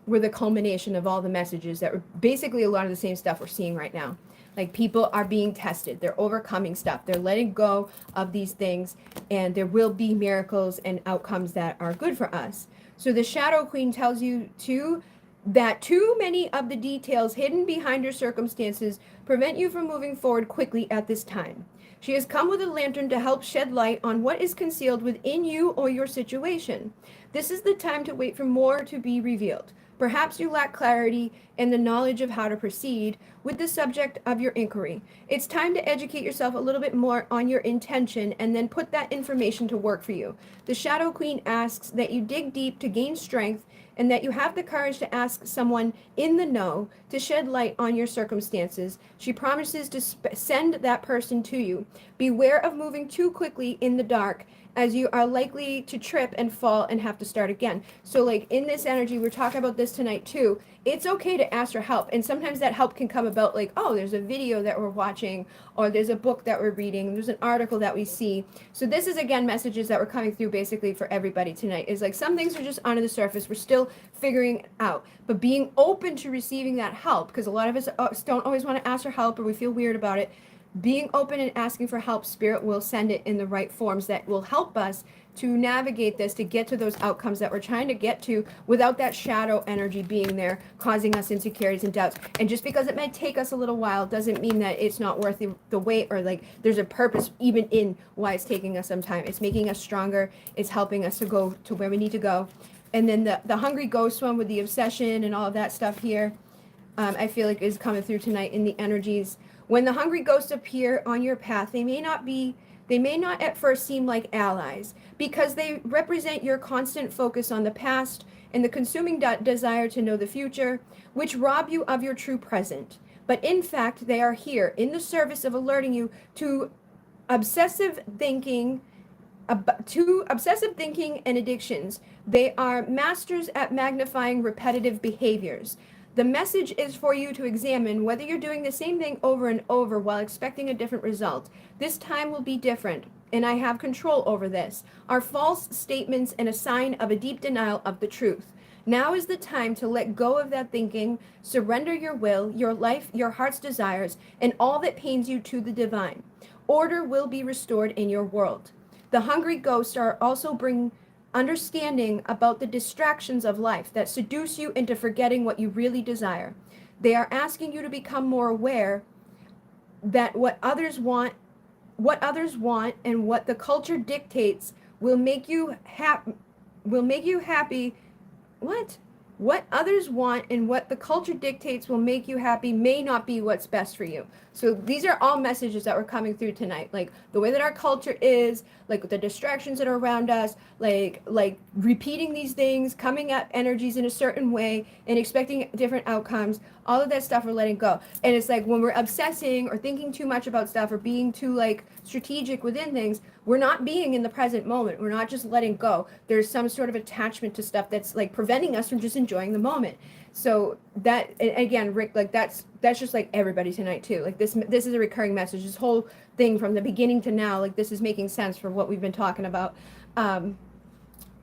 were the culmination of all the messages that were basically a lot of the same stuff we're seeing right now. Like, people are being tested. They're overcoming stuff. They're letting go of these things. And there will be miracles and outcomes that are good for us. So the Shadow Queen tells you, too, that too many of the details hidden behind your circumstances prevent you from moving forward quickly at this time. She has come with a lantern to help shed light on what is concealed within you or your situation. This is the time to wait for more to be revealed. Perhaps you lack clarity and the knowledge of how to proceed with the subject of your inquiry. It's time to educate yourself a little bit more on your intention and then put that information to work for you. The Shadow Queen asks that you dig deep to gain strength and that you have the courage to ask someone in the know to shed light on your circumstances. She promises to send that person to you. Beware of moving too quickly in the dark, as you are likely to trip and fall and have to start again. So, like, in this energy, we're talking about this tonight too. It's okay to ask for help. And sometimes that help can come about like, oh, there's a video that we're watching, or there's a book that we're reading, there's an article that we see. So this is, again, messages that were coming through basically for everybody tonight. Is like, some things are just under the surface. We're still figuring it out. But being open to receiving that help, because a lot of us don't always want to ask for help, or we feel weird about it. Being open and asking for help, Spirit will send it in the right forms that will help us to navigate this, to get to those outcomes that we're trying to get to without that shadow energy being there, causing us insecurities and doubts. And just because it might take us a little while doesn't mean that it's not worth the wait, or like there's a purpose even in why it's taking us some time. It's making us stronger. It's helping us to go to where we need to go. And then the Hungry Ghost one with the obsession and all of that stuff here, I feel like is coming through tonight in the energies. When the hungry ghosts appear on your path, they may not at first seem like allies, because they represent your constant focus on the past and the consuming desire to know the future, which rob you of your true present. But in fact, they are here in the service of alerting you to obsessive thinking and addictions. They are masters at magnifying repetitive behaviors. The message is for you to examine whether you're doing the same thing over and over while expecting a different result. This time will be different, and I have control over this, are false statements and a sign of a deep denial of the truth. Now is the time to let go of that thinking, surrender your will, your life, your heart's desires, and all that pains you to the divine. Order will be restored in your world. The hungry ghosts are also bring understanding about the distractions of life that seduce you into forgetting what you really desire. They are asking you to become more aware that what others want and what the culture dictates will make you happy. What others want and what the culture dictates will make you happy may not be what's best for you. So these are all messages that were coming through tonight. Like the way that our culture is, like the distractions that are around us, like repeating these things, coming at energies in a certain way and expecting different outcomes. All of that stuff we're letting go. And it's like when we're obsessing or thinking too much about stuff or being too like strategic within things, we're not being in the present moment. We're not just letting go. There's some sort of attachment to stuff that's like preventing us from just enjoying the moment. So that, again, Rick, like that's just like everybody tonight too. Like this is a recurring message. This whole thing from the beginning to now, like this is making sense for what we've been talking about.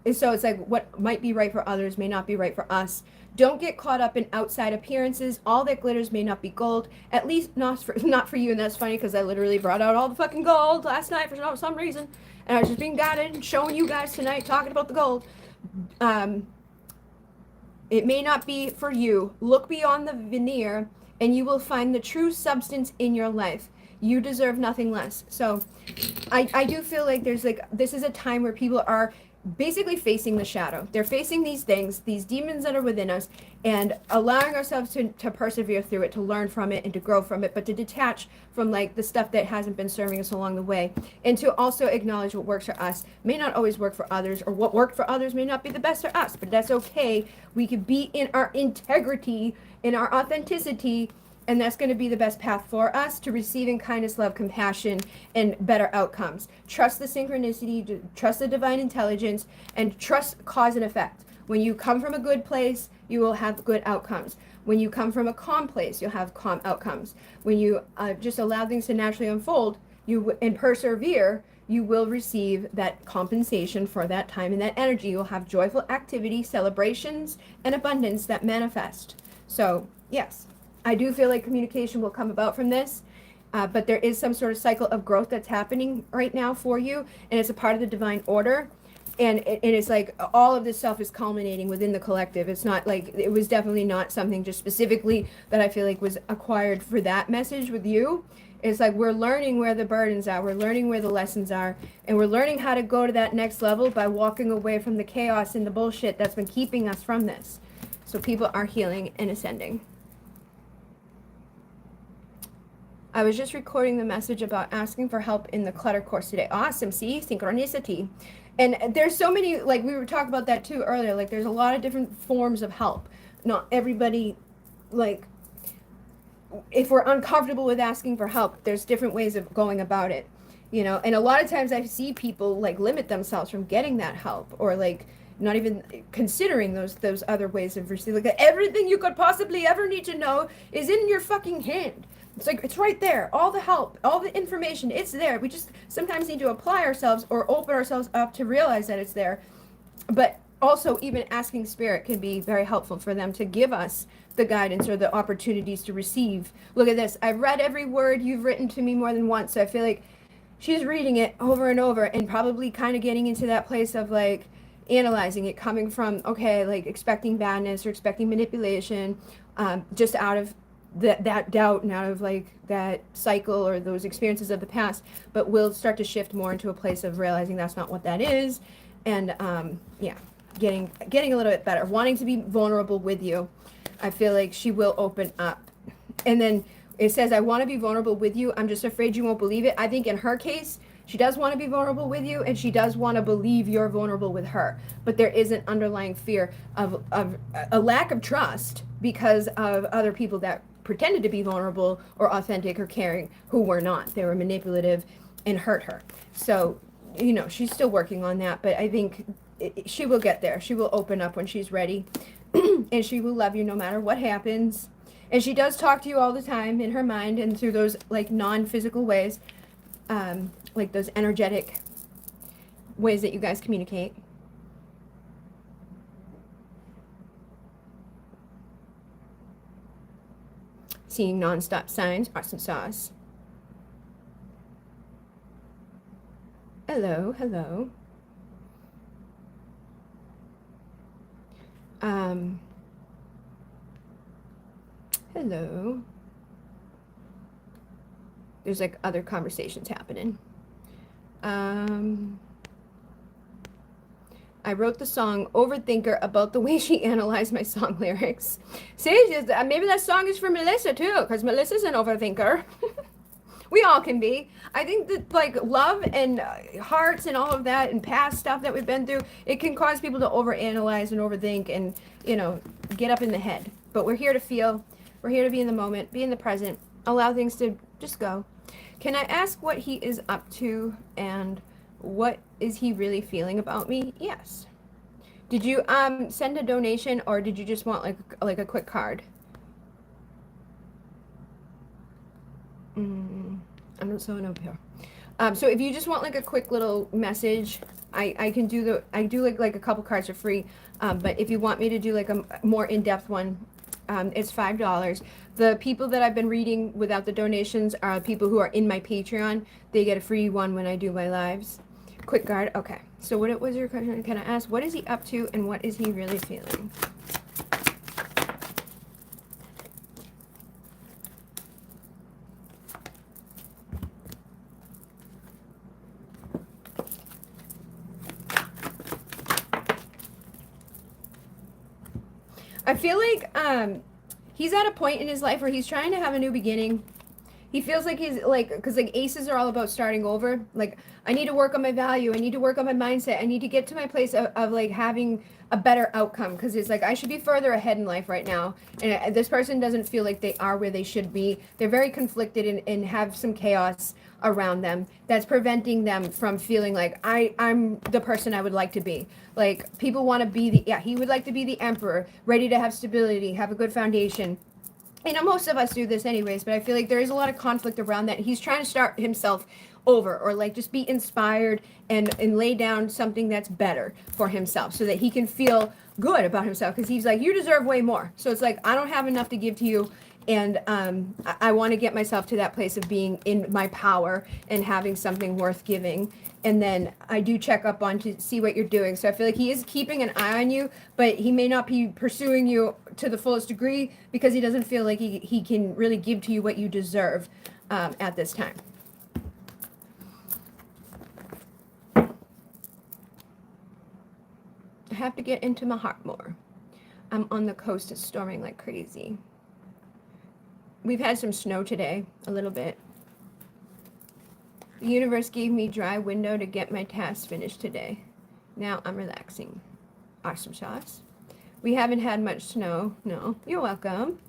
And so it's like what might be right for others may not be right for us. Don't get caught up in outside appearances. All that glitters may not be gold. At least not for you. And that's funny because I literally brought out all the fucking gold last night for some reason, and I was just being guided and showing you guys tonight talking about the gold. Um, it may not be for you. Look beyond the veneer, and you will find the true substance in your life. You deserve nothing less. So I do feel like there's like, this is a time where people are basically facing the shadow. They're facing these things, these demons that are within us, and allowing ourselves to persevere through it, to learn from it and to grow from it, but to detach from like the stuff that hasn't been serving us along the way, and to also acknowledge what works for us may not always work for others, or what worked for others may not be the best for us, but that's okay. We could be in our integrity, in our authenticity, and that's going to be the best path for us to receiving kindness, love, compassion, and better outcomes. Trust the synchronicity, trust the divine intelligence, and trust cause and effect. When you come from a good place, you will have good outcomes. When you come from a calm place, you'll have calm outcomes. When you just allow things to naturally unfold, and persevere, you will receive that compensation for that time and that energy. You'll have joyful activity, celebrations, and abundance that manifest. So, yes. I do feel like communication will come about from this, but there is some sort of cycle of growth that's happening right now for you, and it's a part of the divine order. And it's like all of this stuff is culminating within the collective. It's not like, it was definitely not something just specifically that I feel like was acquired for that message with you. It's like we're learning where the burdens are, we're learning where the lessons are, and we're learning how to go to that next level by walking away from the chaos and the bullshit that's been keeping us from this. So people are healing and ascending. I was just recording the message about asking for help in the clutter course today. Awesome. See, synchronicity. And there's so many, like we were talking about that too earlier, like there's a lot of different forms of help. Not everybody, like, if we're uncomfortable with asking for help, there's different ways of going about it, you know. And a lot of times I see people like limit themselves from getting that help, or like not even considering those other ways of receiving. Like everything you could possibly ever need to know is in your fucking hand. It's like, it's right there. All the help, all the information, it's there. We just sometimes need to apply ourselves or open ourselves up to realize that it's there. But also, even asking spirit can be very helpful for them to give us the guidance or the opportunities to receive. Look at this. I've read every word you've written to me more than once. So I feel like she's reading it over and over and probably kind of getting into that place of like analyzing it, coming from, okay, like expecting badness or expecting manipulation, just out of that doubt and out of like that cycle or those experiences of the past. But we'll start to shift more into a place of realizing that's not what that is, and yeah, getting a little bit better, wanting to be vulnerable with you. I feel like she will open up. And then it says, I want to be vulnerable with you, I'm just afraid you won't believe it. I think in her case, she does want to be vulnerable with you, and she does want to believe you're vulnerable with her. But there is an underlying fear of a lack of trust because of other people that pretended to be vulnerable or authentic or caring who were not. They were manipulative and hurt her. So, you know, she's still working on that, but I think she will get there. She will open up when she's ready, and she will love you no matter what happens. And she does talk to you all the time in her mind and through those like non-physical ways, like those energetic ways that you guys communicate. Seeing non-stop signs, awesome sauce. Hello, hello. Hello. There's like other conversations happening. I wrote the song Overthinker about the way she analyzed my song lyrics. See, maybe that song is for Melissa too, because Melissa's an overthinker. We all can be. I think that like love and hearts and all of that and past stuff that we've been through, it can cause people to overanalyze and overthink and, you know, get up in the head. But we're here to feel. We're here to be in the moment, be in the present, allow things to just go. Can I ask what he is up to and what is he really feeling about me? Yes. Did you send a donation, or did you just want like a quick card? I'm not showing up here. So if you just want like a quick little message, I can do I do like a couple cards for free. But if you want me to do like a more in-depth one, it's $5. The people that I've been reading without the donations are people who are in my Patreon. They get a free one when I do my lives. Quick card. Okay. So what was your question? Can I ask, what is he up to and what is he really feeling? I feel like he's at a point in his life where he's trying to have a new beginning. He feels like he's like, because like aces are all about starting over. Like, I need to work on my value. I need to work on my mindset. I need to get to my place of like having a better outcome. Because it's like, I should be further ahead in life right now. And this person doesn't feel like they are where they should be. They're very conflicted and have some chaos around them that's preventing them from feeling like I'm the person I would like to be. Like, people want to be he would like to be the emperor, ready to have stability, have a good foundation. You know, most of us do this anyways, but I feel like there is a lot of conflict around that. He's trying to start himself over, or like just be inspired and lay down something that's better for himself so that he can feel good about himself, because he's like, you deserve way more. So it's like, I don't have enough to give to you, and I want to get myself to that place of being in my power and having something worth giving. And then I do check up on to see what you're doing. So I feel like he is keeping an eye on you, but he may not be pursuing you to the fullest degree because he doesn't feel like he can really give to you what you deserve at this time. I have to get into my heart more. I'm on the coast. It's storming like crazy. We've had some snow today, a little bit. The universe gave me dry window to get my tasks finished today. Now I'm relaxing. Awesome sauce. We haven't had much snow. No, you're welcome.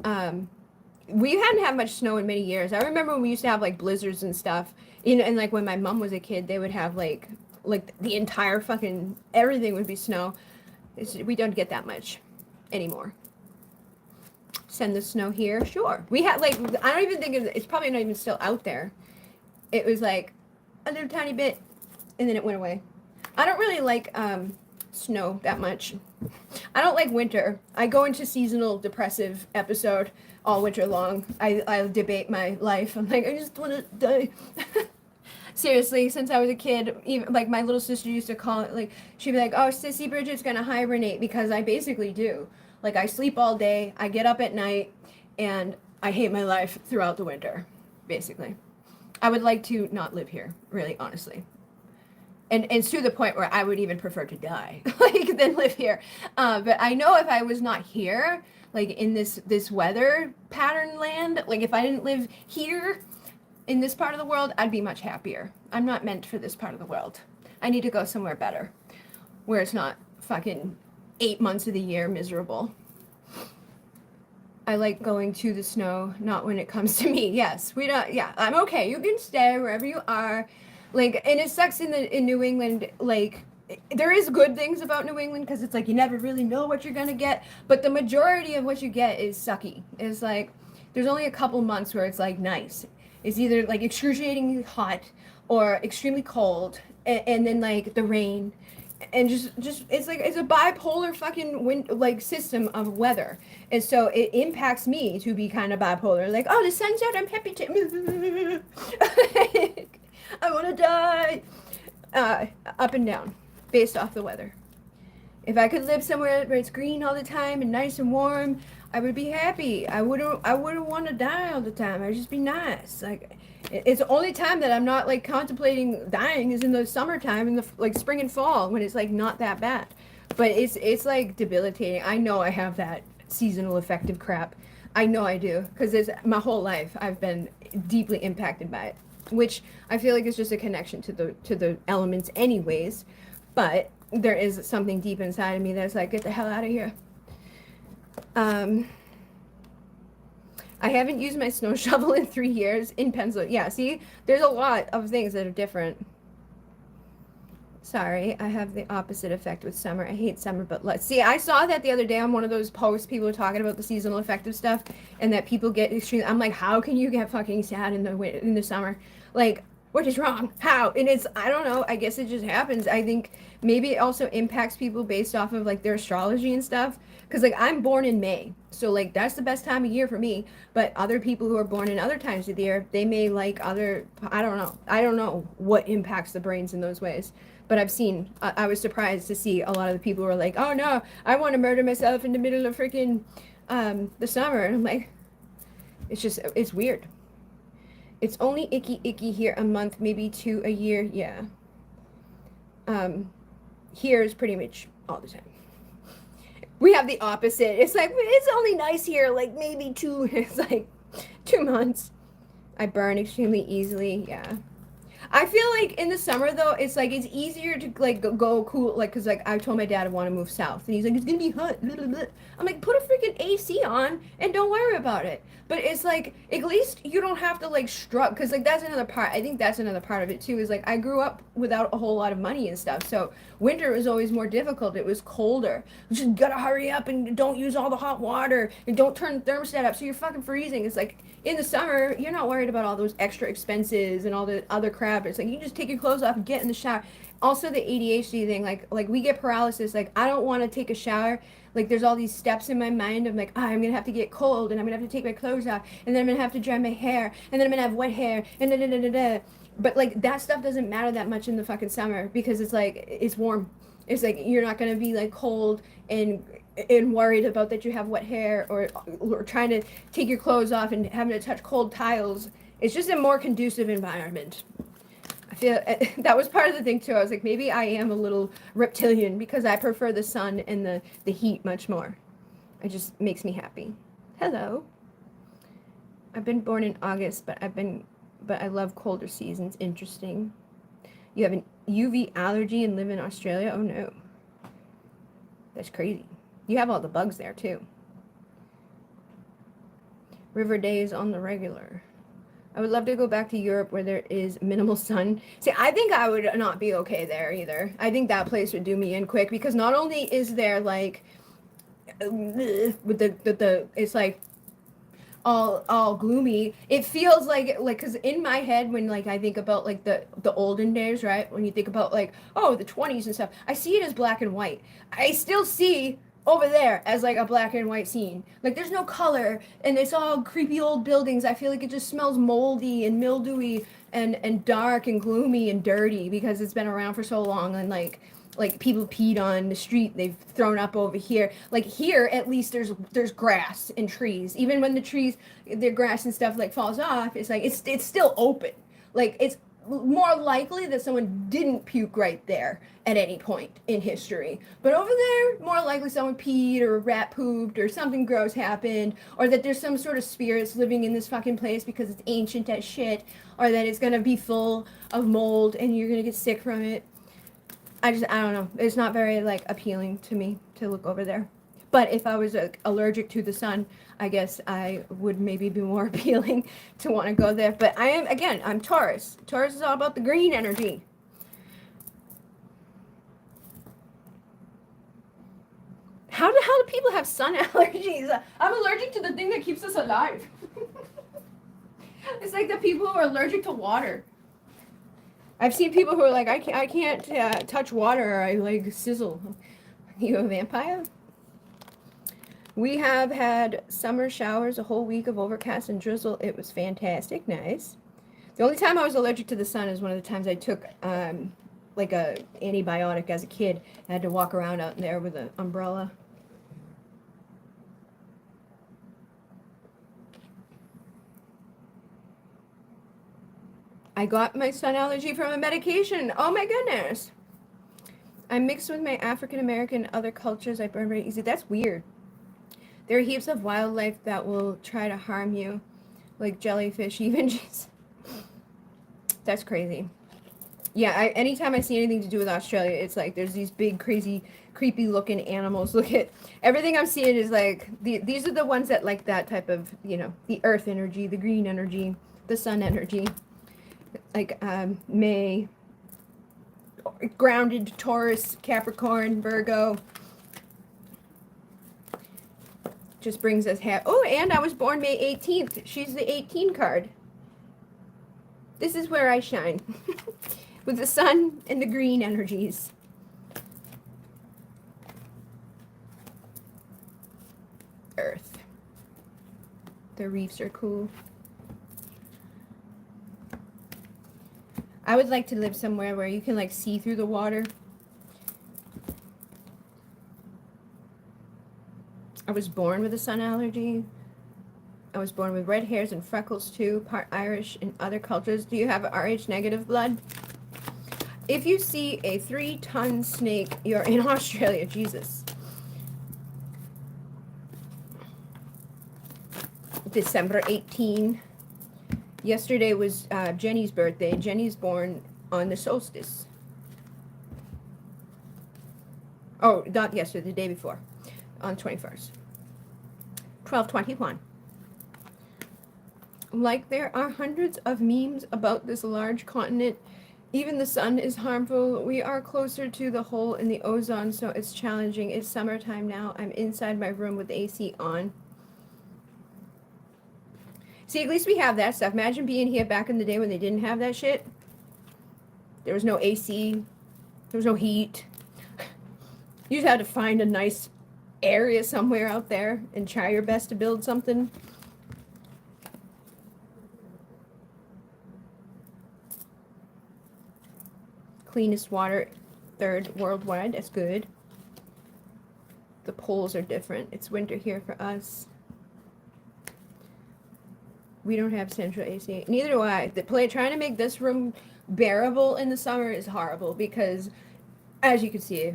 We hadn't had much snow in many years. I remember when we used to have like blizzards and stuff. You know, and like when my mom was a kid, they would have like the entire fucking everything would be snow. We don't get that much anymore. Send the snow here, sure. We had like, I don't even think it's probably not even still out there. It was like a little tiny bit, and then it went away. I don't really like snow that much. I don't like winter. I go into seasonal depressive episode all winter long. I debate my life. I'm like, I just want to die. Seriously, since I was a kid, even like my little sister used to call it, like, she'd be like, oh, Sissy Bridget's gonna hibernate, because I basically do. Like, I sleep all day, I get up at night, and I hate my life throughout the winter, basically. I would like to not live here, really, honestly. And it's to the point where I would even prefer to die, like, than live here. But I know if I was not here, like, in this weather pattern land, like, if I didn't live here in this part of the world, I'd be much happier. I'm not meant for this part of the world. I need to go somewhere better, where it's not fucking 8 months of the year miserable. I like going to the snow, not when it comes to me. Yes, we don't. Yeah, I'm okay. You can stay wherever you are. Like, and it sucks in New England. Like, there is good things about New England, because it's like you never really know what you're gonna get. But the majority of what you get is sucky. It's like there's only a couple months where it's like nice. It's either like excruciatingly hot or extremely cold, and then like the rain. And just it's like it's a bipolar fucking system of weather, and so it impacts me to be kind of bipolar. Like, oh, the sun's out, I'm happy to. I want to die. Up and down, based off the weather. If I could live somewhere where it's green all the time and nice and warm, I would be happy. I wouldn't want to die all the time. I'd just be nice. Like, it's the only time that I'm not like contemplating dying is in the summertime, in the like spring and fall, when it's like not that bad. But it's like debilitating. I know I have that seasonal affective crap. I know I do, because my whole life I've been deeply impacted by it, which I feel like is just a connection to the elements anyways. But there is something deep inside of me that's like, get the hell out of here. I haven't used my snow shovel in 3 years in Pennsylvania. Yeah, see, there's a lot of things that are different. Sorry, I have the opposite effect with summer. I hate summer, but let's see. I saw that the other day on one of those posts. People were talking about the seasonal affective stuff, and that people get extreme. I'm like, how can you get fucking sad in the summer? Like, What is wrong? How? And it's, I don't know, I guess it just happens. I think maybe it also impacts people based off of like their astrology and stuff. Because like I'm born in May, so like that's the best time of year for me. But other people who are born in other times of the year, they may like other, I don't know. I don't know what impacts the brains in those ways. But I've seen, I was surprised to see a lot of the people who are like, oh no, I want to murder myself in the middle of freaking the summer. And I'm like, it's just, it's weird. It's only icky here a month, maybe 2 a year. Yeah. Here is pretty much all the time. We have the opposite. It's like, it's only nice here, like maybe 2, it's like 2 months. I burn extremely easily. Yeah. I feel like in the summer though, it's like it's easier to like go cool, like because like I told my dad I want to move south, and he's like it's gonna be hot. Blah, blah. I'm like put a freaking AC on and don't worry about it. But it's like at least you don't have to like struggle, because like that's another part. I think that's another part of it too. Is like I grew up without a whole lot of money and stuff, so winter was always more difficult. It was colder. You just gotta hurry up and don't use all the hot water and don't turn the thermostat up so you're fucking freezing. It's like in the summer, you're not worried about all those extra expenses and all the other crap. It's like you just take your clothes off and get in the shower. Also, the ADHD thing, like we get paralysis. Like I don't want to take a shower. Like there's all these steps in my mind of like, oh, I'm gonna have to get cold, and I'm gonna have to take my clothes off, and then I'm gonna have to dry my hair, and then I'm gonna have wet hair, and da da da da da. But like that stuff doesn't matter that much in the fucking summer because it's like it's warm. It's like you're not gonna be like cold and worried about that you have wet hair or trying to take your clothes off and having to touch cold tiles. It's just a more conducive environment. I feel that was part of the thing too. I was like, maybe I am a little reptilian because I prefer the sun and the heat much more. It just makes me happy. Hello. I've been born in August, but I love colder seasons. Interesting. You have an UV allergy and live in Australia? Oh no. That's crazy. You have all the bugs there too. River days on the regular. I would love to go back to Europe where there is minimal sun. See, I think I would not be okay there either. I think that place would do me in quick because not only is there like with the it's like all gloomy. It feels like because in my head when like I think about like the olden days, right? When you think about like oh the 20s and stuff, I see it as black and white. I still see over there as like a black and white scene. Like there's no color and it's all creepy old buildings. I feel like it just smells moldy and mildewy and dark and gloomy and dirty because it's been around for so long and like people peed on the street they've thrown up over here. Like here at least there's grass and trees. Even when the trees their grass and stuff like falls off, it's like it's still open. Like it's more likely that someone didn't puke right there at any point in history. But over there, more likely someone peed or a rat pooped or something gross happened, or that there's some sort of spirits living in this fucking place because it's ancient as shit, or that it's gonna be full of mold and you're gonna get sick from it. I don't know. It's not very like appealing to me to look over there. But if I was allergic to the sun, I guess I would maybe be more appealing to want to go there. But I'm Taurus. Taurus is all about the green energy. How the hell do people have sun allergies? I'm allergic to the thing that keeps us alive. It's like the people who are allergic to water. I've seen people who are like, I can't touch water or I like sizzle. You a vampire? We have had summer showers, a whole week of overcast and drizzle. It was fantastic. Nice. The only time I was allergic to the sun is one of the times I took like a antibiotic as a kid. I had to walk around out there with an umbrella. I got my sun allergy from a medication. Oh my goodness. I'm mixed with my African American other cultures. I burn very easy. That's weird. There are heaps of wildlife that will try to harm you, like jellyfish, even. That's crazy. Yeah, anytime I see anything to do with Australia, it's like there's these big, crazy, creepy looking animals. Look at everything I'm seeing is like these are the ones that like that type of, the earth energy, the green energy, the sun energy. Like May, grounded Taurus, Capricorn, Virgo. Just brings us oh, and I was born May 18th. She's the 18 card. This is where I shine. With the sun and the green energies. Earth. The reefs are cool. I would like to live somewhere where you can like see through the water. I was born with a sun allergy. I was born with red hairs and freckles too, part Irish in other cultures. Do you have Rh negative blood? If you see a 3-ton snake, you're in Australia. Jesus. December 18. Yesterday was Jenny's birthday. Jenny's born on the solstice. Oh, not yesterday, the day before. On 21st. 12/21. Like there are hundreds of memes about this large continent. Even the sun is harmful. We are closer to the hole in the ozone, so it's challenging. It's summertime now. I'm inside my room with the AC on. See, at least we have that stuff. Imagine being here back in the day when they didn't have that shit. There was no AC. There was no heat. You just had to find a nice area somewhere out there and try your best to build something. Cleanest water, 3rd worldwide. That's good. The poles are different. It's winter here for us. We don't have central AC. Neither do I. Trying to make this room bearable in the summer is horrible because, as you can see,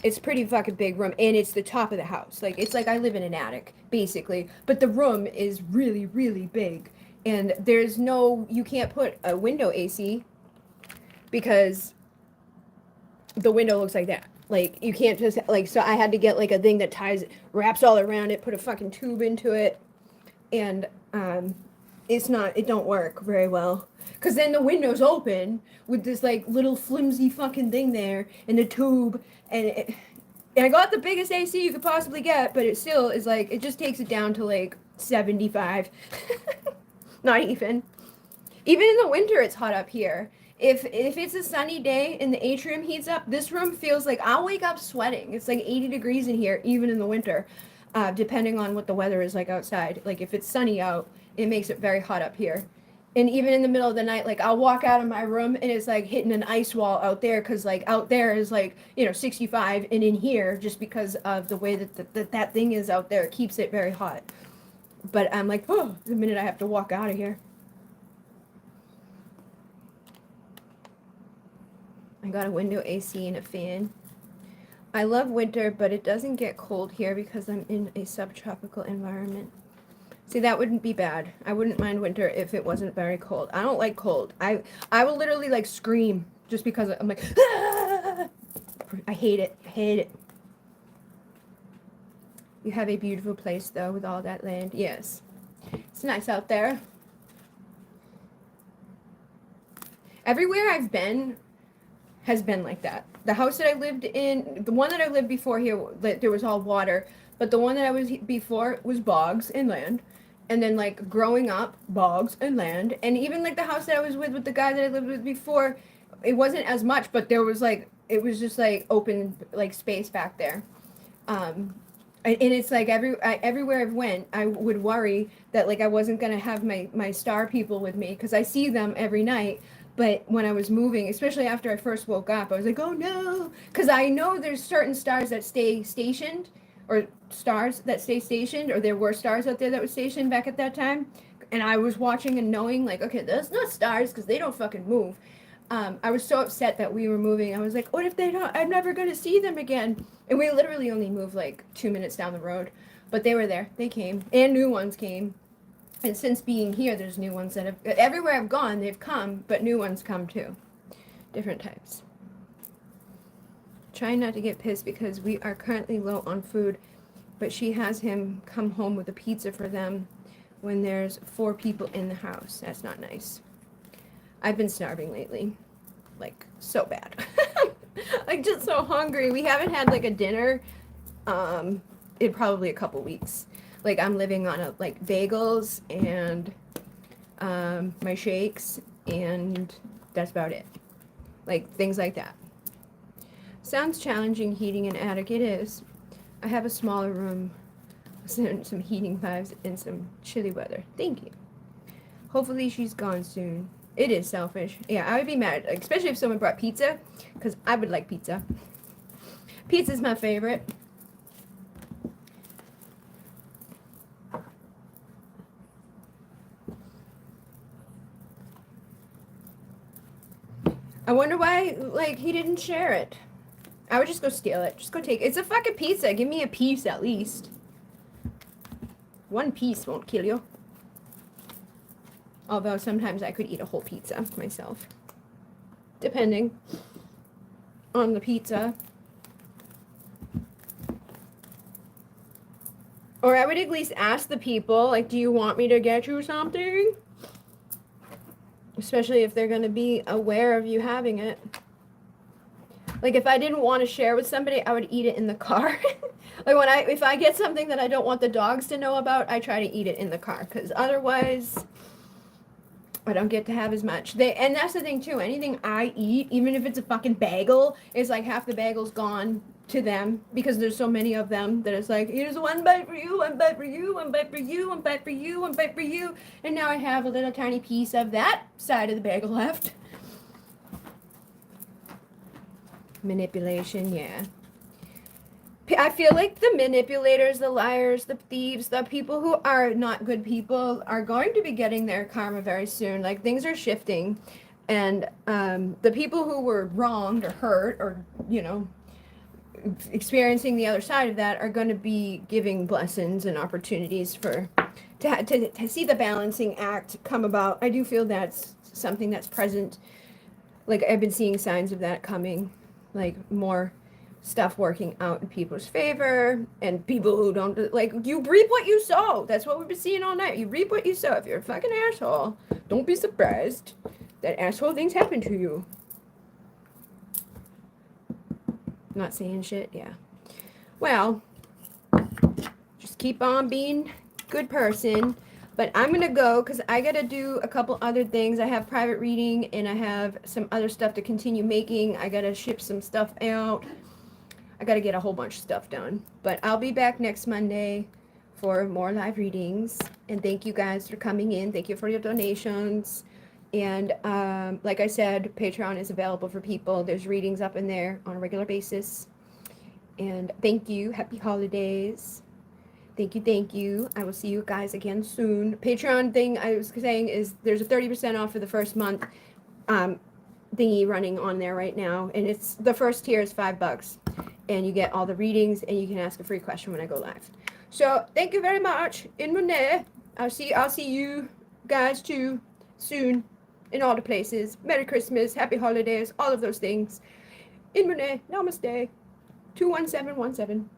it's pretty fucking big room and it's the top of the house. Like, it's like I live in an attic, basically. But the room is really, really big. And there's no, you can't put a window AC because the window looks like that. Like, you can't just, like, so I had to get, like, a thing that ties, wraps all around it, put a fucking tube into it. And, it don't work very well. Because then the window's open with this, like, little flimsy fucking thing there and the tube. And I got the biggest AC you could possibly get, but it still is, like, it just takes it down to, like, 75. Not even. Even in the winter, it's hot up here. If it's a sunny day and the atrium heats up, this room feels like I'll wake up sweating. It's like 80 degrees in here, even in the winter, depending on what the weather is like outside. Like if it's sunny out, it makes it very hot up here. And even in the middle of the night, like I'll walk out of my room and it's like hitting an ice wall out there because like out there is like, 65 and in here, just because of the way that that thing is out there, it keeps it very hot. But I'm like, oh, the minute I have to walk out of here. I got a window AC and a fan. I love winter, but it doesn't get cold here because I'm in a subtropical environment. See, that wouldn't be bad. I wouldn't mind winter if it wasn't very cold. I don't like cold. I will literally like scream just because I'm like, ah! I hate it. I hate it. You have a beautiful place though with all that land. Yes. It's nice out there. Everywhere I've been has been like that. The house that I lived in, the one that I lived before here, there was all water, but the one that I was before was bogs and land. And then like growing up, bogs and land. And even like the house that I was with the guy that I lived with before, it wasn't as much, but there was like, it was just like open like space back there. And it's like everywhere I've went, I would worry that like I wasn't gonna have my star people with me because I see them every night. But when I was moving, especially after I first woke up, I was like, oh no, because I know there's certain stars that stay stationed, or stars that stay stationed, or there were stars out there that were stationed back at that time. And I was watching and knowing like, okay, that's not stars because they don't fucking move. I was so upset that we were moving. I was like, what if they don't? I'm never going to see them again. And we literally only moved like 2 minutes down the road. But they were there. They came. And new ones came. And since being here, there's new ones that have... Everywhere I've gone, they've come. But new ones come too. Different types. Trying not to get pissed because we are currently low on food. But she has him come home with a pizza for them when there's 4 people in the house. That's not nice. I've been starving lately. Like, so bad. Like, just so hungry. We haven't had, like, a dinner in probably a couple weeks. Like, I'm living on, like, bagels and my shakes and that's about it. Like, things like that. Sounds challenging heating an attic. It is. I have a smaller room, some heating vibes, and some chilly weather. Thank you. Hopefully she's gone soon. It is selfish. Yeah, I would be mad, especially if someone brought pizza, because I would like pizza. Pizza's my favorite. I wonder why, like, he didn't share it. I would just go steal it. Just go take it. It's a fucking pizza. Give me a piece at least. One piece won't kill you. Although sometimes I could eat a whole pizza myself. Depending on the pizza. Or I would at least ask the people, like, do you want me to get you something? Especially if they're going to be aware of you having it. Like, if I didn't want to share with somebody, I would eat it in the car. Like, if I get something that I don't want the dogs to know about, I try to eat it in the car. Because otherwise, I don't get to have as much. And that's the thing, too. Anything I eat, even if it's a fucking bagel, is like half the bagel's gone to them. Because there's so many of them that it's like, here's one bite for you, one bite for you, one bite for you, one bite for you, one bite for you. And now I have a little tiny piece of that side of the bagel left. Manipulation, yeah. I feel like the manipulators, the liars, the thieves, the people who are not good people are going to be getting their karma very soon. Like, things are shifting. And the people who were wronged or hurt or, you know, experiencing the other side of that are going to be giving blessings and opportunities for to see the balancing act come about. I do feel that's something that's present. Like, I've been seeing signs of that coming. Like, more stuff working out in people's favor, and people who don't, like, you reap what you sow. That's what we've been seeing all night. You reap what you sow. If you're a fucking asshole, don't be surprised that asshole things happen to you. Not saying shit, yeah. Well, just keep on being a good person. But I'm going to go because I got to do a couple other things. I have private reading and I have some other stuff to continue making. I got to ship some stuff out. I got to get a whole bunch of stuff done. But I'll be back next Monday for more live readings. And thank you guys for coming in. Thank you for your donations. And like I said, Patreon is available for people. There's readings up in there on a regular basis. And thank you. Happy holidays. Thank you, thank you. I will see you guys again soon. Patreon thing I was saying is there's a 30% off for the first month thingy running on there right now. And it's the first tier is $5. And you get all the readings and you can ask a free question when I go live. So thank you very much. In Monet. I'll see you guys too soon in all the places. Merry Christmas, Happy Holidays, all of those things. In Monet, Namaste. 21717.